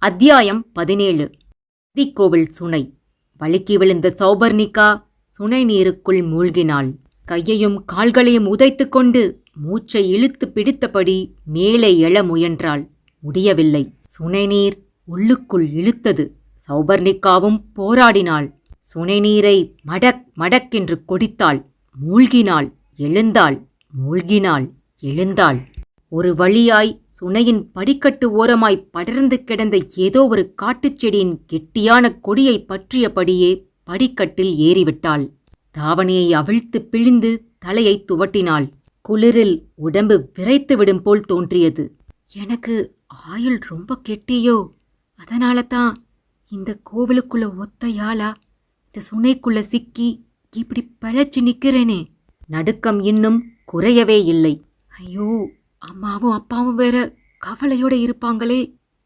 அத்தியாயம் 17. நந்திக்கோவில் சுனை. வழுக்கி விழுந்த சௌபர்ணிகா சுனை நீருக்குள் மூழ்கினாள். கையையும் கால்களையும் உதைத்துக் கொண்டு மூச்சை இழுத்து பிடித்தபடி மேலே எழ முயன்றாள். முடியவில்லை. சுனைநீர் உள்ளுக்குள் இழுத்தது. சௌபர்ணிகாவும் போராடினாள். சுனைநீரை மடக் மடக்கென்று கொடித்தாள். மூழ்கினாள், எழுந்தாள், மூழ்கினாள், எழுந்தாள். ஒரு வழியாய் சுனையின் படிக்கட்டு ஓரமாய் படர்ந்து கிடந்த ஏதோ ஒரு காட்டுச் செடியின் கெட்டியான கொடியை பற்றியபடியே படிக்கட்டில் ஏறிவிட்டாள். தாவணியை அவிழ்த்து பிழிந்து தலையை துவட்டினாள். குளிரில் உடம்பு விரைத்துவிடும் போல் தோன்றியது. எனக்கு ஆயுள் ரொம்ப கெட்டியோ, அதனால தான் இந்த கோவிலுக்குள்ள ஒத்தையாளா இந்த சுனைக்குள்ள சிக்கி இப்படி பிழைச்சு நிக்கிறேனே. நடுக்கம் இன்னும் குறையவே இல்லை. ஐயோ, அம்மாவும் அப்பாவும் வேற கவலையோட இருப்பாங்களே.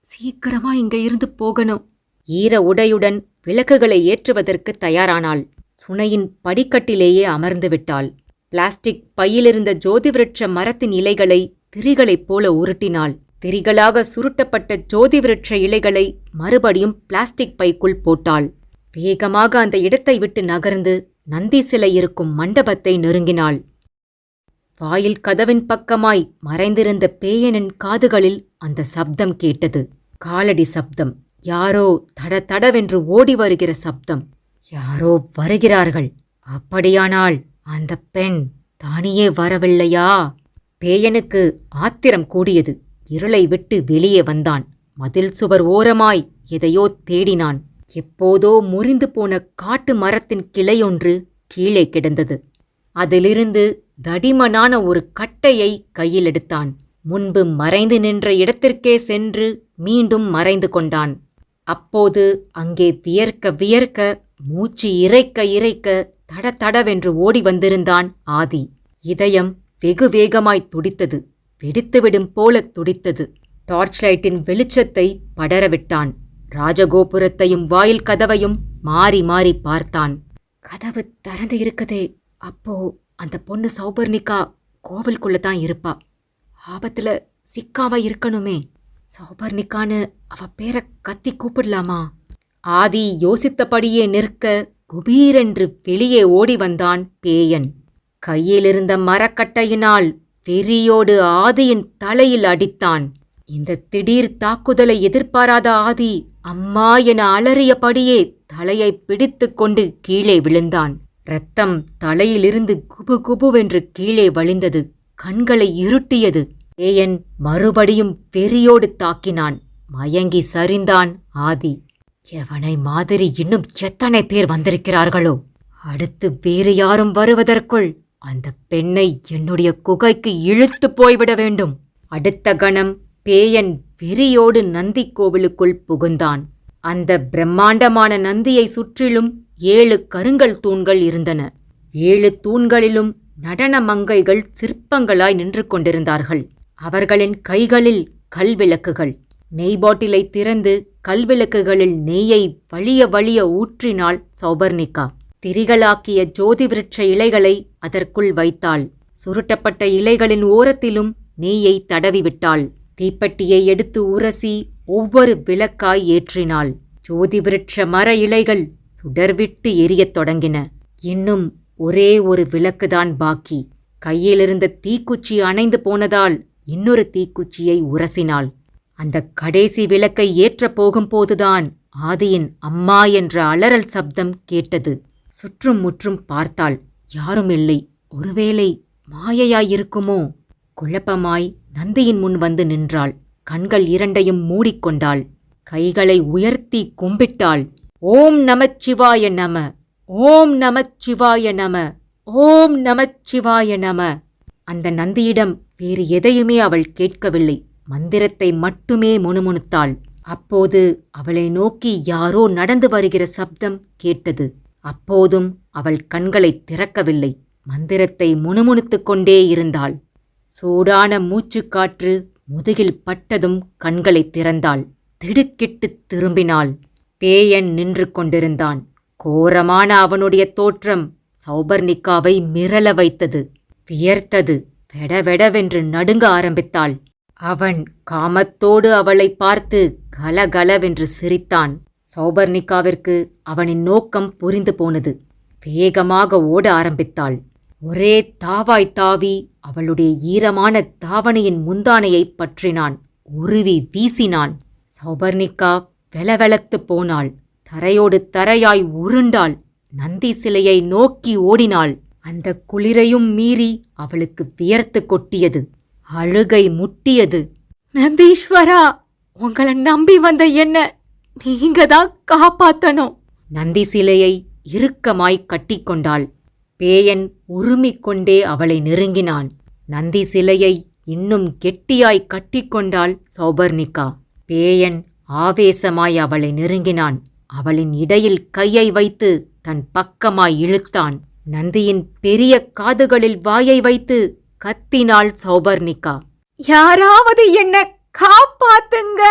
சீக்கிரமா இங்க இருந்து போகணும். ஈர உடையுடன் விளக்குகளை ஏற்றுவதற்கு தயாரானாள். சுனையின் படிக்கட்டிலேயே அமர்ந்து விட்டாள். பிளாஸ்டிக் பையிலிருந்த ஜோதிவிருட்ச மரத்தின் இலைகளை திரிகளைப் போல உருட்டினாள். திரிகளாக சுருட்டப்பட்ட ஜோதிவிருட்ச இலைகளை மறுபடியும் பிளாஸ்டிக் பைக்குள் போட்டாள். வேகமாக அந்த இடத்தை விட்டு நகர்ந்து நந்தி சிலை இருக்கும் மண்டபத்தை நெருங்கினாள். வாயில் கதவின் பக்கமாய் மறைந்திருந்த பேயனின் காதுகளில் அந்த சப்தம் கேட்டது. காலடி சப்தம். யாரோ தட தடவென்று ஓடி வருகிற சப்தம். யாரோ வருகிறார்கள். அப்படியானால் அந்த பெண் தானியே வரவில்லையா? பேயனுக்கு ஆத்திரம் கூடியது. இருளை விட்டு வெளியே வந்தான். மதில் சுவர் ஓரமாய் எதையோ தேடினான். எப்போதோ முறிந்து போன காட்டு மரத்தின் கிளையொன்று கீழே கிடந்தது. அதிலிருந்து தடிமனான ஒரு கட்டையை கையில் எடுத்தான். முன்பு மறைந்து நின்ற இடத்திற்கே சென்று மீண்டும் மறைந்து கொண்டான். அப்போது அங்கே வியர்க்க வியர்க்க மூச்சு இறைக்க இறைக்க தட தடவென்று ஓடி வந்திருந்தான் ஆதி. இதயம் வெகு வேகமாய் துடித்தது. வெடித்துவிடும் போல துடித்தது. டார்ச் லைட்டின் வெளிச்சத்தை படரவிட்டான். ராஜகோபுரத்தையும் வாயில் கதவையும் மாறி மாறி பார்த்தான். கதவு திறந்து இருக்குதே. அப்போ அந்த பொண்ணு சௌபர்ணிகா கோவிலுக்குள்ள தான் இருப்பா. ஆபத்துல சிக்காவா இருக்கணுமே. சௌபர்ணிகான்னு அவ பேரை கத்தி கூப்பிடலாமா? ஆதி யோசித்தபடியே நிற்க குபீரென்று வெளியே ஓடி வந்தான் பேயன். கையிலிருந்த மரக்கட்டையினால் வெறியோடு ஆதியின் தலையில் அடித்தான். இந்த திடீர் தாக்குதலை எதிர்பாராத ஆதி அம்மா என அலறியபடியே தலையை பிடித்து கொண்டு கீழே விழுந்தான். இரத்தம் தலையிலிருந்து குபு குபுவென்று கீழே வழிந்தது. கண்களை இருட்டியது. பேயன் மறுபடியும் வெறியோடு தாக்கினான். மயங்கி சரிந்தான் ஆதி. எவனை மாதிரி இன்னும் எத்தனை பேர் வந்திருக்கிறார்களோ? அடுத்து வேறு யாரும் வருவதற்குள் அந்த பெண்ணை என்னுடைய குகைக்கு இழுத்து போய்விட வேண்டும். அடுத்த கணம் பேயன் வெறியோடு நந்தி கோவிலுக்குள் புகுந்தான். அந்த பிரம்மாண்டமான நந்தியை சுற்றிலும் 7 கருங்கல் தூண்கள் இருந்தன. 7 தூண்களிலும் நடன மங்கைகள் சிற்பங்களாய் நின்று கொண்டிருந்தார்கள். அவர்களின் கைகளில் கல்விளக்குகள். நெய் பாட்டிலை திறந்து கல்விளக்குகளில் நெய்யை வழிய வழிய ஊற்றினாள் சௌபர்ணிகா. திரிகளாக்கிய ஜோதிவிருட்ச இலைகளை அதற்குள் வைத்தாள். சுருட்டப்பட்ட இலைகளின் ஓரத்திலும் நெய்யை தடவிவிட்டாள். தீப்பெட்டியை எடுத்து உரசி ஒவ்வொரு விளக்காய் ஏற்றினாள். ஜோதிவிருட்ச மர இலைகள் சுடர்விட்டு எரியத் தொடங்கின. இன்னும் ஒரே ஒரு விளக்குதான் பாக்கி. கையிலிருந்த தீக்குச்சி அணைந்து போனதால் இன்னொரு தீக்குச்சியை உரசினாள். அந்த கடைசி விளக்கை ஏற்றப் போகும்போதுதான் ஆதியின் அம்மா என்ற அலறல் சப்தம் கேட்டது. சுற்றும் முற்றும் பார்த்தாள். யாரும் இல்லை. ஒருவேளை மாயையாயிருக்குமோ? குழப்பமாய் நந்தியின் முன் வந்து நின்றாள். கண்கள் இரண்டையும் மூடிக்கொண்டாள். கைகளை உயர்த்தி கும்பிட்டாள். ஓம் நமச்சிவாய நம, ஓம் நமச்சிவாய நம, ஓம் நமச்சிவாய நம. அந்த நந்தியிடம் வேறு எதையுமே அவள் கேட்கவில்லை. மந்திரத்தை மட்டுமே முணுமுணுத்தாள். அப்போது அவளை நோக்கி யாரோ நடந்து வருகிற சப்தம் கேட்டது. அப்போதும் அவள் கண்களைத் திறக்கவில்லை. மந்திரத்தை முணுமுணுத்துக் கொண்டே இருந்தாள். சூடான மூச்சுக்காற்று முதுகில் பட்டதும் கண்களைத் திறந்தாள். திடுக்கிட்டுத் திரும்பினாள். பேயன் நின்று கொண்டிருந்தான். கோரமான அவனுடைய தோற்றம் சௌபர்ணிகாவை மிரள வைத்தது. வியர்த்தது. வெடவெடவென்று நடுங்க ஆரம்பித்தாள். அவன் காமத்தோடு அவளை பார்த்து கலகலவென்று சிரித்தான். சௌபர்ணிகாவிற்கு அவனின் நோக்கம் புரிந்து போனது. வேகமாக ஓட ஆரம்பித்தாள். ஒரே தாவாய் தாவி அவளுடைய ஈரமான தாவணியின் முந்தானையைப் பற்றினான். உருவி வீசினான். சௌபர்ணிகா வெலவெலத்துப் போனாள். தரையோடு தரையாய் உருண்டாள். நந்தி சிலையை நோக்கி ஓடினாள். அந்த குளிரையும் மீறி அவளுக்கு வியர்த்து கொட்டியது. அழுகை முட்டியது. நந்தீஸ்வரா, உங்களை நம்பி வந்த என்ன நீங்க தான் காப்பாத்தணும். நந்தி சிலையை இறுக்கமாய் கட்டிக்கொண்டாள். பேயன் உருமிக்கொண்டே அவளை நெருங்கினான். நந்தி சிலையை இன்னும் கெட்டியாய் கட்டிக்கொண்டாள் சௌபர்ணிகா. பேயன் ஆவேசமாய் அவளை நெருங்கினான். அவளின் இடையில் கையை வைத்து தன் பக்கமாய் இழுத்தான். நந்தியின் பெரிய காதுகளில் வாயை வைத்து கத்தினாள் சௌபர்ணிகா. யாராவது என்ன காப்பாத்துங்க!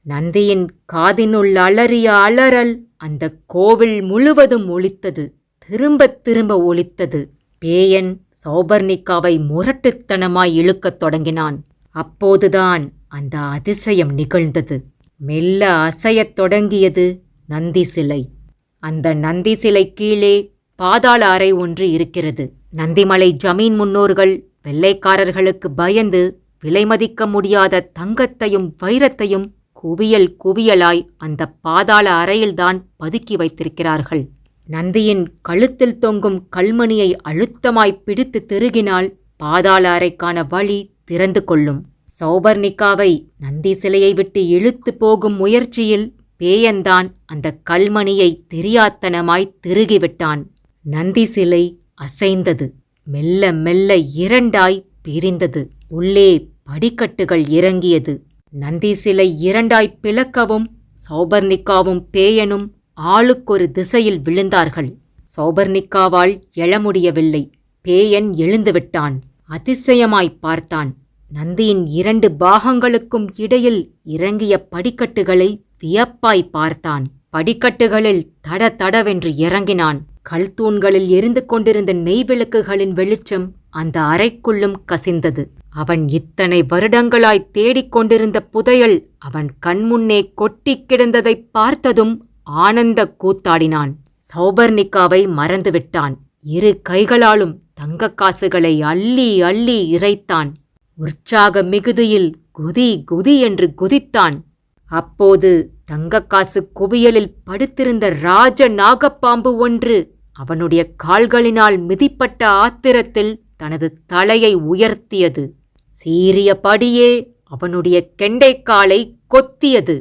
நந்தியின் காதினுள் அலறிய அலறல் அந்த கோவில் முழுவதும் ஒலித்தது. திரும்பத் திரும்ப ஒலித்தது. பேயன் சௌபர்ணிகாவை முரட்டுத்தனமாய் இழுக்கத் தொடங்கினான். அப்போதுதான் அந்த அதிசயம் நிகழ்ந்தது. மெல்ல அசையத் தொடங்கியது நந்தி சிலை. அந்த நந்தி சிலை கீழே பாதாள அறை ஒன்று இருக்கிறது. நந்திமலை ஜமீன் முன்னோர்கள் வெள்ளைக்காரர்களுக்கு பயந்து விலைமதிக்க முடியாத தங்கத்தையும் வைரத்தையும் குவியல் குவியலாய் அந்த பாதாள அறையில்தான் பதுக்கி வைத்திருக்கிறார்கள். நந்தியின் கழுத்தில் தொங்கும் கல்மணியை அழுத்தமாய் பிடித்து திருகினால் பாதாள அறைக்கான வழி திறந்து கொள்ளும். சௌபர்ணிகாவை நந்தி சிலையை விட்டு இழுத்து போகும் முயற்சியில் பேயன்தான் அந்த கல்மணியை தெரியாத்தனமாய் திருகிவிட்டான். நந்தி சிலை அசைந்தது. மெல்ல மெல்ல இரண்டாய் பிரிந்தது. உள்ளே படிக்கட்டுகள் இறங்கியது. நந்தி சிலை இரண்டாய் பிளக்கவும் சௌபர்ணிகாவும் பேயனும் ஆளுக்கொரு திசையில் விழுந்தார்கள். சௌபர்ணிகாவால் எழ முடியவில்லை. பேயன் எழுந்துவிட்டான். அதிசயமாய் பார்த்தான். நந்தியின் இரண்டு பாகங்களுக்கும் இடையில் இறங்கிய படிக்கட்டுகளை வியப்பாய் பார்த்தான். படிக்கட்டுகளில் தட தடவென்று இறங்கினான். கல்தூண்களில் எரிந்து கொண்டிருந்த நெய்விளக்குகளின் வெளிச்சம் அந்த அறைக்குள்ளும் கசிந்தது. அவன் இத்தனை வருடங்களாய் தேடிக்கொண்டிருந்த புதையல் அவன் கண்முன்னே கொட்டிக் கிடந்ததைப் பார்த்ததும் ஆனந்த கூத்தாடினான். சௌபர்ணிகாவை மறந்துவிட்டான். இரு கைகளாலும் தங்கக் காசுகளை அள்ளி அள்ளி இறைத்தான். உற்சாக மிகுதியில் குதி குதி என்று குதித்தான். அப்போது தங்கக்காசு குவியலில் படுத்திருந்த ராஜ நாகப்பாம்பு ஒன்று அவனுடைய கால்களினால் மிதிப்பட்ட ஆத்திரத்தில் தனது தலையை உயர்த்தியது. சீறியபடியே அவனுடைய கெண்டைக்காலை கொத்தியது.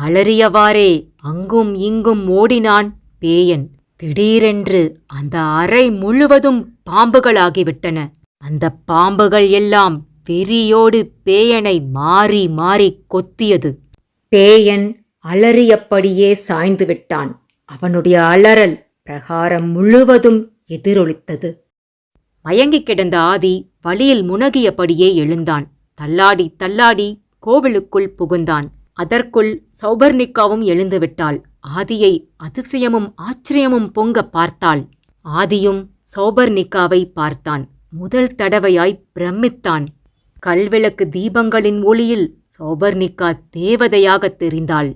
அலறியவாறே அங்கும் இங்கும் ஓடினான் பேயன். திடீரென்று அந்த அறை முழுவதும் பாம்புகளாகிவிட்டன. அந்த பாம்புகள் எல்லாம் வெறியோடு பேயனை மாறி மாறி கொத்தியது. பேயன் அலறியபடியே சாய்ந்து விட்டான். அவனுடைய அலறல் பிரகாரம் முழுவதும் எதிரொலித்தது. மயங்கிக் கிடந்த ஆதி வழியில் முனகியபடியே எழுந்தான். தள்ளாடி தள்ளாடி கோவிலுக்குள் புகுந்தான். அதற்குள் சௌபர்ணிகாவும் எழுந்துவிட்டாள். ஆதியை அதிசயமும் ஆச்சரியமும் பொங்க பார்த்தாள். ஆதியும் சௌபர்ணிகாவை பார்த்தான். முதல் தடவையாய் பிரமித்தான். கல்விளக்கு தீபங்களின் ஒளியில் சௌபர்ணிகா தேவதையாகத் தெரிந்தாள்.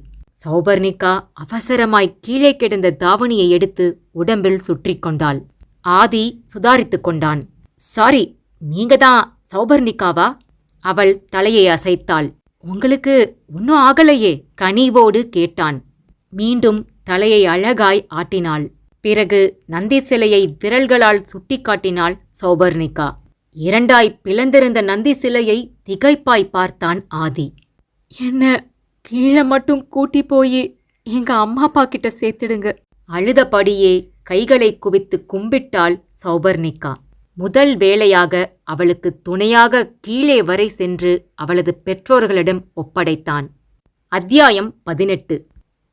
சௌபர்ணிகா அவசரமாய் கீழே கிடந்த தாவணியை எடுத்து உடம்பில் சுற்றிக் கொண்டாள். ஆதி சுதாரித்துக் கொண்டான். சாரி, நீங்கதான் சௌபர்ணிகாவா? அவள் தலையை அசைத்தாள். உங்களுக்கு ஒன்னும் ஆகலையே? கனிவோடு கேட்டான். மீண்டும் தலையை அழகாய் ஆட்டினாள். பிறகு நந்தி சிலையை விரல்களால் சுட்டிக்காட்டினாள் சௌபர்ணிகா. இரண்டாய் பிளந்திருந்த நந்தி சிலையை திகைப்பாய் பார்த்தான் ஆதி. என்ன கீழே மட்டும் கூட்டி போய் எங்க அம்மா அப்பா கிட்ட சேர்த்துடுங்க. அழுதபடியே கைகளை குவித்து கும்பிட்டாள் சௌபர்ணிகா. முதல் வேளையாக அவளுக்கு துணையாக கீழே வரை சென்று அவளது பெற்றோர்களிடம் ஒப்படைத்தான். அத்தியாயம் 18.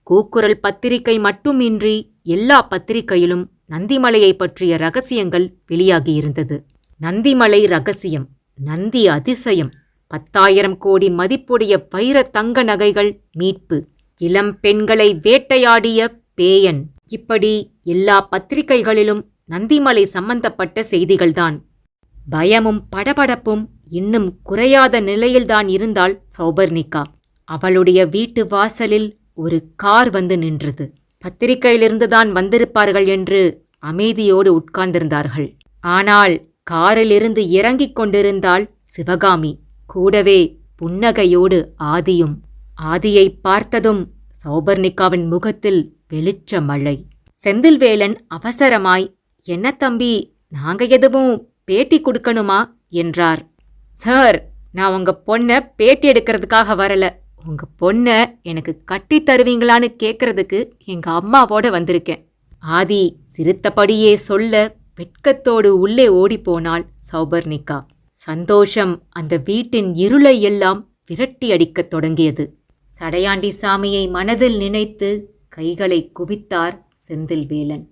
கூக்குரல் பத்திரிகை மட்டுமின்றி எல்லா பத்திரிகையிலும் நந்திமலையை பற்றிய ரகசியங்கள் வெளியாகியிருந்தது. நந்திமலை ரகசியம், நந்தி அதிசயம், 10,000 கோடி மதிப்புடைய வைர தங்க நகைகள் மீட்பு, இளம் பெண்களை வேட்டையாடிய பேயன், இப்படி எல்லா பத்திரிகைகளிலும் நந்திமலை சம்பந்தப்பட்ட செய்திகள்தான். பயமும் படபடப்பும் இன்னும் குறையாத நிலையில்தான் இருந்தாள் சௌபர்ணிகா. அவளுடைய வீட்டு வாசலில் ஒரு கார் வந்து நின்றது. பத்திரிகையிலிருந்துதான் வந்திருப்பார்கள் என்று அமைதியோடு உட்கார்ந்திருந்தார்கள். ஆனால் காரிலிருந்து இறங்கிக் கொண்டிருந்தாள் சிவகாமி. கூடவே புன்னகையோடு ஆதியும். ஆதியைப் பார்த்ததும் சௌபர்ணிகாவின் முகத்தில் வெளிச்ச மழை. செந்தில்வேலன் அவசரமாய், "என்ன தம்பி, நாங்க எதுவும் பேட்டி கொடுக்கணுமா?" என்றார். "சார், நான் உங்க பொண்ணை பேட்டி எடுக்கிறதுக்காக வரல. உங்க பொண்ணை எனக்கு கட்டித் தருவீங்களான்னு கேட்கறதுக்கு எங்க அம்மாவோட வந்திருக்கேன்." ஆதி சிரித்தபடியே சொல்ல வெட்கத்தோடு உள்ளே ஓடிப்போனாள் சௌபர்ணிகா. சந்தோஷம் அந்த வீட்டின் இருளை எல்லாம் விரட்டி அடிக்கத் தொடங்கியது. சடையாண்டி சாமியை மனதில் நினைத்து கைகளை குவித்தார் செந்தில்வேலன்.